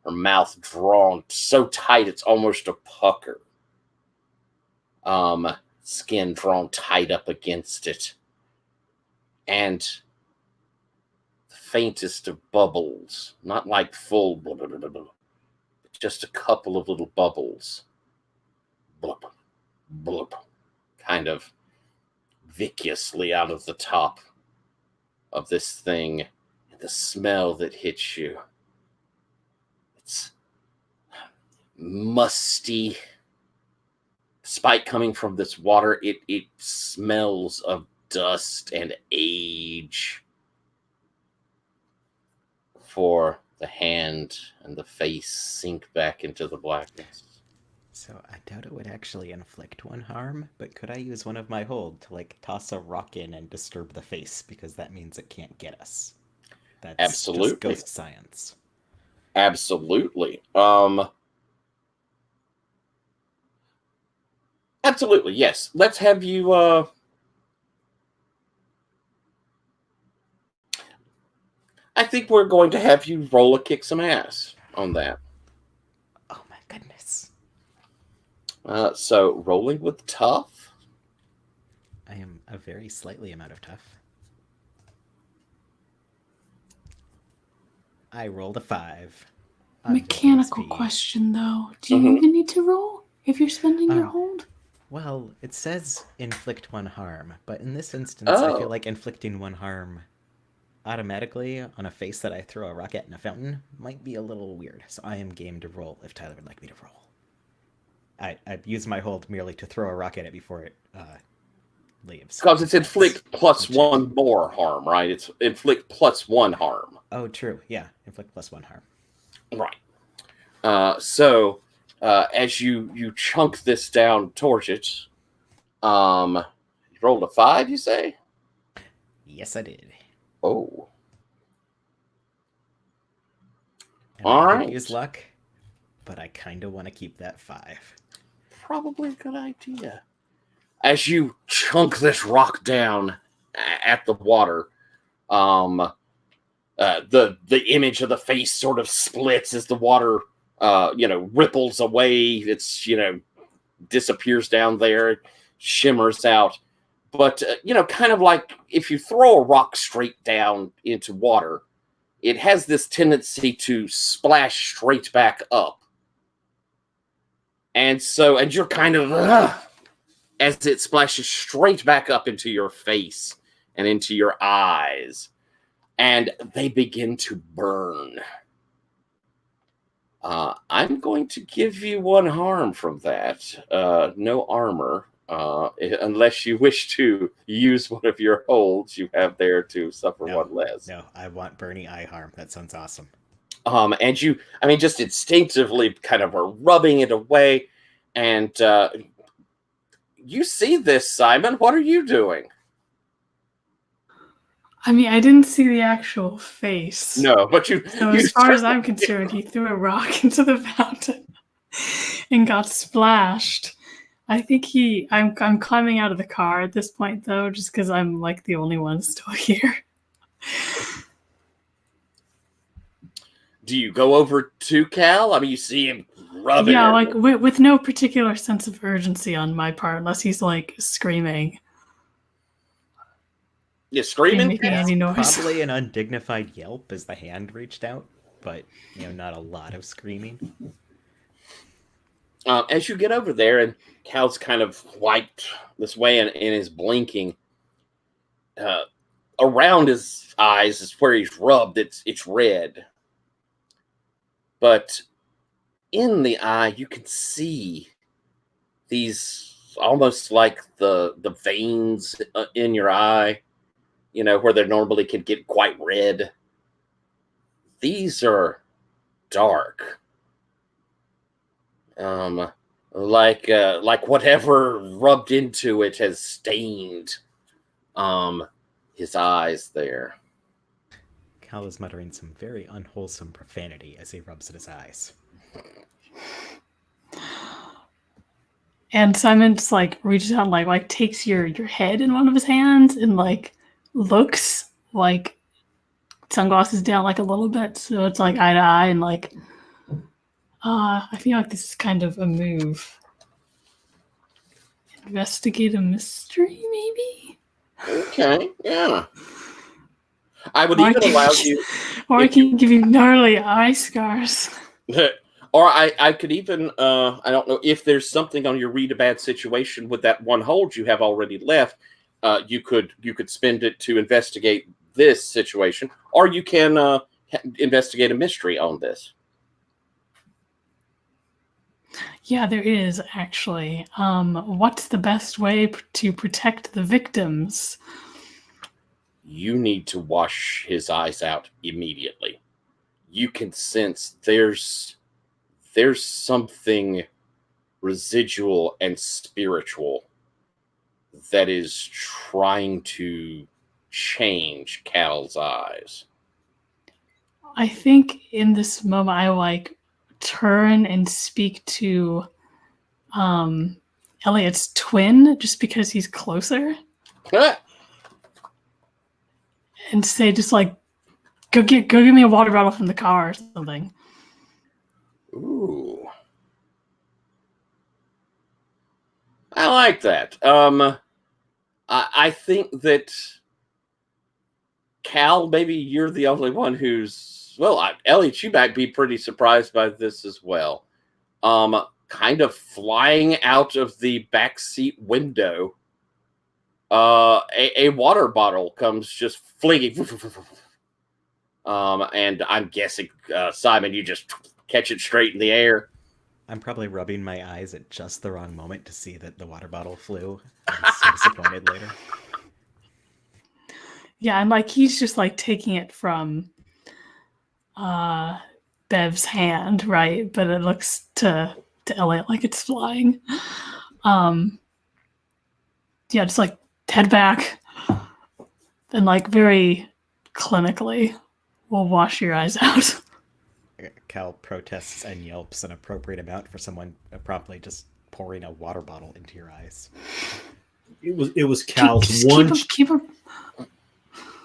her mouth drawn so tight it's almost a pucker. Skin drawn tight up against it. And the faintest of bubbles, not like full, blah, blah, blah, blah, just a couple of little bubbles. Blub, blub, kind of viciously out of the top of this thing. And the smell that hits you, it's musty. Despite coming from this water, it smells of dust and age. For the hand and the face sink back into the blackness. So I doubt it would actually inflict one harm, but could I use one of my hold to like toss a rock in and disturb the face, because that means it can't get us? That's Absolutely. just ghost science. Absolutely. Absolutely, yes. Let's have you I think we're going to have you roll a kick some ass on that. Oh my goodness. So rolling with tough. I am a very slightly amount of tough. I rolled a 5. Mechanical question, though. Do you even need to roll if you're spending your hold? Well, it says inflict one harm, but in this instance, I feel like inflicting one harm automatically on a face that I throw a rock at in a fountain might be a little weird. So I am game to roll if Tyler would like me to roll. I use my hold merely to throw a rock at it before it leaves. Because it's inflict plus one more harm, right? It's inflict plus one harm. Oh, true. Yeah, inflict plus one harm. Right. So as you chunk this down towards it, you rolled a 5, you say? Yes, I did. Oh. And All I right. could use luck, but I kind of want to keep that 5. Probably a good idea. As you chunk this rock down at the water, the image of the face sort of splits as the water, ripples away. It's, disappears down there, shimmers out. But, kind of like if you throw a rock straight down into water, it has this tendency to splash straight back up. And you're kind of, as it splashes straight back up into your face and into your eyes. And they begin to burn. I'm going to give you one harm from that. No armor. Unless you wish to use one of your holds you have there to suffer one less. No, I want Bernie eye harm. That sounds awesome. And you, just instinctively kind of are rubbing it away. And you see this, Simon. What are you doing? I didn't see the actual face. No, but you... So as far as I'm concerned, he threw a rock into the fountain and got splashed. I think I'm climbing out of the car at this point, though, just because I'm, like, the only one still here. Do you go over to Cal? You see him rubbing. Yeah, like, with no particular sense of urgency on my part, unless he's, like, screaming. Yeah, screaming? Making any noise. Probably an undignified yelp as the hand reached out, but, not a lot of screaming. As you get over there, and Cal's kind of wiped this way and is blinking, around his eyes is where he's rubbed. It's red. But in the eye, you can see these almost like the veins in your eye, where they normally can get quite red. These are dark. Like whatever rubbed into it has stained his eyes there. Cal is muttering some very unwholesome profanity as he rubs at his eyes. And Simon just like reaches out and like takes your head in one of his hands and like looks like sunglasses down like a little bit, so it's like eye to eye, and like I feel like this is kind of a move. Investigate a mystery, maybe? Okay, yeah. I would even allow you... Or I can give you gnarly eye scars. Or I could even, I don't know, if there's something on your read a bad situation with that one hold you have already left, you could spend it to investigate this situation, or you can investigate a mystery on this. Yeah, there is actually. What's the best way to protect the victims? You need to wash his eyes out immediately. You can sense there's something residual and spiritual that is trying to change Cal's eyes. I think in this moment I like turn and speak to Elliot's twin just because he's closer. And say just like go get me a water bottle from the car or something. Ooh. I like that. I think that Cal, maybe you're the only one who's, well, Elliot, you might be pretty surprised by this as well. Kind of flying out of the backseat window, a water bottle comes just flinging. And I'm guessing, Simon, you just catch it straight in the air. I'm probably rubbing my eyes at just the wrong moment to see that the water bottle flew. I'm so disappointed later. Yeah, and like he's just like taking it from Bev's hand, right? But it looks to Elliot like it's flying. Yeah, just like head back and like very clinically, we'll wash your eyes out. Cal protests and yelps an appropriate amount for someone promptly just pouring a water bottle into your eyes. It was Cal's one.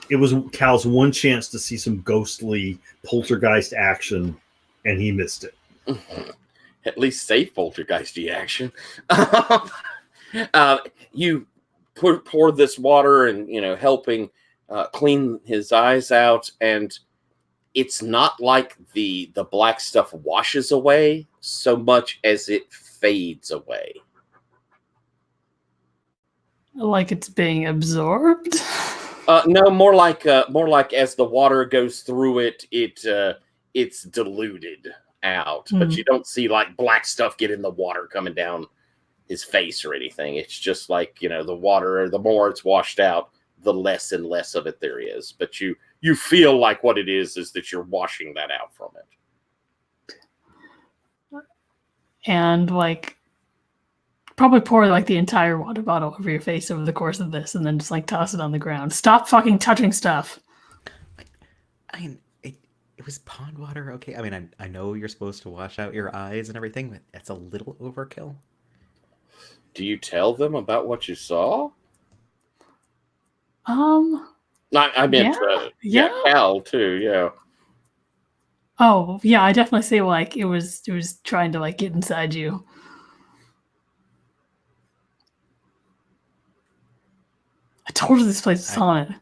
It was Cal's one chance to see some ghostly poltergeist action, and he missed it. At least safe poltergeisty action. You pour this water and helping clean his eyes out, and it's not like the black stuff washes away so much as it fades away. Like it's being absorbed? No, more like as the water goes through it, it's diluted out. But you don't see like black stuff get in the water coming down his face or anything. It's just like, the water, the more it's washed out, the less and less of it there is. But you feel like what it is that you're washing that out from it. And like probably pour like the entire water bottle over your face over the course of this and then just like toss it on the ground. Stop fucking touching stuff. I mean, it was pond water, okay? I mean, I know you're supposed to wash out your eyes and everything, but that's a little overkill. Do you tell them about what you saw? I meant, Cal too, yeah. Oh, yeah, I definitely say like it was trying to like get inside you. I told you this place is haunted.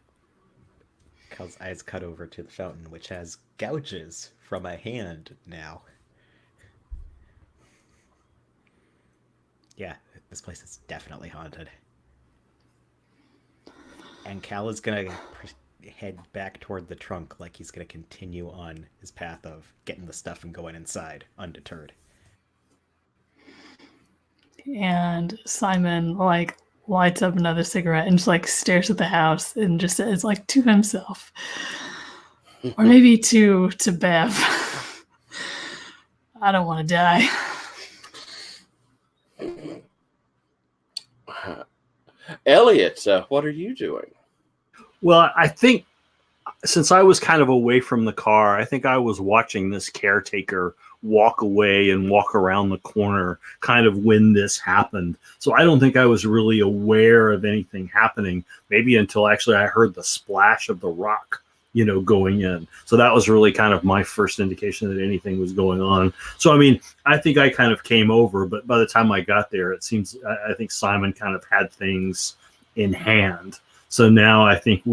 Cal's eyes cut over to the fountain, which has gouges from a hand now. Yeah, this place is definitely haunted. And Cal is going to head back toward the trunk like he's going to continue on his path of getting the stuff and going inside, undeterred. And Simon, like, lights up another cigarette and just, like, stares at the house and just says, like, to himself. Or maybe to Bev. I don't want to die. Elliot, what are you doing? Well, I think since I was kind of away from the car, I think I was watching this caretaker walk away and walk around the corner kind of when this happened. So I don't think I was really aware of anything happening, maybe until actually I heard the splash of the rock, going in. So that was really kind of my first indication that anything was going on. So, I mean, I think I kind of came over, but by the time I got there, it seems, I think Simon kind of had things in hand. So now I think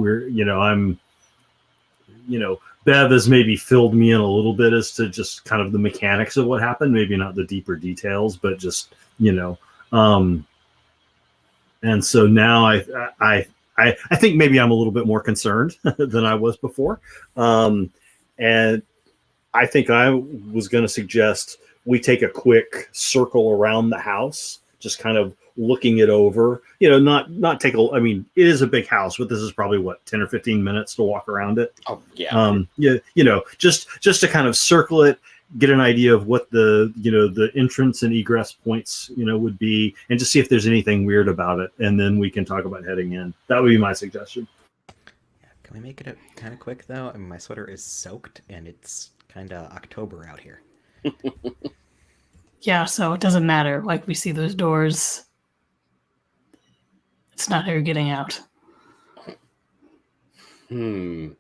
Bev has maybe filled me in a little bit as to just kind of the mechanics of what happened, maybe not the deeper details, but just, and so now I think maybe I'm a little bit more concerned than I was before. And I think I was going to suggest we take a quick circle around the house, just kind of looking it over, not take I mean, it is a big house, but this is probably 10 or 15 minutes to walk around it. Oh yeah. Just to kind of circle it, get an idea of what the entrance and egress points, would be, and just see if there's anything weird about it. And then we can talk about heading in. That would be my suggestion. Yeah, can we make it kind of quick though? I mean, my sweater is soaked and it's kind of October out here. Yeah, so it doesn't matter. Like, we see those doors. It's not how you're getting out. With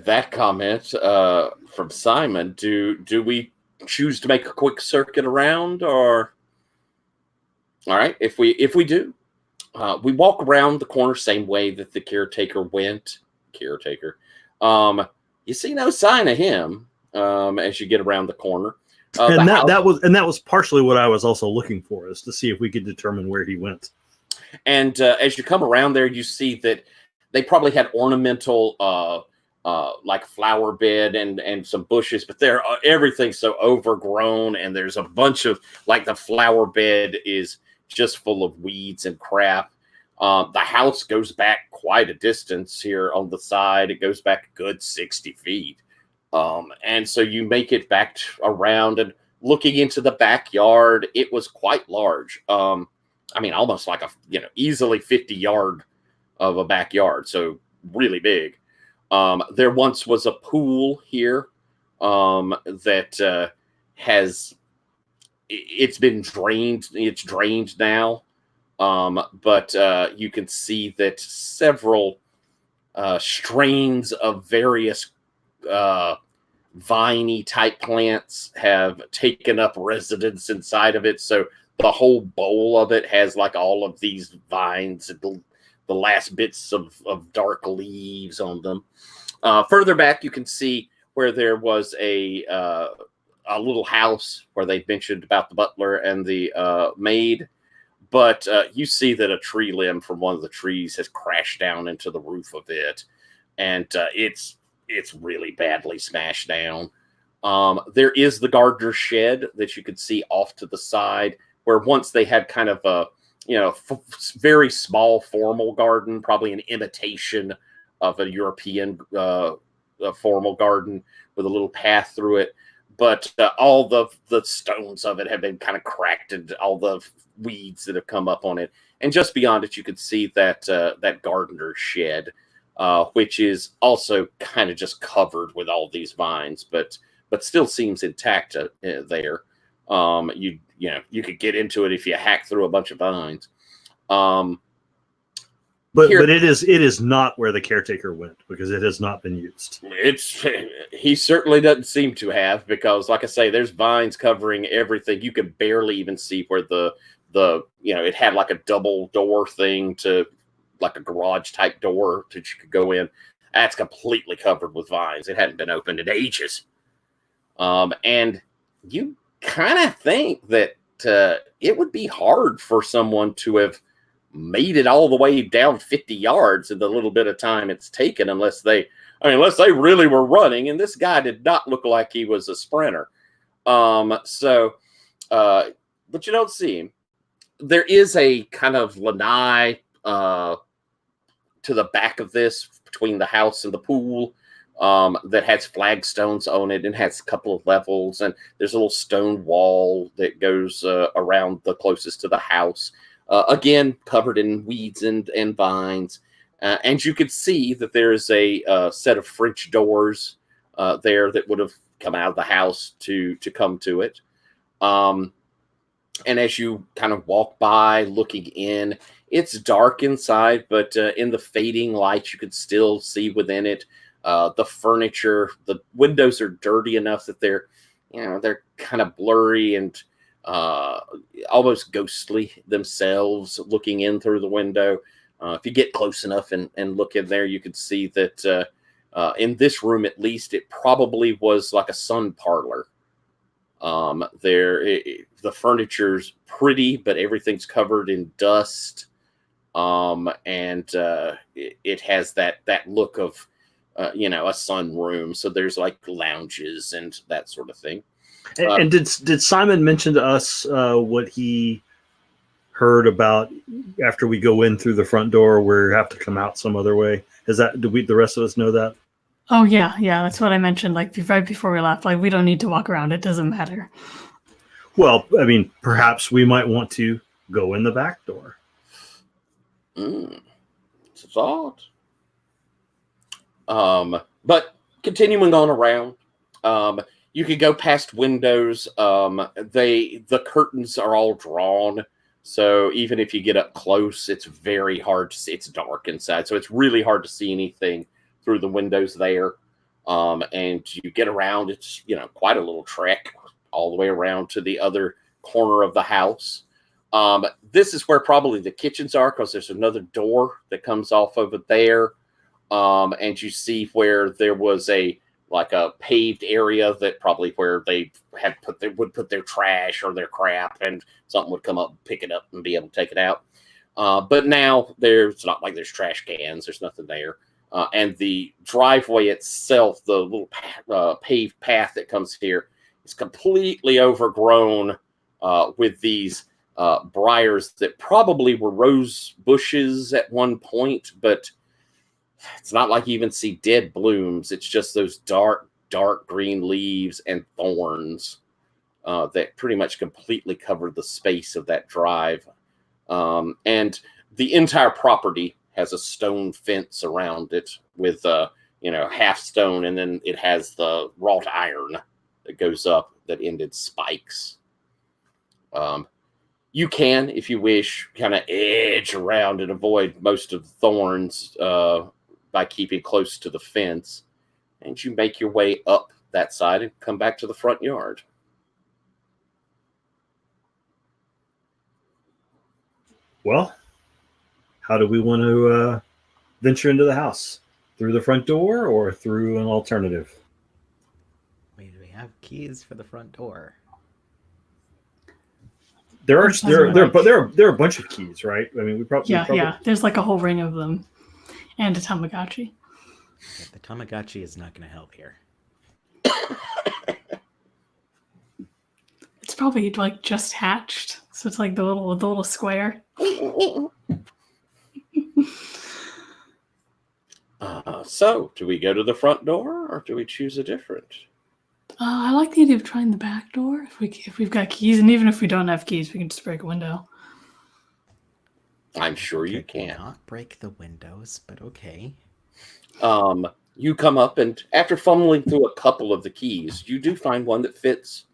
that comment from Simon, do we choose to make a quick circuit around, or? All right, if we do, we walk around the corner same way that the caretaker went. You see no sign of him as you get around the corner. And that was partially what I was also looking for, is to see if we could determine where he went. And as you come around there, you see that they probably had ornamental like flower bed and some bushes, but everything's so overgrown, and there's a bunch of, like, the flower bed is just full of weeds and crap. The house goes back quite a distance here on the side. It goes back a good 60 feet. And so you make it back around, and looking into the backyard, it was quite large. I mean, almost like easily 50-yard of a backyard. So really big. There once was a pool here that it's been drained. It's drained now. But you can see that several strains of various viney type plants have taken up residence inside of it. So the whole bowl of it has, like, all of these vines and the last bits of dark leaves on them. Further back, you can see where there was a little house where they mentioned about the butler and the maid. But you see that a tree limb from one of the trees has crashed down into the roof of it, and it's really badly smashed down. There is the gardener's shed that you could see off to the side, where once they had kind of a very small formal garden, probably an imitation of a European formal garden with a little path through it. But all the stones of it have been kind of cracked, and all the weeds that have come up on it. And just beyond it, you could see that gardener's shed, which is also kind of just covered with all these vines, but still seems intact there. You could get into it if you hack through a bunch of vines. But it is not where the caretaker went, because it has not been used. He certainly doesn't seem to have, because, like I say, there's vines covering everything. You can barely even see where it had like a double door thing, to like a garage type door that you could go in. That's completely covered with vines. It hadn't been opened in ages. And you kind of think that it would be hard for someone to have made it all the way down 50 yards in the little bit of time it's taken, unless they really were running, and this guy did not look like he was a sprinter. But you don't see him. There is a kind of lanai to the back of this, between the house and the pool, that has flagstones on it and has a couple of levels, and there's a little stone wall that goes around the closest to the house. Again, covered in weeds and vines. And you could see that there is a set of French doors there that would have come out of the house to come to it. And as you kind of walk by looking in, it's dark inside, but in the fading light, you could still see within it. The furniture, the windows are dirty enough that they're kind of blurry and almost ghostly themselves looking in through the window. If you get close enough and look in there, you could see that in this room, at least, it probably was like a sun parlor. The furniture's pretty, but everything's covered in dust. And it has that look of, a sun room. So there's like lounges and that sort of thing. And did Simon mention to us what he heard about after we go in through the front door, we have to come out some other way? Do the rest of us know that? Oh yeah, that's what I mentioned. Like right before we left, like we don't need to walk around. It doesn't matter. Well, I mean, perhaps we might want to go in the back door. It's a thought. But continuing on around, you could go past windows. The curtains are all drawn, so even if you get up close, it's very hard to see. It's dark inside, so it's really hard to see anything through the windows there. And you get around, it's quite a little trek all the way around to the other corner of the house. This is where probably the kitchens are, because there's another door that comes off over there. And you see where there was a paved area that probably where they would put their trash or their crap, and something would come up, pick it up, and be able to take it out. But now it's not like there's trash cans. There's nothing there. And the driveway itself, the little paved path that comes here, is completely overgrown with these briars that probably were rose bushes at one point, but it's not like you even see dead blooms. It's just those dark green leaves and thorns that pretty much completely covered the space of that drive. And the entire property has a stone fence around it with, half stone, and then it has the wrought iron that goes up that ended spikes. You can, if you wish, kind of edge around and avoid most of the thorns by keeping close to the fence, and you make your way up that side and come back to the front yard. Well, how do we want to venture into the house? Through the front door or through an alternative? Wait, do we have keys for the front door? There are a bunch of keys, right? I mean, we probably There's like a whole ring of them, and a Tamagotchi. Yeah, the Tamagotchi is not going to help here. It's probably like just hatched, so it's like the little square. So, do we go to the front door, or do we choose a different? I like the idea of trying the back door if we've got keys, and even if we don't have keys, we can just break a window. I'm sure you can. Not break the windows, but okay. You come up, and after fumbling through a couple of the keys, you do find one that fits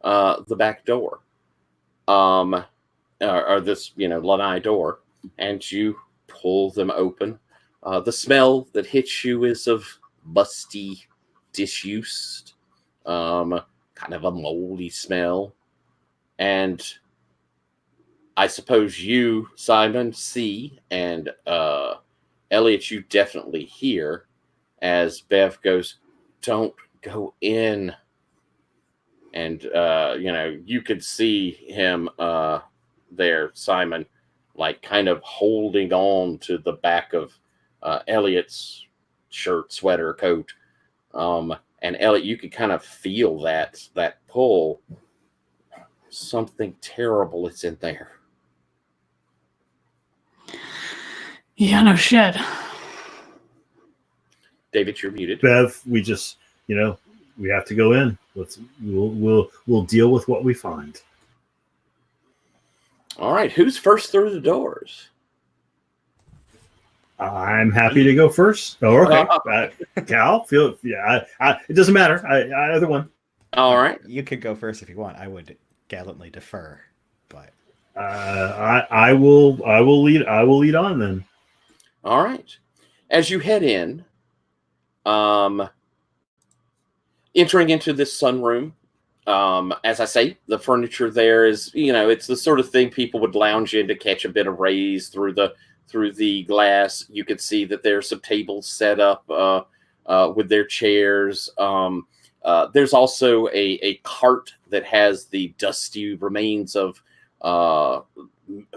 the back door, or this lanai door, and you pull them open. The smell that hits you is of musty, disused, kind of a moldy smell. And I suppose you, Simon, see, and Elliot, you definitely hear as Bev goes, "Don't go in." And, you could see him there, Simon, like kind of holding on to the back of Elliot's shirt, sweater, coat. And Elliot, you could kind of feel that pull. Something terrible is in there. Yeah, no shit. David, you're muted. Bev, we just, we have to go in. We'll deal with what we find. All right, who's first through the doors? I'm happy to go first. Oh, okay. Cal, it doesn't matter. Either one. All right. You could go first if you want. I would gallantly defer, but I will lead on then. All right. As you head in, entering into this sunroom, as I say, the furniture there is, it's the sort of thing people would lounge in to catch a bit of rays through the glass. You can see that there's some tables set up with their chairs. There's also a cart that has the dusty remains of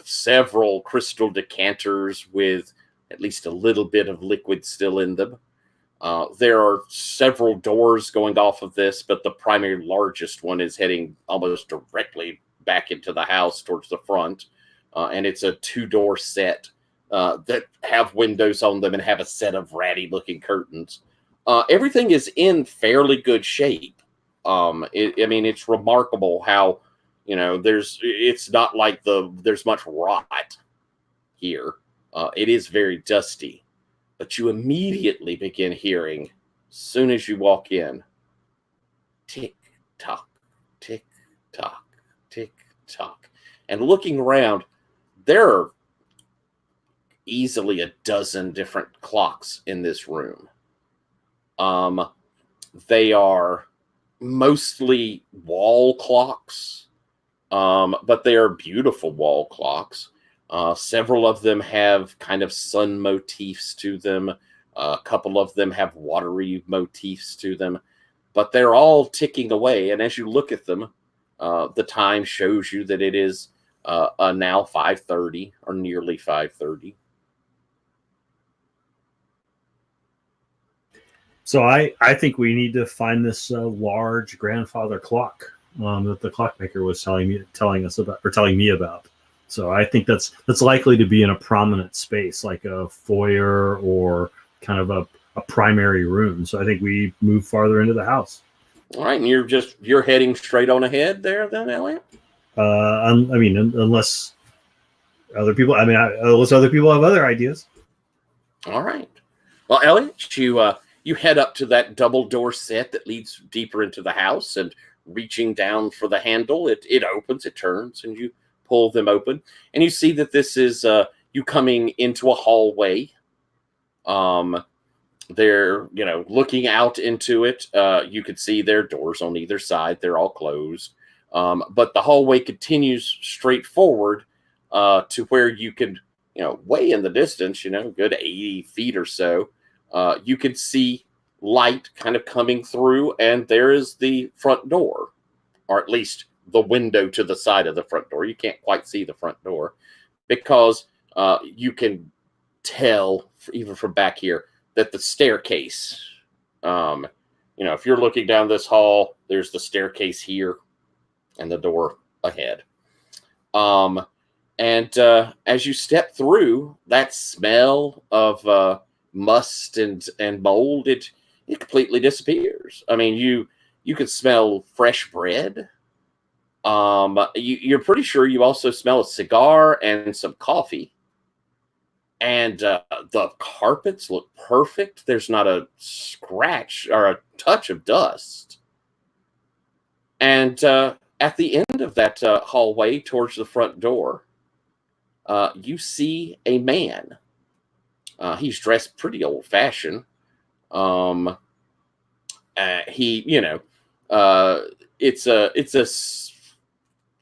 several crystal decanters with at least a little bit of liquid still in them. There are several doors going off of this, but the primary largest one is heading almost directly back into the house towards the front. And it's a 2-door set that have windows on them and have a set of ratty-looking curtains. Everything is in fairly good shape. It's remarkable how, it's not like there's much rot here. It is very dusty, but you immediately begin hearing, as soon as you walk in, tick tock, tick tock, tick tock. And looking around, there are easily a dozen different clocks in this room. They are mostly wall clocks, but they are beautiful wall clocks. Several of them have kind of sun motifs to them. A couple of them have watery motifs to them, but they're all ticking away. And as you look at them, the time shows you that it is now 5:30 or nearly 5:30. So I think we need to find this large grandfather clock that the clockmaker was telling me about. So I think that's likely to be in a prominent space, like a foyer or kind of a primary room. So I think we move farther into the house. All right, and you're heading straight on ahead there, then, Elliot. Unless other people have other ideas. All right. Well, Elliot, you head up to that double door set that leads deeper into the house, and reaching down for the handle, it opens, it turns, and you pull them open, and you see that this is you coming into a hallway. They're looking out into it. You could see their doors on either side; they're all closed. But the hallway continues straight forward to where you can, way in the distance, good 80 feet or so. You can see light kind of coming through, and there is the front door, or at least the window to the side of the front door. You can't quite see the front door because you can tell, even from back here, that the staircase, if you're looking down this hall, there's the staircase here and the door ahead. And as you step through, that smell of must and mold, it completely disappears. I mean, you could smell fresh bread. You're pretty sure you also smell a cigar and some coffee. And the carpets look perfect. There's not a scratch or a touch of dust. And at the end of that hallway towards the front door, you see a man. He's dressed pretty old-fashioned. It's a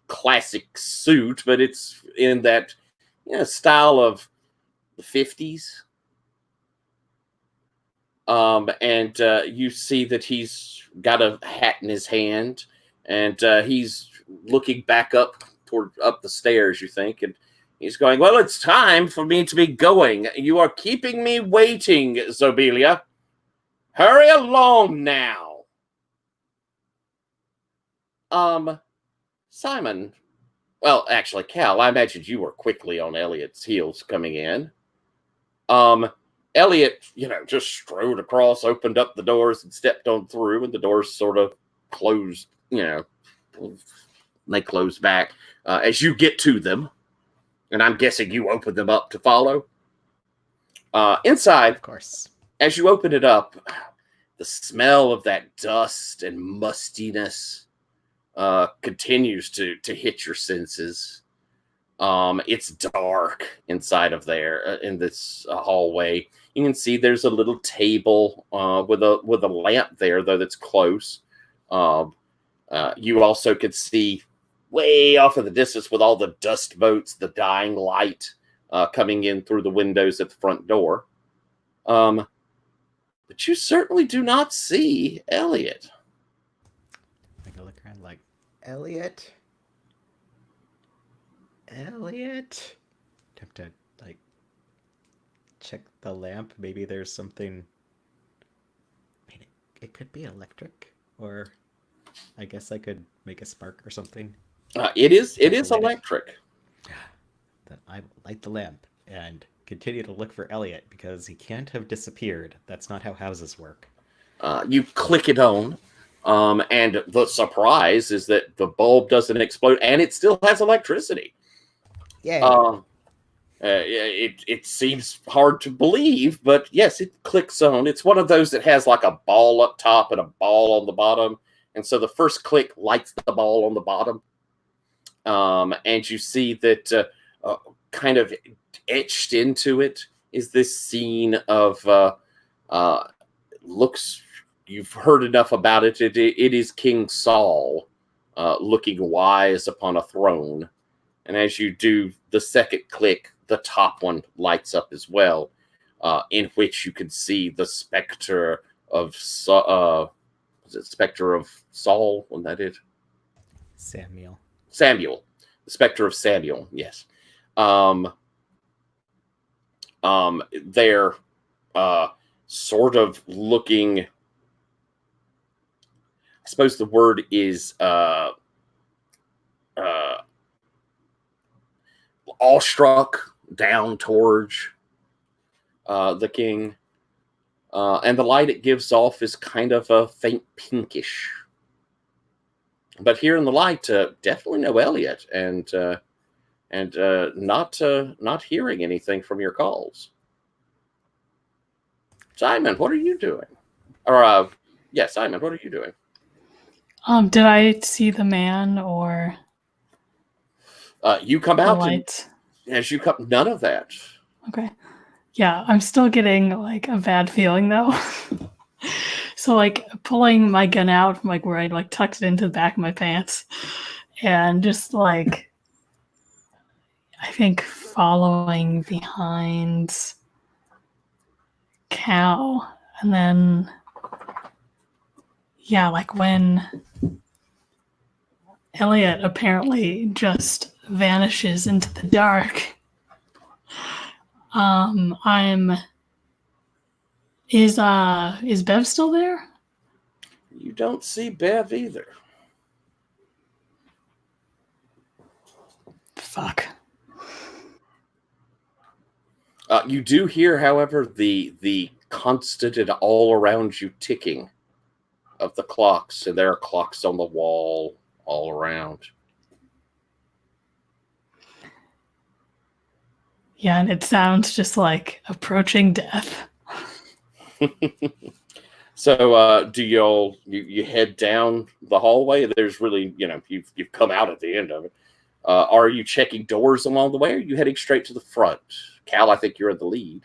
classic suit, but it's in that style of the 50s. And you see that he's got a hat in his hand, and he's looking back up the stairs, you think, and he's going, "Well, it's time for me to be going. You are keeping me waiting, Zobelia. Hurry along now." Simon. Well, actually, Cal, I imagined you were quickly on Elliot's heels coming in. Elliot, just strode across, opened up the doors, and stepped on through, and the doors sort of closed, they close back as you get to them. And I'm guessing you open them up to follow. Inside, Of course. as you open it up, the smell of that dust and mustiness continues to hit your senses. It's dark inside of there in this hallway. You can see there's a little table with a lamp there, though that's close. You also could see way off in the distance with all the dust boats, the dying light coming in through the windows at the front door. But you certainly do not see Elliot. I go look around like, Elliot? Elliot? Have to, like, check the lamp. Maybe there's something... I mean, it could be electric, or I guess I could make a spark or something. It is Light it. electric. Then I will light the lamp and continue to look for Elliot, because he can't have disappeared. That's not how houses work. You click it on, and the surprise is that the bulb doesn't explode, and it still has electricity. Yay! It seems hard to believe, but yes, it clicks on. It's one of those that has like a ball up top and a ball on the bottom, and so the first click lights the ball on the bottom, and you see that kind of etched into it is this scene of looks. You've heard enough about it. It is King Saul looking wise upon a throne. And as you do the second click, the top one lights up as well, in which you can see the specter of was it specter of Saul? Wasn't that it? Samuel. The specter of Samuel. Yes. They're sort of looking. I suppose the word is awestruck down towards the king. And the light it gives off is kind of a faint pinkish. But here in the light, definitely no Elliot, and not hearing anything from your calls. Simon, what are you doing? Or yeah, Simon, what are you doing? Did I see the man or You come the out, and lights? as you come, none of that. Okay. Yeah, I'm still getting like a bad feeling though. So like pulling my gun out from like where I like tucked it into the back of my pants, and just like I think following behind Cal, and then yeah, like when Elliot apparently just vanishes into the dark. Is Bev still there? You don't see Bev either. Fuck. You do hear, however, the constant and all around you ticking of the clocks, and there are clocks on the wall all around. Yeah, and it sounds just like approaching death. So do you head down the hallway? There's really, you've come out at the end of it. Are you checking doors along the way, or are you heading straight to the front? Cal, I think you're in the lead.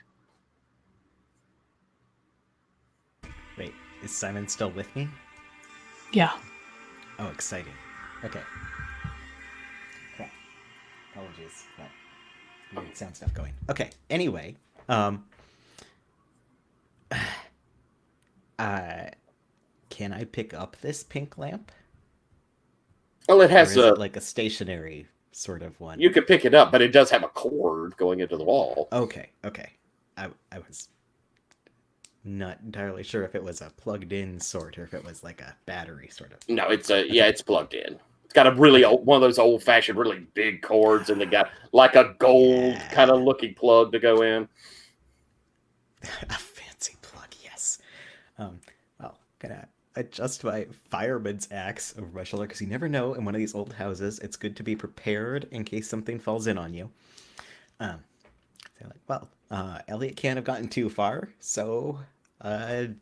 Wait, is Simon still with me? Yeah. Oh, exciting. Okay. Crap. Apologies. But weird sound stuff going. Okay. Anyway, can I pick up this pink lamp? Well, it Or has is it like a stationary sort of one? You can pick it up, but it does have a cord going into the wall. Okay. I was not entirely sure if it was a plugged-in sort or if it was like a battery sort of. No, it's plugged in. It's got a really old, one of those old-fashioned, really big cords, and they got like a gold kind of looking plug to go in. A fancy plug, yes. Well, gonna adjust my fireman's axe over my shoulder, because you never know in one of these old houses. It's good to be prepared in case something falls in on you. So They're like, well, Elliot can't have gotten too far, so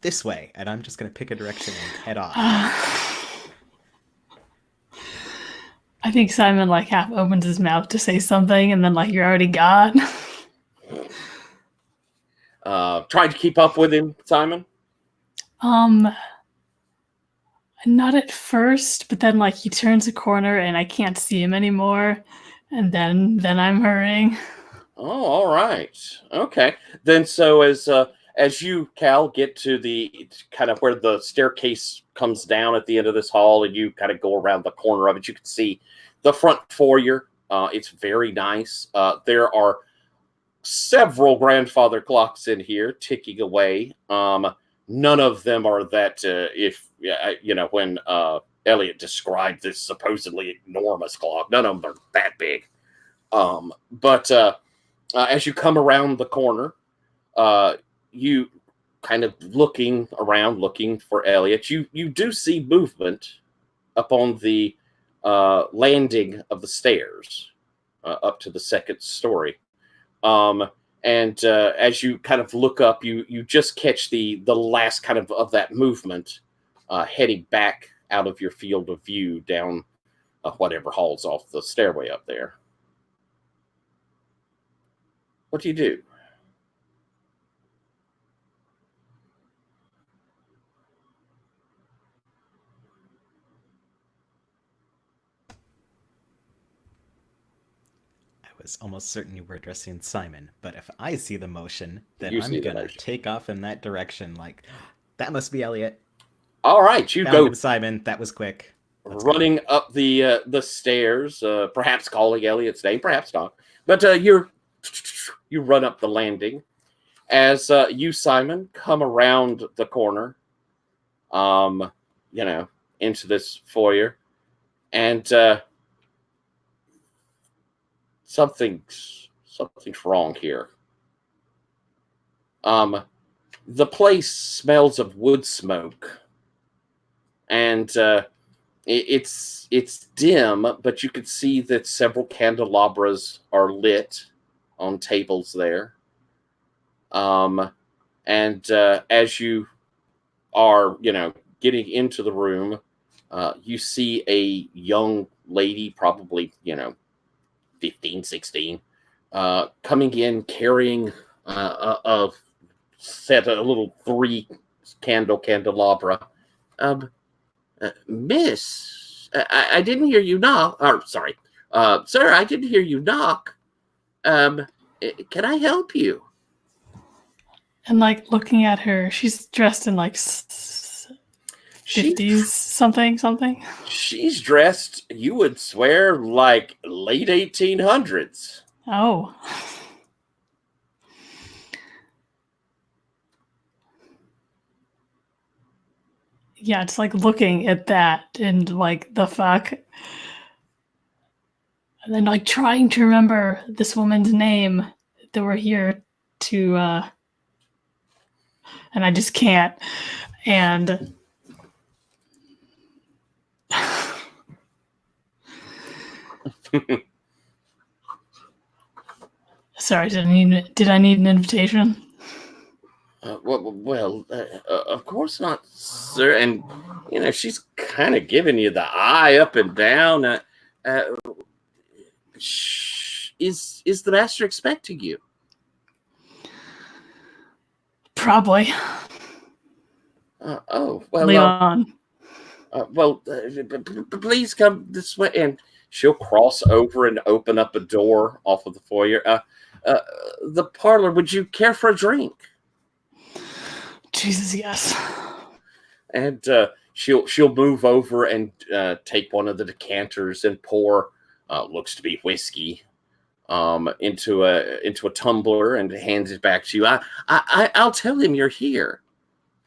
this way. And I'm just going to pick a direction and head off. I think Simon like half opens his mouth to say something, and then like you're already gone. Trying to keep up with him, Simon? Not at first, but then like he turns a corner and I can't see him anymore, and then I'm hurrying. Oh, all right. Okay. Then so as you, Cal, get to the kind of where the staircase comes down at the end of this hall, and you kind of go around the corner of it, you can see the front foyer. It's very nice. There are several grandfather clocks in here ticking away. None of them are that, when Elliot described this supposedly enormous clock, none of them are that big. But as you come around the corner, you kind of looking around, looking for Elliot. You do see movement up on the landing of the stairs up to the second story. And as you kind of look up, you just catch the last kind of that movement heading back out of your field of view down whatever hall's off the stairway up there. What do you do? I was almost certain you were addressing Simon, but if I see the motion, then You I'm see the gonna motion. take off in that direction. Like, that must be Elliot. All right, you Found go him, Simon. That was quick. Let's go. running up the stairs, perhaps calling Elliot's name, perhaps not. But you run up the landing. As you, Simon, come around the corner, into this foyer, and something's wrong here. The place smells of wood smoke, and it's dim, but you can see that several candelabras are lit on tables there. And as you are, getting into the room, you see a young lady, probably, 15, 16, coming in carrying a little 3 candelabra. Miss, I didn't hear you knock. Or, sorry, sir, I didn't hear you knock. Can I help you? And like looking at her, she's dressed in like 50s something. She's dressed, you would swear, like late 1800s. Oh. Yeah, it's like looking at that and like the fuck. And then like trying to remember this woman's name that we're here to and I just can't. And sorry, did I need an invitation? Of course not, sir. And she's kind of giving you the eye up and down. Is the master expecting you? Probably. Leon. Please come this way. And she'll cross over and open up a door off of the foyer. The parlor. Would you care for a drink? Jesus, yes. And she'll move over and take one of the decanters and pour looks to be whiskey into a tumbler and hands it back to you. I'll tell him you're here,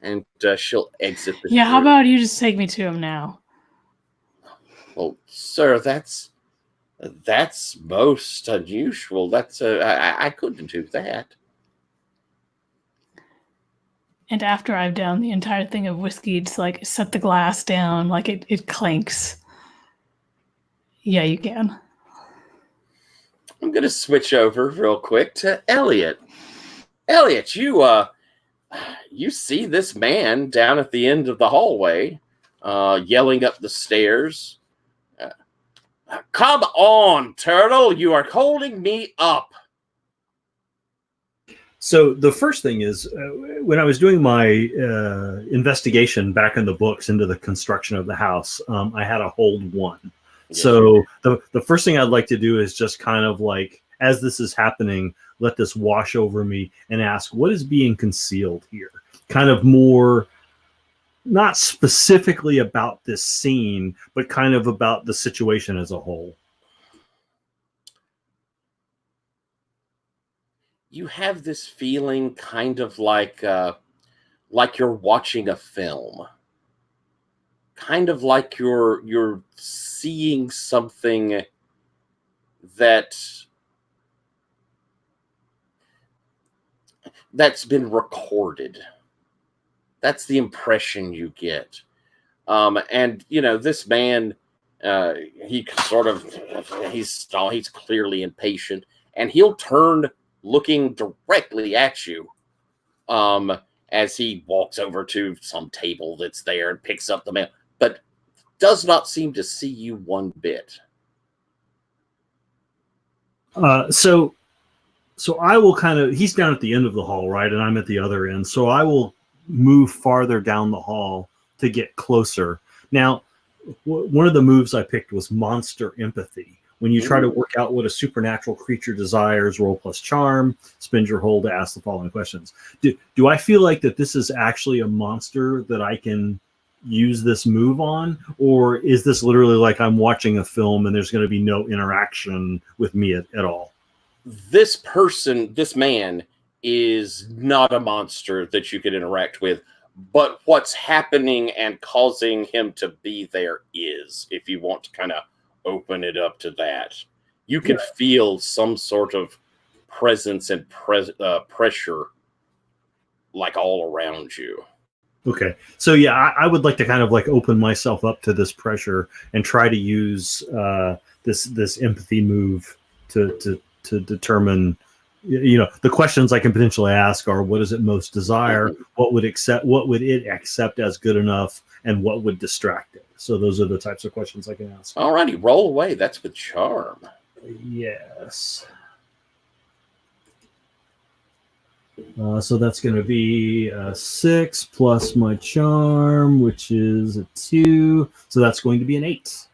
and she'll exit the Yeah, room. how about you just take me to him now? Well, sir, that's most unusual. That's I couldn't do that. And after I've downed the entire thing of whiskey, just like set the glass down, like it clanks. Yeah, you can. I'm going to switch over real quick to Elliot. Elliot, you see this man down at the end of the hallway, yelling up the stairs. Come on, Turtle! You are holding me up. So the first thing is, when I was doing my investigation back in the books into the construction of the house, I had a hold 1. Yes, so the first thing I'd like to do is just kind of like, as this is happening, let this wash over me and ask, what is being concealed here? Kind of more, not specifically about this scene, but kind of about the situation as a whole. You have this feeling kind of like you're watching a film. Kind of like you're seeing something that's been recorded. That's the impression you get. And this man, he's clearly impatient, and he'll turn looking directly at you as he walks over to some table that's there and picks up the mail, but does not seem to see you one bit. So I will he's down at the end of the hall, right? And I'm at the other end. So I will move farther down the hall to get closer. Now, one of the moves I picked was monster empathy. When you try to work out what a supernatural creature desires, roll plus charm, spend your hold to ask the following questions. Do I feel like that this is actually a monster that I can use this move on? Or is this literally like I'm watching a film and there's going to be no interaction with me at all? This man is not a monster that you could interact with, but what's happening and causing him to be there is, if you want to kind of open it up to that. You can feel some sort of presence and pressure like all around you. Okay. So yeah, I would like to kind of like open myself up to this pressure and try to use this empathy move to determine, the questions I can potentially ask are, what does it most desire? What would it accept as good enough? And what would distract it? So those are the types of questions I can ask. Alrighty, roll away. That's with charm. Yes. So that's going to be 6 plus my charm, which is a 2. So that's going to be an 8.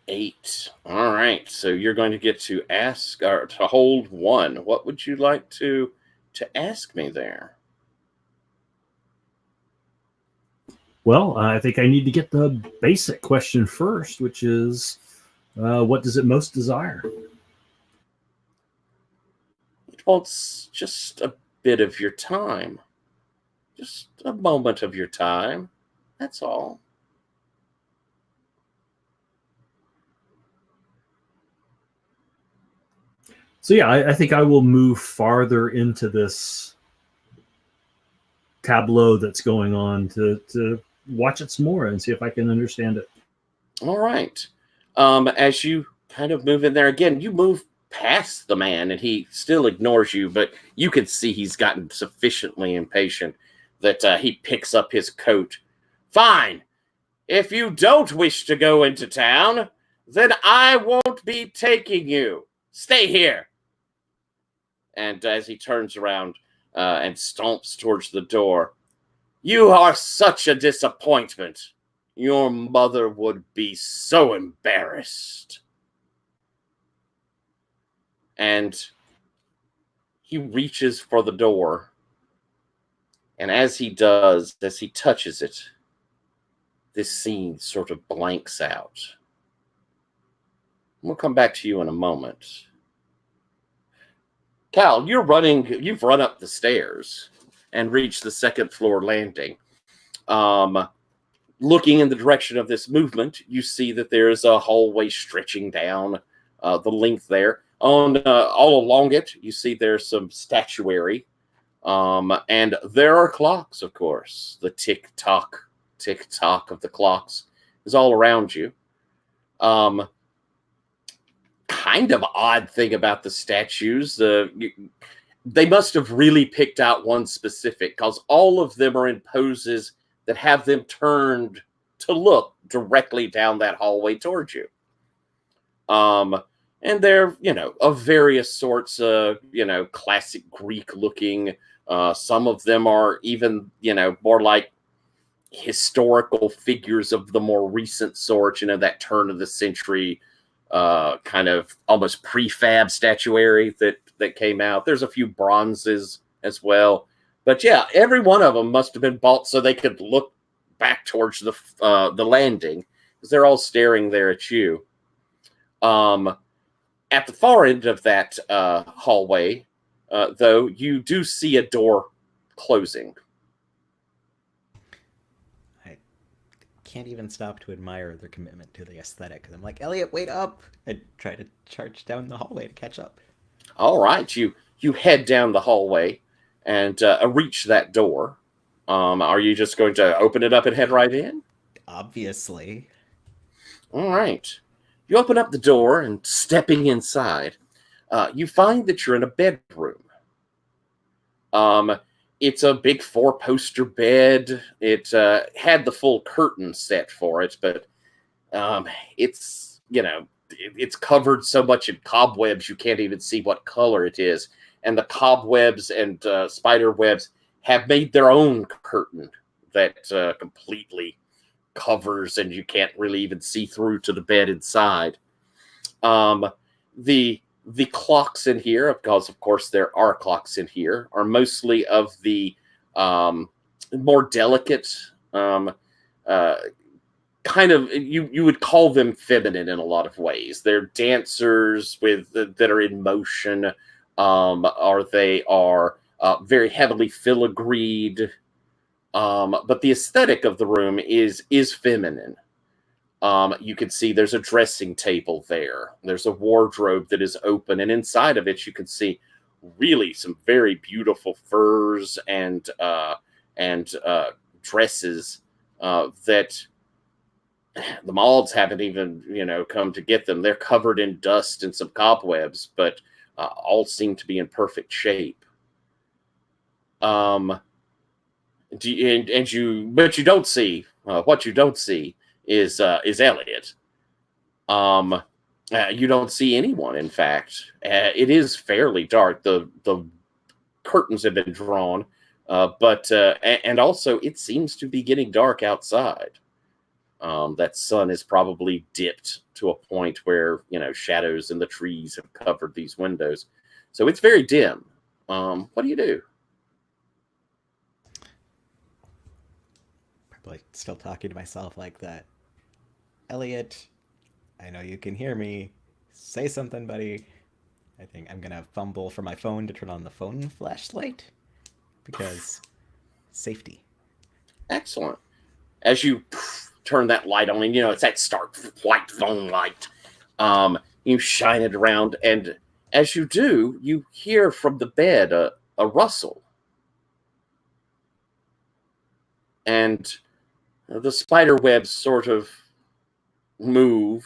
8. All right. So you're going to get to ask or to hold 1. What would you like to ask me there? Well, I think I need to get the basic question first, which is, what does it most desire? It wants just a bit of your time. Just a moment of your time. That's all. So yeah, I think I will move farther into this tableau that's going on to watch it some more and see if I can understand it. All right. As you kind of move in there again, you move past the man and he still ignores you, but you can see he's gotten sufficiently impatient that he picks up his coat. Fine. If you don't wish to go into town, then I won't be taking you. Stay here. And as he turns around and stomps towards the door, you are such a disappointment. Your mother would be so embarrassed. And he reaches for the door. And as he does, as he touches it, this scene sort of blanks out. We'll come back to you in a moment. Cal, you've run up the stairs and reached the second floor landing. Looking in the direction of this movement, you see that there's a hallway stretching down the length there. All along it, you see there's some statuary. And there are clocks, of course. The tick-tock of the clocks is all around you. kind of odd thing about the statues. They must have really picked out one specific, because all of them are in poses that have them turned to look directly down that hallway towards you. And they're, of various sorts, classic Greek looking. Some of them are even, more like historical figures of the more recent sort, that turn of the century, kind of almost prefab statuary that came out. There's a few bronzes as well. But yeah, every one of them must have been bought so they could look back towards the landing, because they're all staring there at you. At the far end of that hallway, though, you do see a door closing. I can't even stop to admire their commitment to the aesthetic, because I'm like, Elliot, wait up! I try to charge down the hallway to catch up. All right, you head down the hallway and reach that door. Are you just going to open it up and head right in? Obviously. All right. You open up the door, and stepping inside, you find that you're in a bedroom. It's a big 4-poster bed. It had the full curtain set for it, but it's, it's covered so much in cobwebs you can't even see what color it is. And the cobwebs and spider webs have made their own curtain that completely covers, and you can't really even see through to the bed inside. The clocks in here, because of course there are clocks in here, are mostly of the more delicate, kind of, you would call them feminine in a lot of ways. They're dancers that are in motion, or they are very heavily filigreed. But the aesthetic of the room is feminine. You can see there's a dressing table there. There's a wardrobe that is open, and inside of it you can see really some very beautiful furs and dresses that the moths haven't even come to get them. They're covered in dust and some cobwebs, but all seem to be in perfect shape. But you don't see what you don't see is Elliot. You don't see anyone. In fact, it is fairly dark. The curtains have been drawn, but and also it seems to be getting dark outside. That sun is probably dipped to a point where shadows in the trees have covered these windows, so it's very dim. What do you do? Probably still talking to myself like that. Elliot, I know you can hear me. Say something, buddy. I think I'm gonna fumble for my phone to turn on the phone flashlight, because safety. Excellent. As you turn that light on, and it's that stark white phone light, you shine it around, and as you do, you hear from the bed a rustle, and the spider webs sort of move,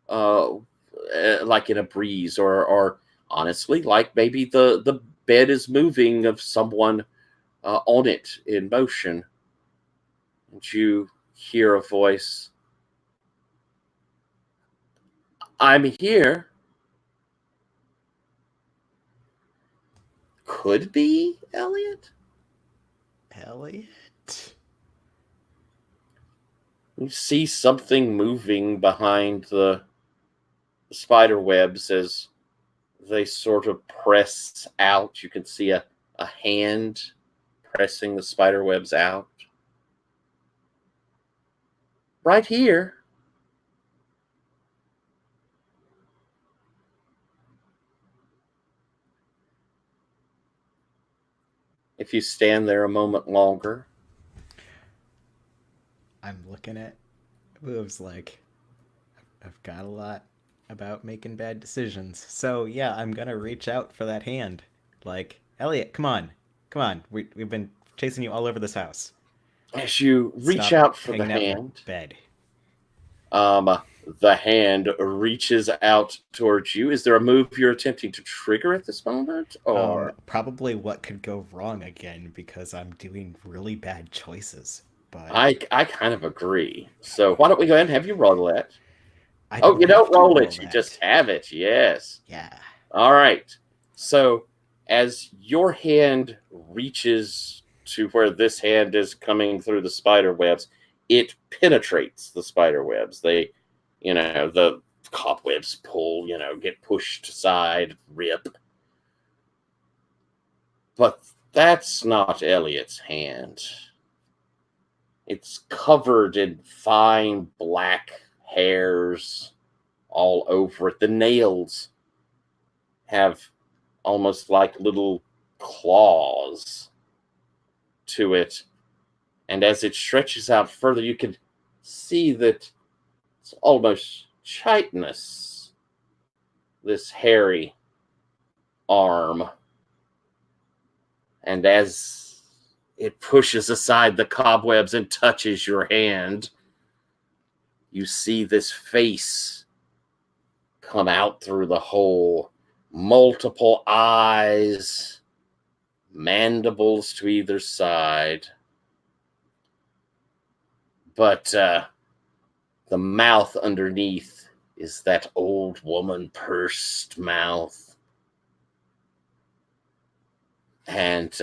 like in a breeze, or honestly, like maybe the bed is moving of someone on it in motion. And you hear a voice. I'm here. Could be Elliot? Elliot? You see something moving behind the spider webs as they sort of press out. You can see a hand pressing the spider webs out. Right here. If you stand there a moment longer. I'm looking at moves like, I've got a lot about making bad decisions. So yeah, I'm gonna reach out for that hand. Like, Elliot, come on. We've been chasing you all over this house. As you reach Stop out for the hanging out in hand, bed. the hand reaches out towards you. Is there a move you're attempting to trigger at this moment, or Probably what could go wrong again because I'm doing really bad choices. But I kind of agree. So why don't we go ahead and have you roll that? I Oh, don't you have don't to roll roll it. You that. just have it. Yes. Yeah. All right. So as your hand reaches to where this hand is coming through the spider webs, it penetrates the spider webs. They, the cobwebs pull, get pushed aside, rip. But that's not Elliot's hand. It's covered in fine black hairs all over it. The nails have almost like little claws to it. And as it stretches out further, you can see that it's almost chitinous, this hairy arm. And as it pushes aside the cobwebs and touches your hand, you see this face come out through the hole. Multiple eyes, mandibles to either side. But the mouth underneath is that old woman pursed mouth. And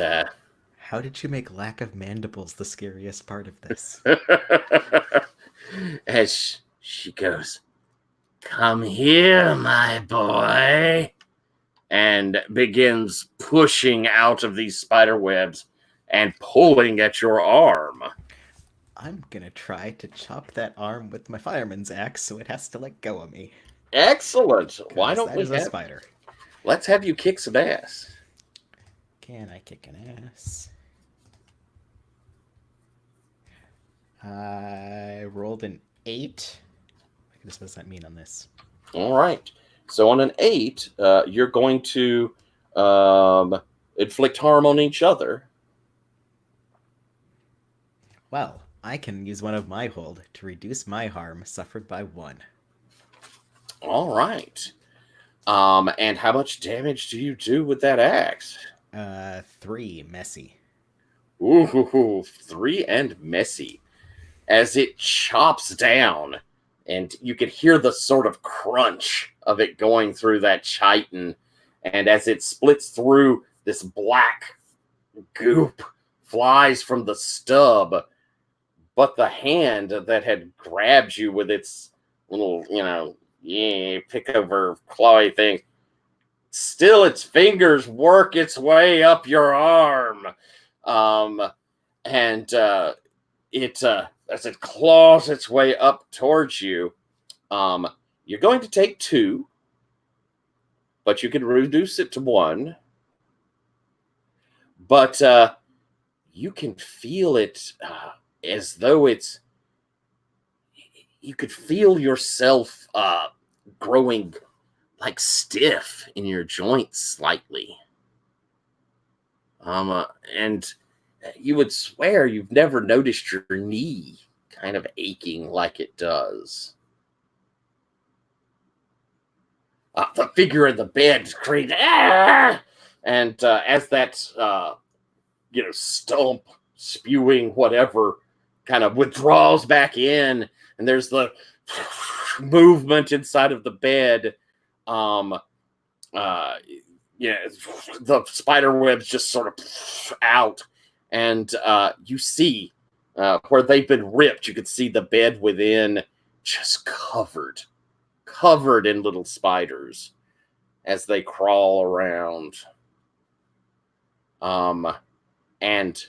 how did you make lack of mandibles the scariest part of this? as she goes, "Come here, my boy," and begins pushing out of these spider webs and pulling at your arm. I'm gonna try to chop that arm with my fireman's axe so it has to let go of me. Excellent. Why don't that we is a spider. Let's have you kick some ass. Can I kick an ass? I rolled an 8. What does that mean on this? All right. So on an 8, you're going to inflict harm on each other. Well, I can use one of my hold to reduce my harm suffered by 1. All right. And how much damage do you do with that axe? 3 messy. Ooh, 3 and messy. As it chops down, and you can hear the sort of crunch of it going through that chitin, and as it splits through, this black goop flies from the stub, but the hand that had grabbed you with its little, pick over clawy thing, still its fingers work its way up your arm. And as it claws its way up towards you, you're going to take 2, but you can reduce it to 1. But you can feel it as though you could feel yourself growing like stiff in your joints slightly. And you would swear you've never noticed your knee kind of aching like it does. The figure in the bed screams, "Ah!" And as that, stump spewing whatever kind of withdraws back in, and there's the movement inside of the bed. The spider webs just sort of out, and you see where they've been ripped. You could see the bed within just covered in little spiders as they crawl around. And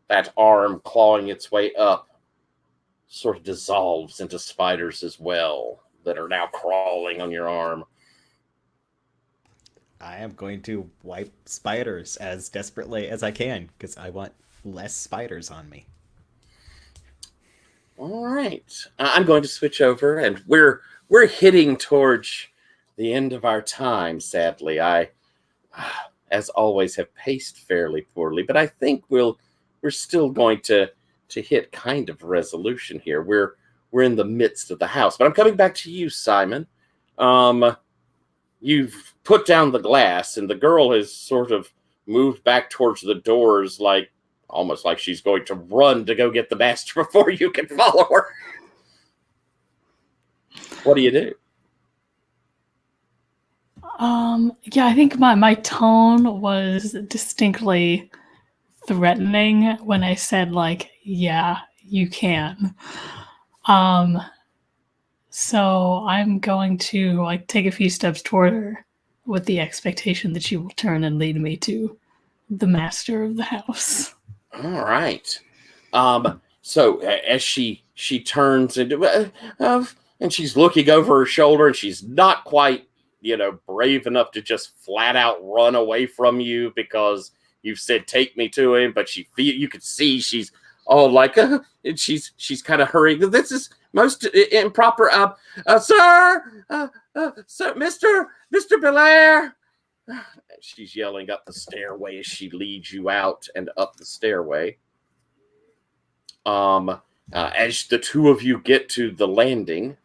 that arm clawing its way up sort of dissolves into spiders as well that are now crawling on your arm. I am going to wipe spiders as desperately as I can because I want less spiders on me. All right. I'm going to switch over, and we're hitting towards the end of our time, sadly. I, as always, have paced fairly poorly, but I think we're still going to hit kind of resolution here. We're we're in the midst of the house. But I'm coming back to you, Simon. You've put down the glass, and the girl has sort of moved back towards the doors, like almost like she's going to run to go get the master before you can follow her. What do you do? Yeah, I think my tone was distinctly threatening when I said, like, yeah, you can. So I'm going to, like, take a few steps toward her with the expectation that she will turn and lead me to the master of the house. All right. So as she turns and she's looking over her shoulder, and she's not quite, brave enough to just flat out run away from you because you've said take me to him, but you could see she's all like and she's kind of hurrying. This is most improper. Sir, Mr. Belair. She's yelling up the stairway as she leads you out and up the stairway. As the two of you get to the landing,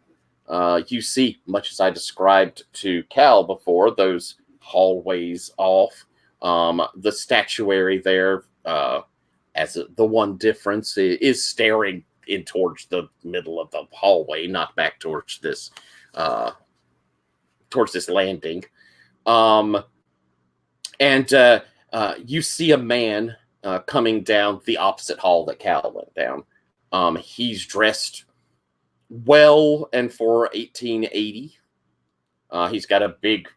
you see, much as I described to Cal before, those hallways off. The statuary there, as the one difference, is staring in towards the middle of the hallway, not back towards this landing. And you see a man coming down the opposite hall that Cal went down. He's dressed well and for 1880. He's got a big,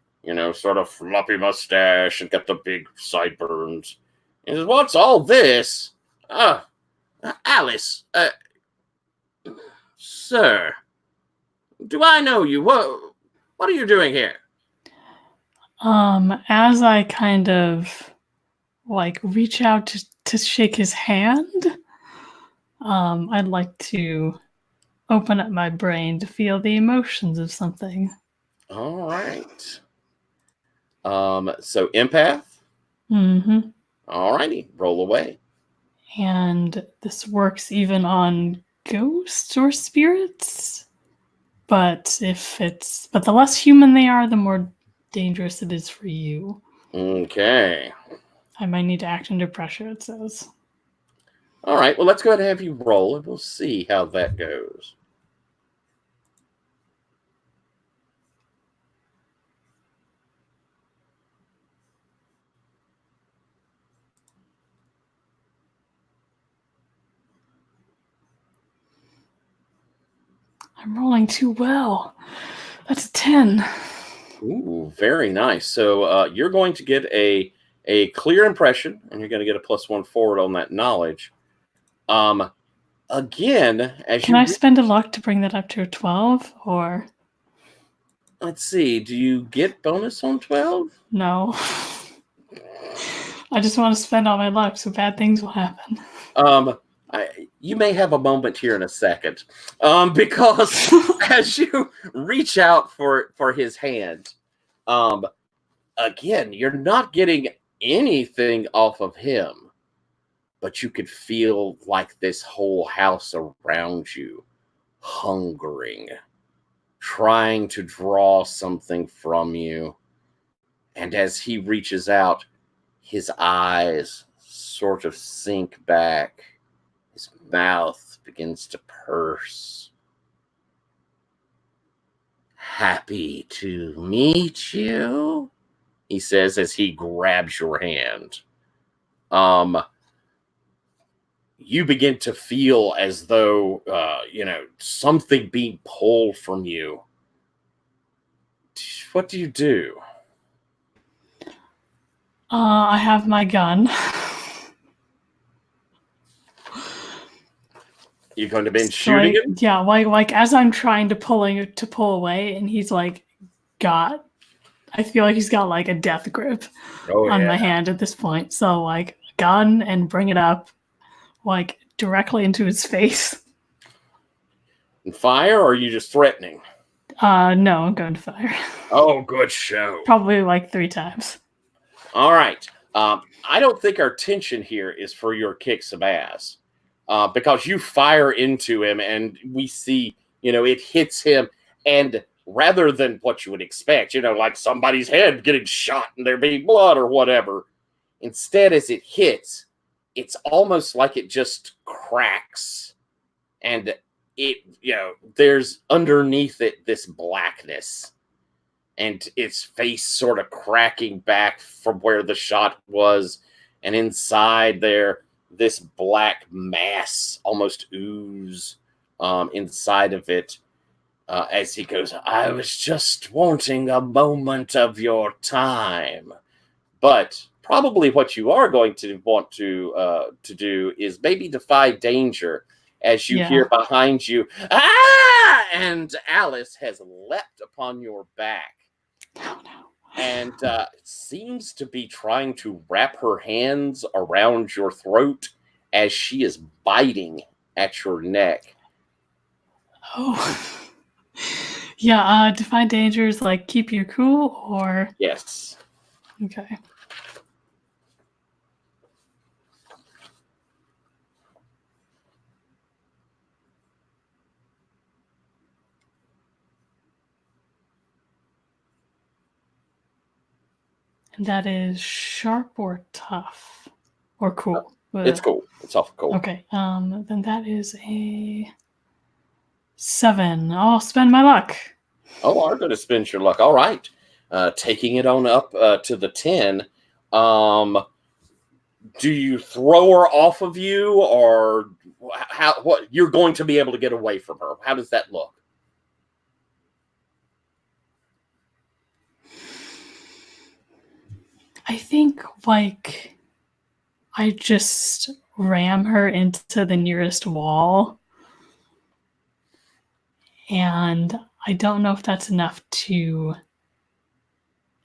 sort of floppy mustache and got the big sideburns. He says, "What's all this? Alice, sir, do I know you? What are you doing here?" As I kind of, like, reach out to shake his hand, I'd like to open up my brain to feel the emotions of something. All right. So empath? Mm-hmm. All righty, roll away. And this works even on ghosts or spirits. But the less human they are, the more dangerous it is for you. Okay. I might need to act under pressure, it says. All right, well, let's go ahead and have you roll, and we'll see how that goes. I'm rolling too well. That's a 10. Ooh, very nice. So you're going to get a clear impression, and you're going to get a +1 forward on that knowledge. Again, Can I spend a luck to bring that up to a 12, or? Let's see. Do you get bonus on 12? No. I just want to spend all my luck so bad things will happen. You may have a moment here in a second, because as you reach out for his hand, again, you're not getting anything off of him, but you could feel like this whole house around you hungering, trying to draw something from you. And as he reaches out, his eyes sort of sink back. His mouth begins to purse. "Happy to meet you," he says as he grabs your hand. You begin to feel as though, something being pulled from you. What do you do? I have my gun. You're going to be shooting him? Yeah, like as I'm trying to pull away, and he's like I feel like he's got like a death grip on my hand at this point. So like gun and bring it up like directly into his face. And fire, or are you just threatening? No, I'm going to fire. Oh, good show. Probably like 3 times. All right. I don't think our tension here is for your kick some ass. because you fire into him, and we see, it hits him, and rather than what you would expect, like somebody's head getting shot and there being blood or whatever, instead, as it hits, it's almost like it just cracks, and there's underneath it this blackness, and its face sort of cracking back from where the shot was, and inside there, this black mass, almost ooze, inside of it, as he goes, "I was just wanting a moment of your time." But probably what you are going to want to do is maybe defy danger, as you hear behind you, "Ah!" And Alice has leapt upon your back. Oh, no. And seems to be trying to wrap her hands around your throat as she is biting at your neck. Oh. Yeah, defy dangers, like keep your cool, or... Yes. Okay. And that is sharp or tough? Or cool? It's cool. It's awful cool. Okay, then that is a 7. I'll spend my luck. Oh, I'm going to spend your luck. All right. Taking it on up to the 10. Do you throw her off of you, or what? You're going to be able to get away from her? How does that look? I think, like, I just ram her into the nearest wall. And I don't know if that's enough to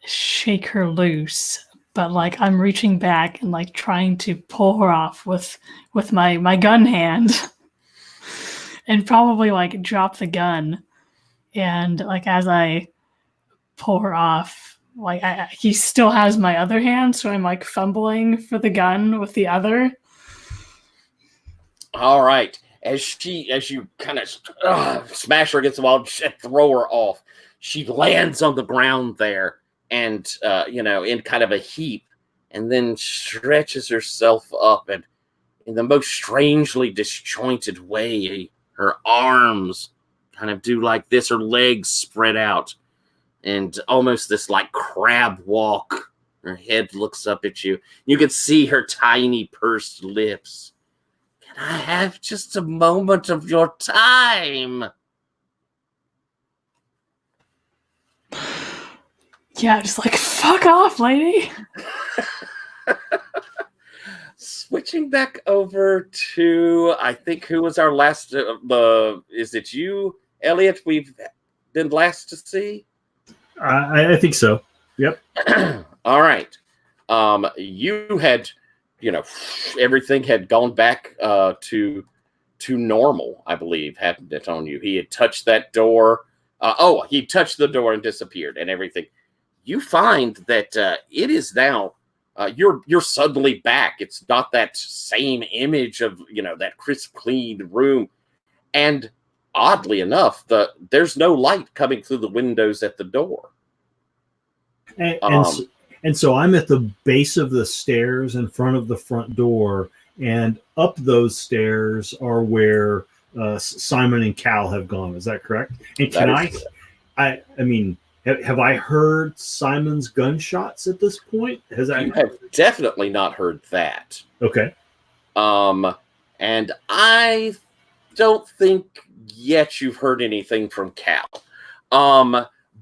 shake her loose, but, like, I'm reaching back and, like, trying to pull her off with my gun hand. And probably, like, drop the gun. And, like, as I pull her off, like, he still has my other hand, so I'm, like, fumbling for the gun with the other. All right. As you kind of smash her against the wall and throw her off, she lands on the ground there, and in kind of a heap, and then stretches herself up, and in the most strangely disjointed way, her arms kind of do like this, her legs spread out, and almost this like crab walk. Her head looks up at you. You can see her tiny pursed lips. "Can I have just a moment of your time?" Yeah, just like, fuck off, lady. Switching back over to, I think, who was our last? Is it you, Elliot? We've been last to see. I think so. Yep. All right. You had, everything had gone back to normal, I believe, hadn't it, on you? He had touched that door. He touched the door and disappeared, and everything. You find that it is now. You're suddenly back. It's not that same image of that crisp, clean room, and oddly enough, there's no light coming through the windows at the door. And so I'm at the base of the stairs in front of the front door, and up those stairs are where Simon and Cal have gone. Is that correct? And can I mean, have I heard Simon's gunshots at this point? You have definitely not heard that. Okay. And I don't think yet you've heard anything from Cal.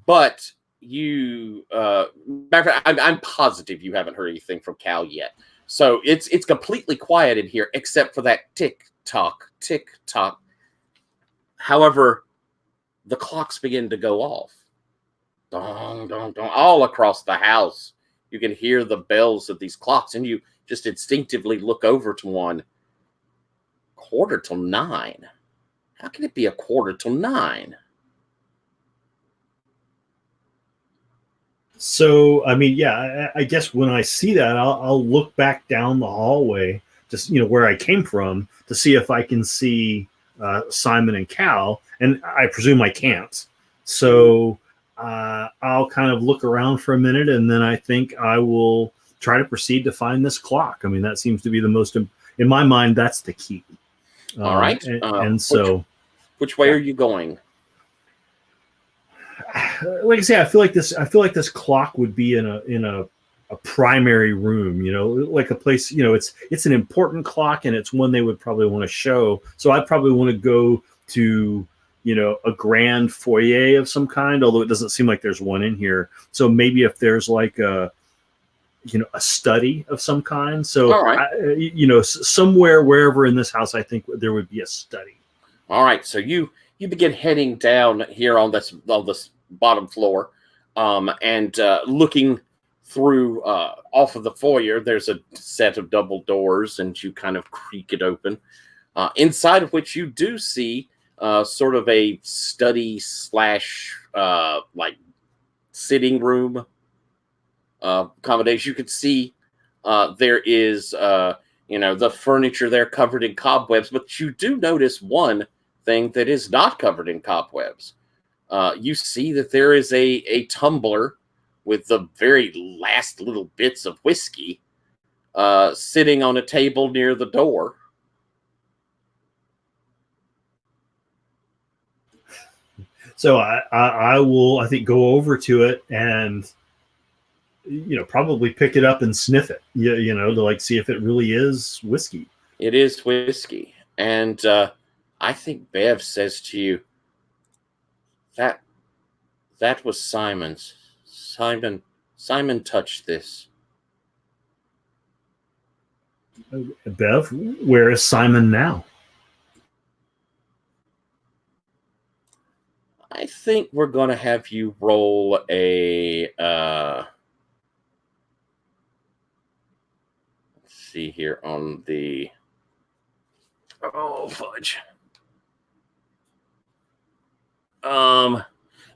But you, matter of fact, I'm positive you haven't heard anything from Cal yet. So it's completely quiet in here, except for that tick tock. However, the clocks begin to go off. Dong, dong, dong, all across the house. You can hear the bells of these clocks, and you just instinctively look over to one. 9:15. How can it be 9:15? So, I mean, yeah, I guess when I see that, I'll look back down the hallway just where I came from to see if I can see Simon and Cal, and I presume I can't. So I'll kind of look around for a minute, and then I think I will try to proceed to find this clock. I mean, that seems to be the most, in my mind, that's the key. All right. And so, which way are you going? Like I say, I feel like this clock would be in a primary room, like a place, it's an important clock, and it's one they would probably want to show. So I'd probably want to go to, a grand foyer of some kind, although it doesn't seem like there's one in here. So maybe if there's like a study of some kind. So, all right. Somewhere, wherever in this house, I think there would be a study. All right. So you begin heading down here on this bottom floor, and looking through off of the foyer. There's a set of double doors, and you kind of creak it open. Inside of which you do see sort of a study / like sitting room accommodation. You could see there is the furniture there covered in cobwebs, but you do notice one thing that is not covered in cobwebs. You see that there is a tumbler with the very last little bits of whiskey sitting on a table near the door. So I will, I think, go over to it and probably pick it up and sniff it, to like see if it really is whiskey. It is whiskey. And I think Bev says to you, that was Simon's. Simon touched this. Bev, where is Simon now? I think we're going to have you roll a let's see here on the fudge.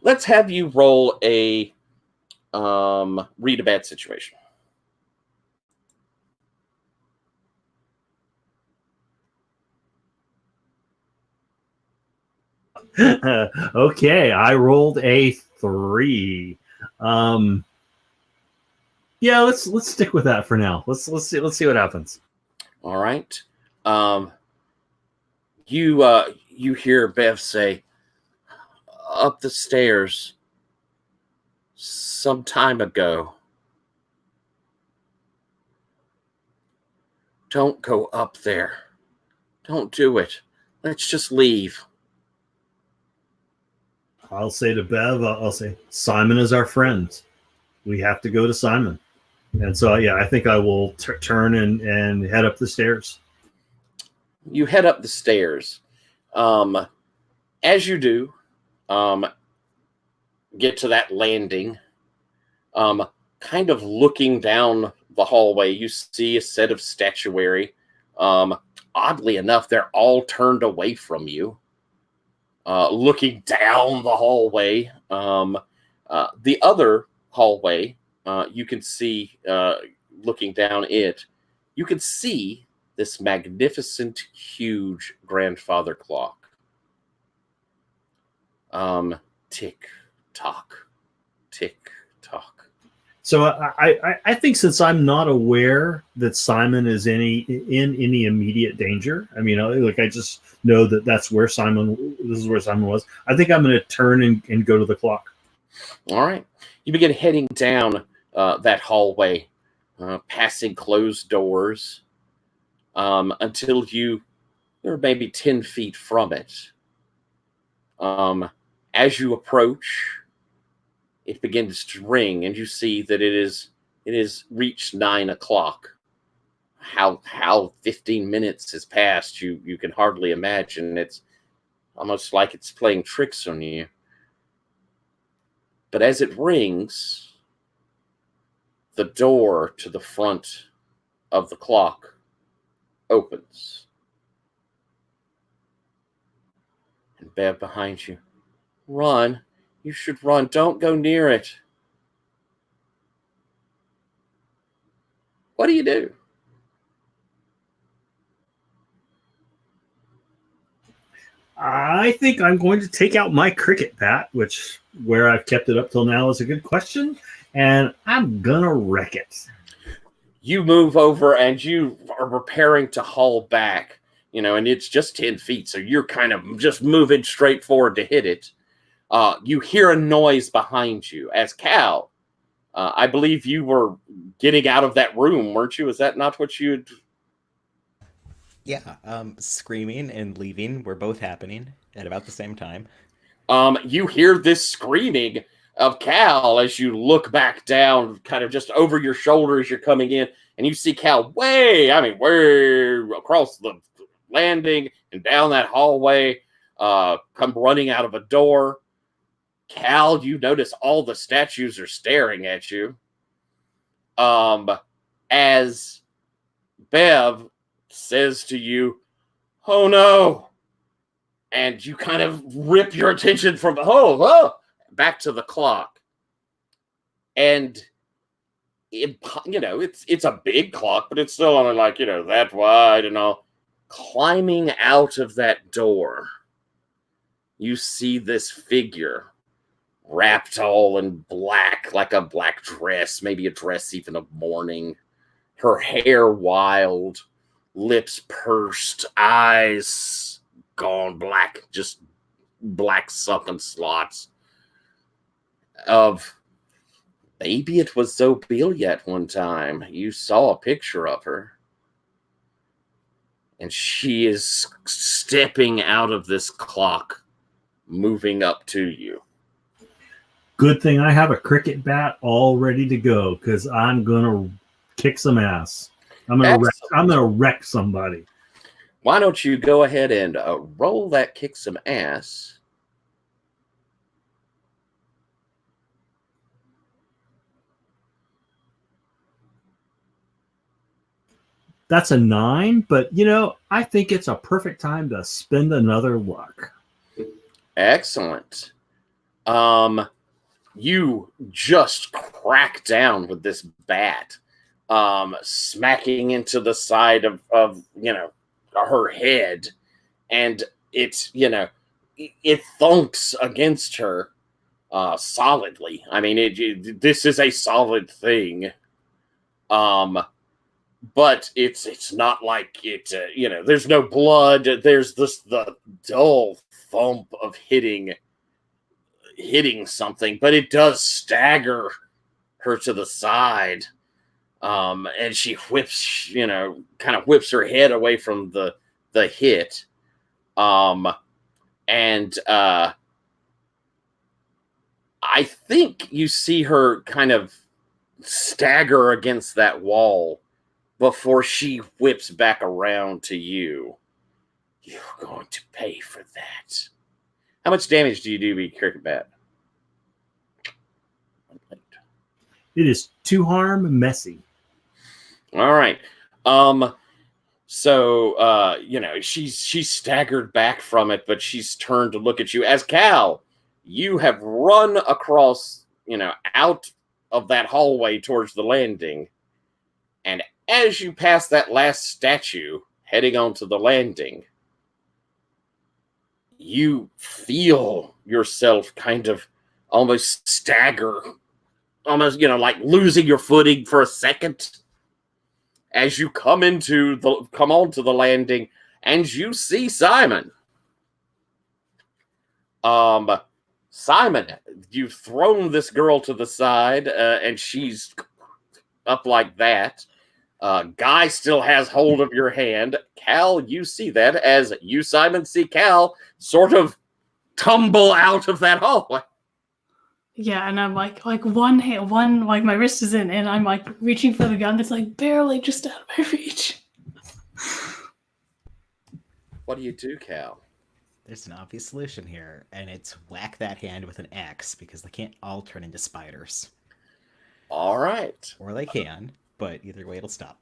Let's have you roll a read a bad situation. Okay, I rolled a 3. Yeah, let's stick with that for now. Let's see what happens. All right. You hear Bev say, up the stairs some time ago. Don't go up there. Don't do it. Let's just leave. I'll say to Bev, I'll say, Simon is our friend. We have to go to Simon. And so, yeah, I think I will turn and head up the stairs. You head up the stairs. As you do, get to that landing, kind of looking down the hallway, you see a set of statuary. Oddly enough, they're all turned away from you. Looking down the hallway, the other hallway, you can see, looking down it, you can see this magnificent, huge grandfather clock. Tick tock, tick tock. So I think, since I'm not aware that Simon is in any immediate danger, I mean, like, I just know that this is where Simon was. I think I'm going to turn and go to the clock. All right. You begin heading down that hallway, passing closed doors, until you're maybe 10 feet from it. As you approach, it begins to ring, and you see that it is reached 9 o'clock. How 15 minutes has passed, you can hardly imagine. It's almost like it's playing tricks on you. But as it rings, the door to the front of the clock opens. And Bev behind you, run. You should run. Don't go near it. What do you do? I think I'm going to take out my cricket bat, which where I've kept it up till now is a good question, and I'm gonna wreck it. You move over and you are preparing to haul back, and it's just 10 feet, so you're kind of just moving straight forward to hit it. You hear a noise behind you as Cal. I believe you were getting out of that room, weren't you? Is that not what you'd... Yeah, screaming and leaving were both happening at about the same time. You hear this screaming of Cal as you look back down, kind of just over your shoulder as you're coming in, and you see Cal way across the landing and down that hallway, come running out of a door. Cal, you notice all the statues are staring at you. As Bev says to you, "Oh no!" And you kind of rip your attention from back to the clock, and it's a big clock, but it's still only like that wide and all. Climbing out of that door, you see this figure wrapped all in black, like a black dress, maybe a dress even of mourning. Her hair wild, lips pursed, eyes gone black, just black sunken slots of... Maybe it was Zobelia at one time. You saw a picture of her. And she is stepping out of this clock, moving up to you. Good thing I have a cricket bat all ready to go, because I'm gonna kick some ass. I'm gonna wreck somebody. Why don't you go ahead and roll that kick some ass? That's a 9, but I think it's a perfect time to spend another luck. Excellent. You just crack down with this bat, smacking into the side of her head, and it thunks against her solidly. I mean, this is a solid thing. But it's not like it, there's no blood. There's the dull thump of hitting something, but it does stagger her to the side. And she whips, kind of whips her head away from the hit. And I think you see her kind of stagger against that wall before she whips back around to you. You're going to pay for that. How much damage do you do with cricket bat? It is 2 harm, messy. All right. So she's staggered back from it, but she's turned to look at you. As Cal, you have run across, out of that hallway towards the landing, and as you pass that last statue heading onto the landing, you feel yourself kind of almost stagger, almost, like losing your footing for a second as you come onto the landing, and you see Simon. Simon, you've thrown this girl to the side, and she's up like that. Guy still has hold of your hand. Cal, you see that as you, Simon, see Cal sort of tumble out of that hallway. Yeah, and I'm like one hand, like my wrist is in, and I'm like reaching for the gun that's like barely just out of my reach. What do you do, Cal? There's an obvious solution here, and it's whack that hand with an axe, because they can't all turn into spiders. All right. Or they can, but either way it'll stop.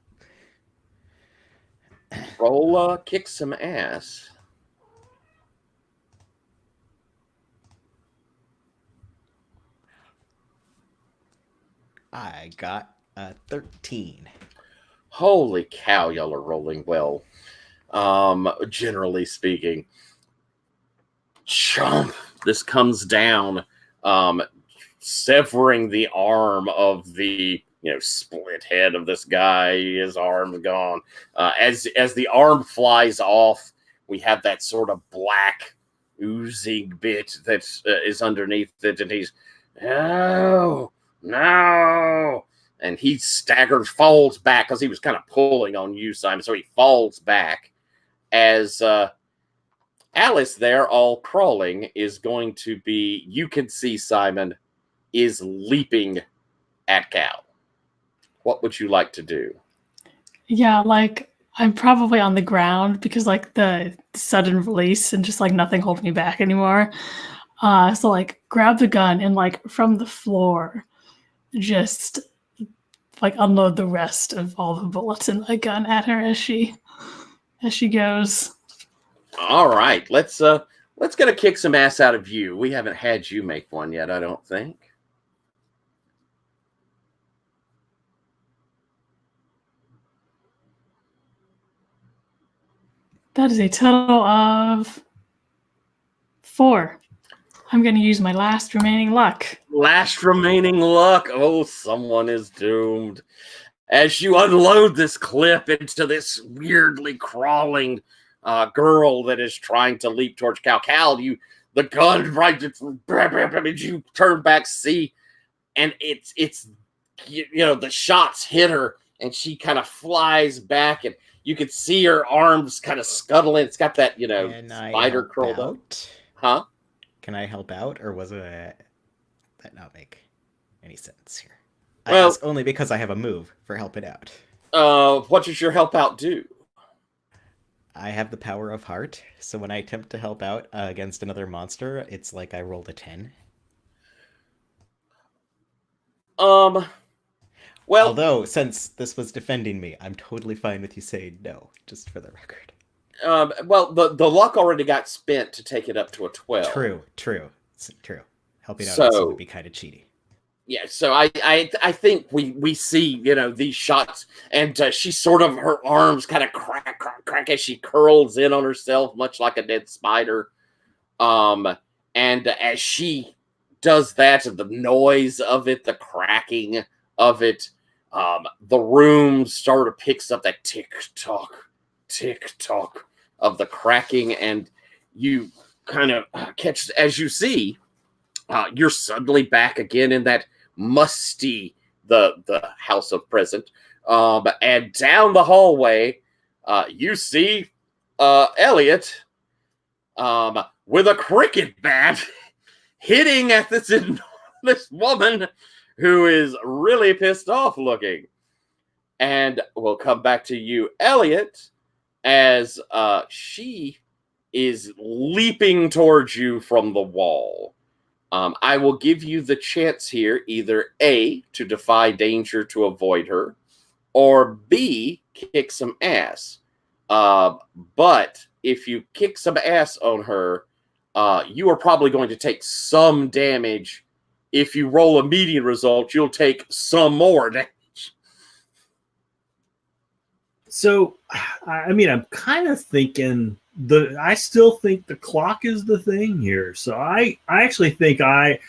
Roll kick some ass. I got a 13. Holy cow, y'all are rolling well. Generally speaking. chomp. This comes down, severing the arm of the split head of this guy. His arm's gone. As the arm flies off, we have that sort of black oozing bit that is underneath it, and he's no, and he staggers, falls back because he was kind of pulling on you, Simon. So he falls back as Alice there, all crawling, is going to be. You can see Simon is leaping at Cal. What would you like to do? Yeah, like I'm probably on the ground because like the sudden release and just like nothing holds me back anymore. So like grab the gun and like from the floor, just like unload the rest of all the bullets in the gun at her as she goes. All right, let's get a kick some ass out of you. We haven't had you make one yet, I don't think. That is a total of 4. I'm going to use my last remaining luck. Last remaining luck. Oh, someone is doomed. As you unload this clip into this weirdly crawling girl that is trying to leap towards Cal. Cal, the gun right, you turn back, see, and it's the shots hit her, and she kind of flies back, and you can see her arms kind of scuttling. It's got that spider curled up. Huh? Can I help out, or was it that not make any sense here? Well, I ask only because I have a move for helping out. What does your help out do? I have the power of heart, so when I attempt to help out against another monster, it's like I rolled a 10. Well, although since this was defending me, I'm totally fine with you saying no, just for the record. Well, the luck already got spent to take it up to a 12. True. Helping out So, would be kind of cheaty. Yeah, so I think we see these shots, and she sort of, her arms kind of crack as she curls in on herself, much like a dead spider. And as she does that, the noise of it, the cracking of it, the room sort of picks up that tick tock of the cracking, and you kind of catch as you see. You're suddenly back again in that musty, the house of present. And down the hallway, you see Elliot with a cricket bat hitting at this woman who is really pissed off looking. And we'll come back to you, Elliot, as she is leaping towards you from the wall. I will give you the chance here, either A, to defy danger to avoid her, or B, kick some ass. But if you kick some ass on her, you are probably going to take some damage. If you roll a median result, you'll take some more damage. So, I mean, I'm kind of thinking I still think the clock is the thing here. So I actually think like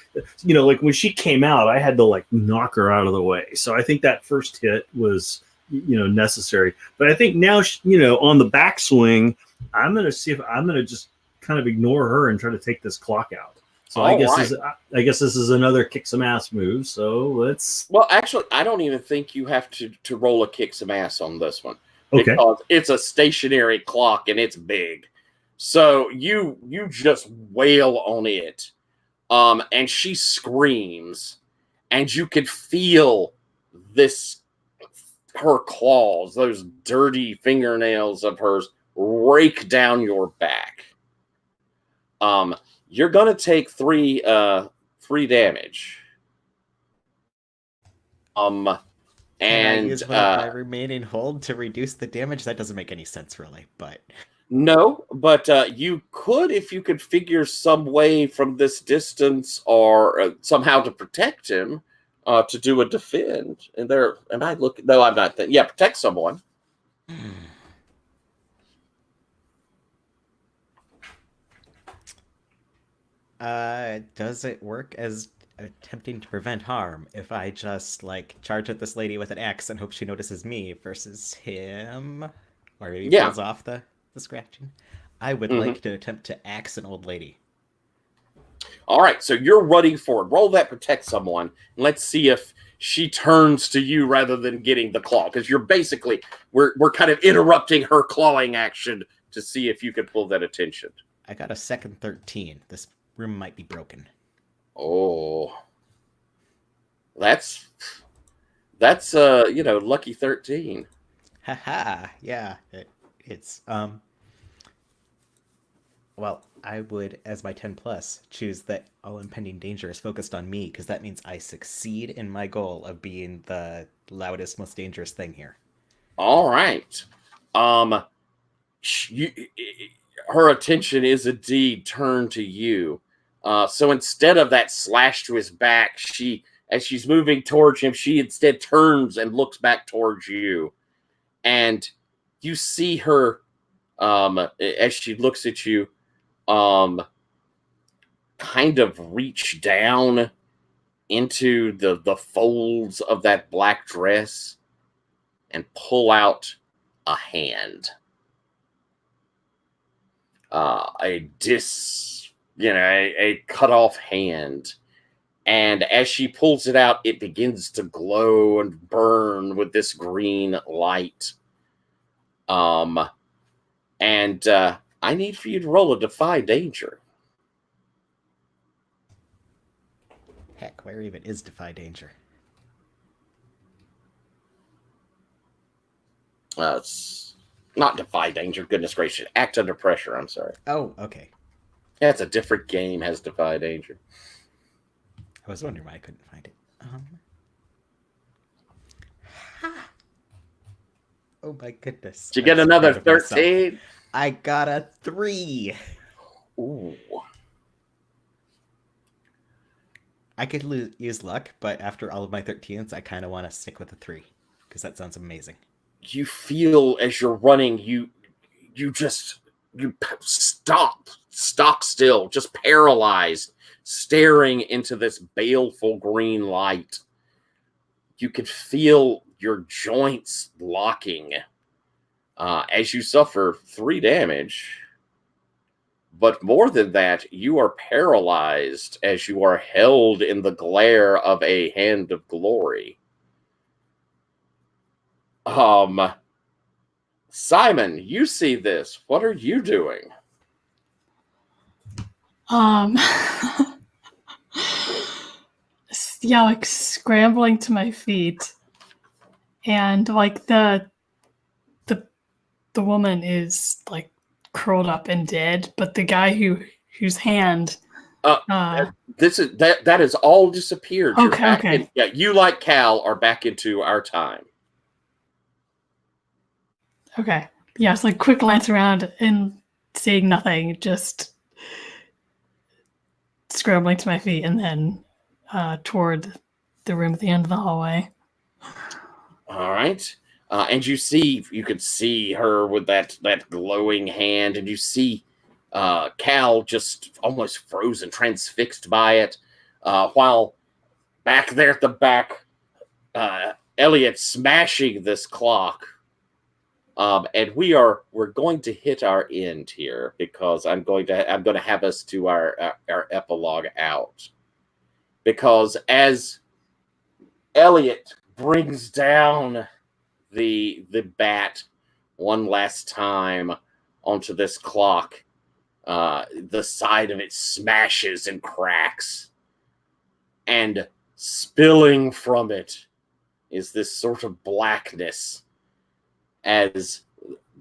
when she came out, I had to like knock her out of the way. So I think that first hit was, necessary. But I think now, on the backswing, I'm going to see if I'm going to just kind of ignore her and try to take this clock out. So I guess this is another kick some ass move. So let's. Well, actually, I don't even think you have to roll a kick some ass on this one. Okay. Because it's a stationary clock and it's big. So you just wail on it. And she screams. And you could feel her claws, those dirty fingernails of hers, rake down your back. You're gonna take 3 damage. Can I and use one of my remaining hold to reduce the damage? That doesn't make any sense, really. But no, but you could, if you could figure some way from this distance or somehow to protect him, to do a defend. And there, am I looking? No, I'm not. Yeah, protect someone. Does it work as attempting to prevent harm if I just, like, charge at this lady with an axe and hope she notices me versus him? Or maybe Yeah. pulls off the scratching? I would Mhm. like to attempt to axe an old lady. All right, so you're running forward. Roll that protect someone. And let's see if she turns to you rather than getting the claw, because you're basically we're kind of interrupting her clawing action to see if you can pull that attention. I got a second 13. This room might be broken. Oh, that's lucky 13. Haha, yeah. It's well, I would, as my 10 plus, choose that all impending danger is focused on me, because that means I succeed in my goal of being the loudest, most dangerous thing here. All right. You, her attention is indeed turned to you. So instead of that slash to his back, as she's moving towards him, she instead turns and looks back towards you. And you see her, as she looks at you, kind of reach down into the folds of that black dress and pull out a hand. A cut off hand. And as she pulls it out, it begins to glow and burn with this green light. And I need for you to roll a defy danger. Heck, where even is defy danger? It's not defy danger, goodness gracious. Act under pressure, I'm sorry. Oh, okay. Yeah, it's a different game, has defy danger. I was wondering why I couldn't find it. Oh my goodness. Did you get another 13? I got a 3. Ooh. I could use luck, but after all of my 13s, I kind of want to stick with a 3, because that sounds amazing. You feel as you're running, you stop still, just paralyzed, staring into this baleful green light. You could feel your joints locking as you suffer 3 damage. But more than that, you are paralyzed as you are held in the glare of a hand of glory. Simon, you see this. What are you doing? Yeah, like scrambling to my feet, and like the woman is like curled up and dead, but the guy whose hand that has all disappeared. Okay. You, like Cal, are back into our time. Okay. Yeah, it's like quick glance around and seeing nothing, just scrambling to my feet and then toward the room at the end of the hallway. All right. And you can see her with that glowing hand, and you see Cal just almost frozen, transfixed by it, while back there at the back, Elliot smashing this clock. And we're going to hit our end here, because I'm going to have us to our epilogue out, because as Elliot brings down the bat one last time onto this clock, the side of it smashes and cracks, and spilling from it is this sort of blackness as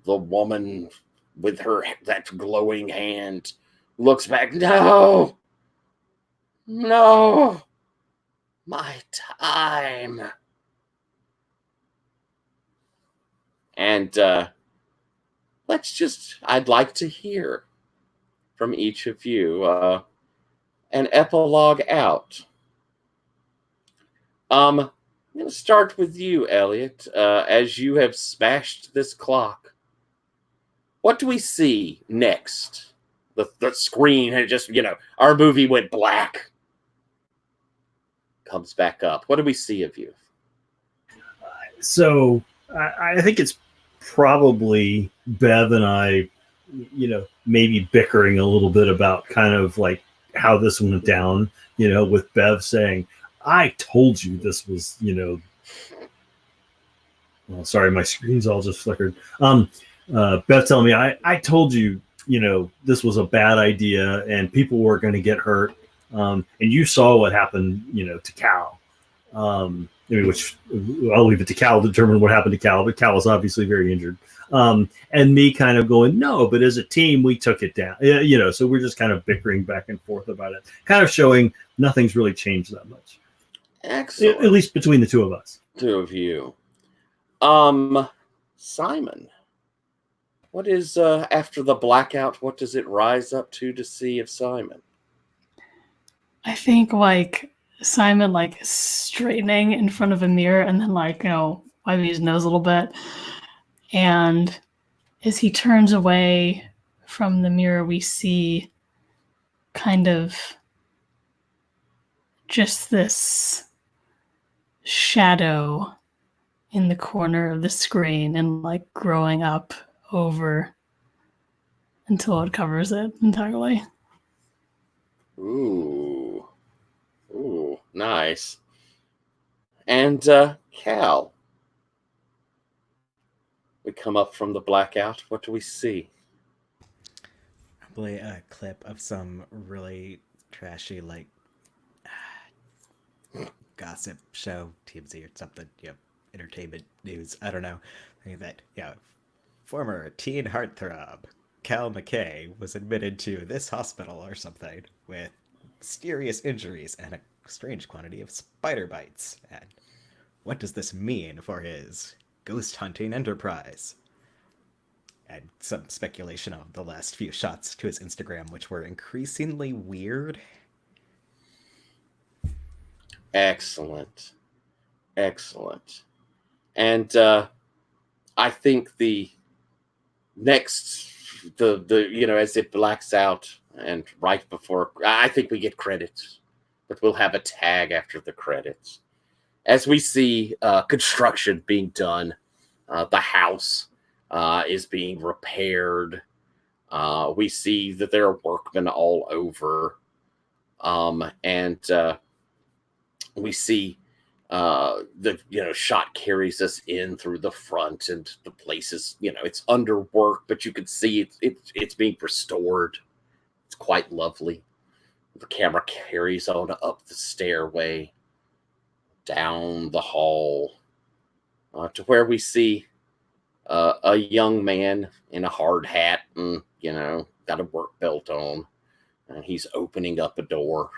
the woman with that glowing hand looks back. No, my time. And I'd like to hear from each of you an epilogue out. I'm going to start with you, Elliot. As you have smashed this clock, what do we see next the screen had just, our movie went black. Comes back up. What do we see of you? So I think it's probably Bev and I, maybe bickering a little bit about kind of like how this went down, with Bev saying, I told you this was, well, sorry, my screen's all just flickered. Bev telling me, I told you, this was a bad idea and people were going to get hurt. And you saw what happened, to Cal. Which I'll leave it to Cal to determine what happened to Cal, but Cal is obviously very injured. And me kind of going, no, but as a team, we took it down. So we're just kind of bickering back and forth about it, kind of showing nothing's really changed that much. Excellent. At least between the two of us. Two of you. Simon, what is, after the blackout, what does it rise up to see of Simon? I think Simon straightening in front of a mirror and then wiping his nose a little bit. And as he turns away from the mirror, we see kind of just this shadow in the corner of the screen and growing up over until it covers it entirely. Ooh, nice. And Cal, we come up from the blackout. What do we see? Probably a clip of some really trashy gossip show, TMZ or something, entertainment news. I don't know. I think that former teen heartthrob Cal McKay was admitted to this hospital or something with mysterious injuries and a strange quantity of spider bites. And what does this mean for his ghost hunting enterprise? And some speculation of the last few shots to his Instagram, which were increasingly weird. Excellent. And I think the next, as it blacks out and right before, I think we get credits, but we'll have a tag after the credits. As we see construction being done, the house is being repaired. We see that there are workmen all over. And we see the shot carries us in through the front, and the place is, it's under work, but you can see it's being restored. It's quite lovely. The camera carries on up the stairway, down the hall, to where we see a young man in a hard hat and, got a work belt on, and he's opening up a door.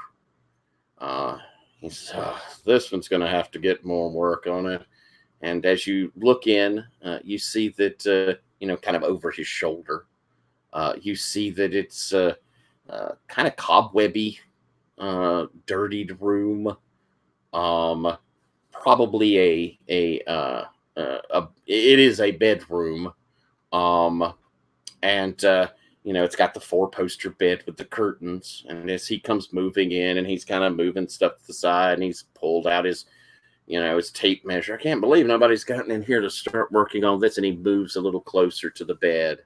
He says, this one's going to have to get more work on it. And as you look in, you see that, kind of over his shoulder, you see that it's kind of cobwebby, dirtied room. Probably it is a bedroom. And it's got the 4-poster bed with the curtains. And as he comes moving in, and he's kind of moving stuff to the side, and he's pulled out his, his tape measure. I can't believe nobody's gotten in here to start working on this. And he moves a little closer to the bed.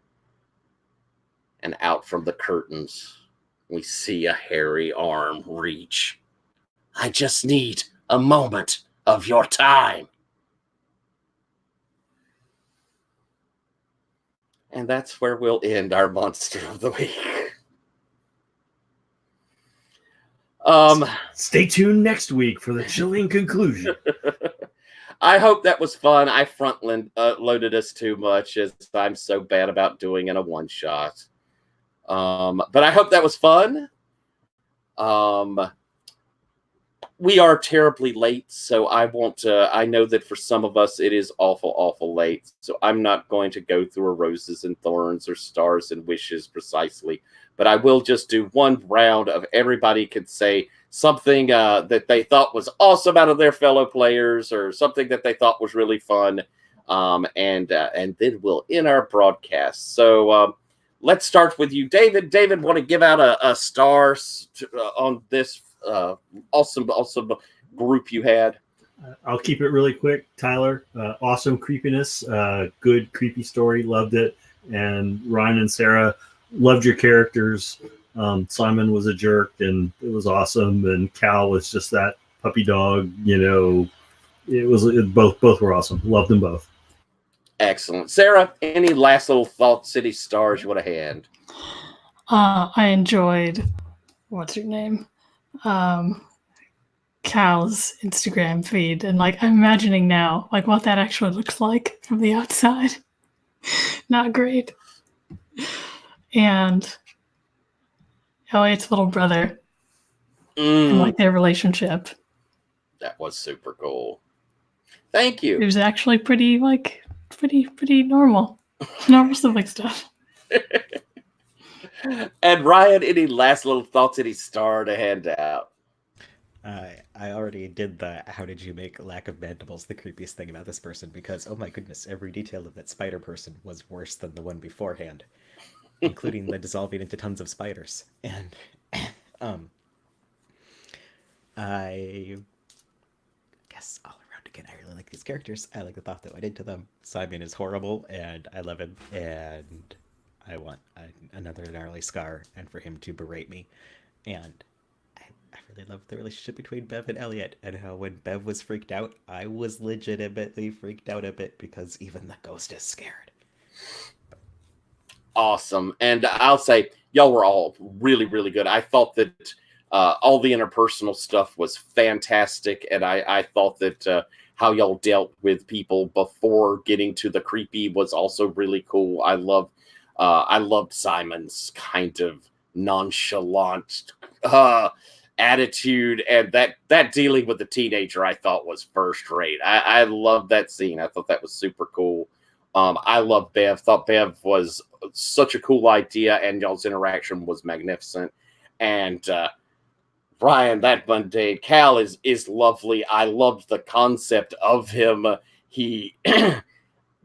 And out from the curtains, we see a hairy arm reach. I just need a moment of your time. And that's where we'll end our Monster of the Week. Stay tuned next week for the chilling conclusion. I hope that was fun. I loaded us too much, as I'm so bad about doing in a one-shot. But I hope that was fun. We are terribly late, so I won't. I know that for some of us it is awful, awful late. So I'm not going to go through a roses and thorns or stars and wishes precisely. But I will just do one round of everybody could say something that they thought was awesome out of their fellow players, or something that they thought was really fun, and then we'll end our broadcast. So let's start with you, David. David, want to give out a star on this awesome group you had? I'll keep it really quick. Tyler, awesome creepiness, good creepy story, loved it. And Ryan and Sarah, loved your characters. Simon was a jerk, and it was awesome. And Cal was just that puppy dog. Both were awesome. Loved them both. Excellent. Sarah, any last little thoughts, city stars you want to hand? I enjoyed, what's her name? Cal's Instagram feed, and I'm imagining now what that actually looks like from the outside. Not great. And Elliot's little brother and their relationship. That was super cool. Thank you. It was actually pretty normal. Normal sibling stuff. And Ryan, any last little thoughts, any star to hand out? I already did the how did you make lack of mandibles the creepiest thing about this person, because oh my goodness, every detail of that spider person was worse than the one beforehand, including the dissolving into tons of spiders. And I guess all around again, I really like these characters. I like the thought that went into them. Simon is horrible, and I love him, and I want another gnarly scar, and for him to berate me. And I really love the relationship between Bev and Elliot, and how when Bev was freaked out, I was legitimately freaked out a bit, because even the ghost is scared. Awesome. And I'll say, y'all were all really, really good. I thought that all the interpersonal stuff was fantastic, and I thought that how y'all dealt with people before getting to the creepy was also really cool. I loved Simon's kind of nonchalant attitude, and that dealing with the teenager I thought was first rate. I loved that scene. I thought that was super cool. I love Bev. Thought Bev was such a cool idea, and y'all's interaction was magnificent. And Brian, that mundane Cal is lovely. I loved the concept of him.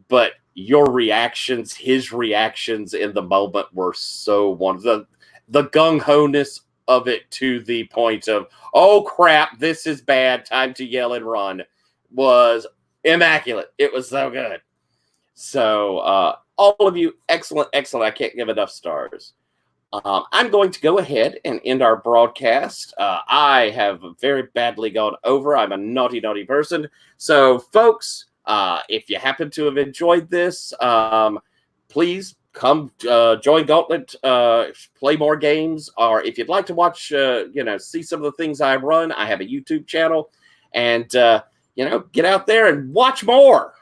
But your reactions, his reactions in the moment were so wonderful. The gung-ho-ness of it, to the point of, oh crap, this is bad, time to yell and run, was immaculate. It was so good. So all of you, excellent. I can't give enough stars. I'm going to go ahead and end our broadcast. I have very badly gone over. I'm a naughty person. So folks, if you happen to have enjoyed this, please come join Gauntlet, play more games, or if you'd like to watch, see some of the things I run, I have a YouTube channel, and get out there and watch more.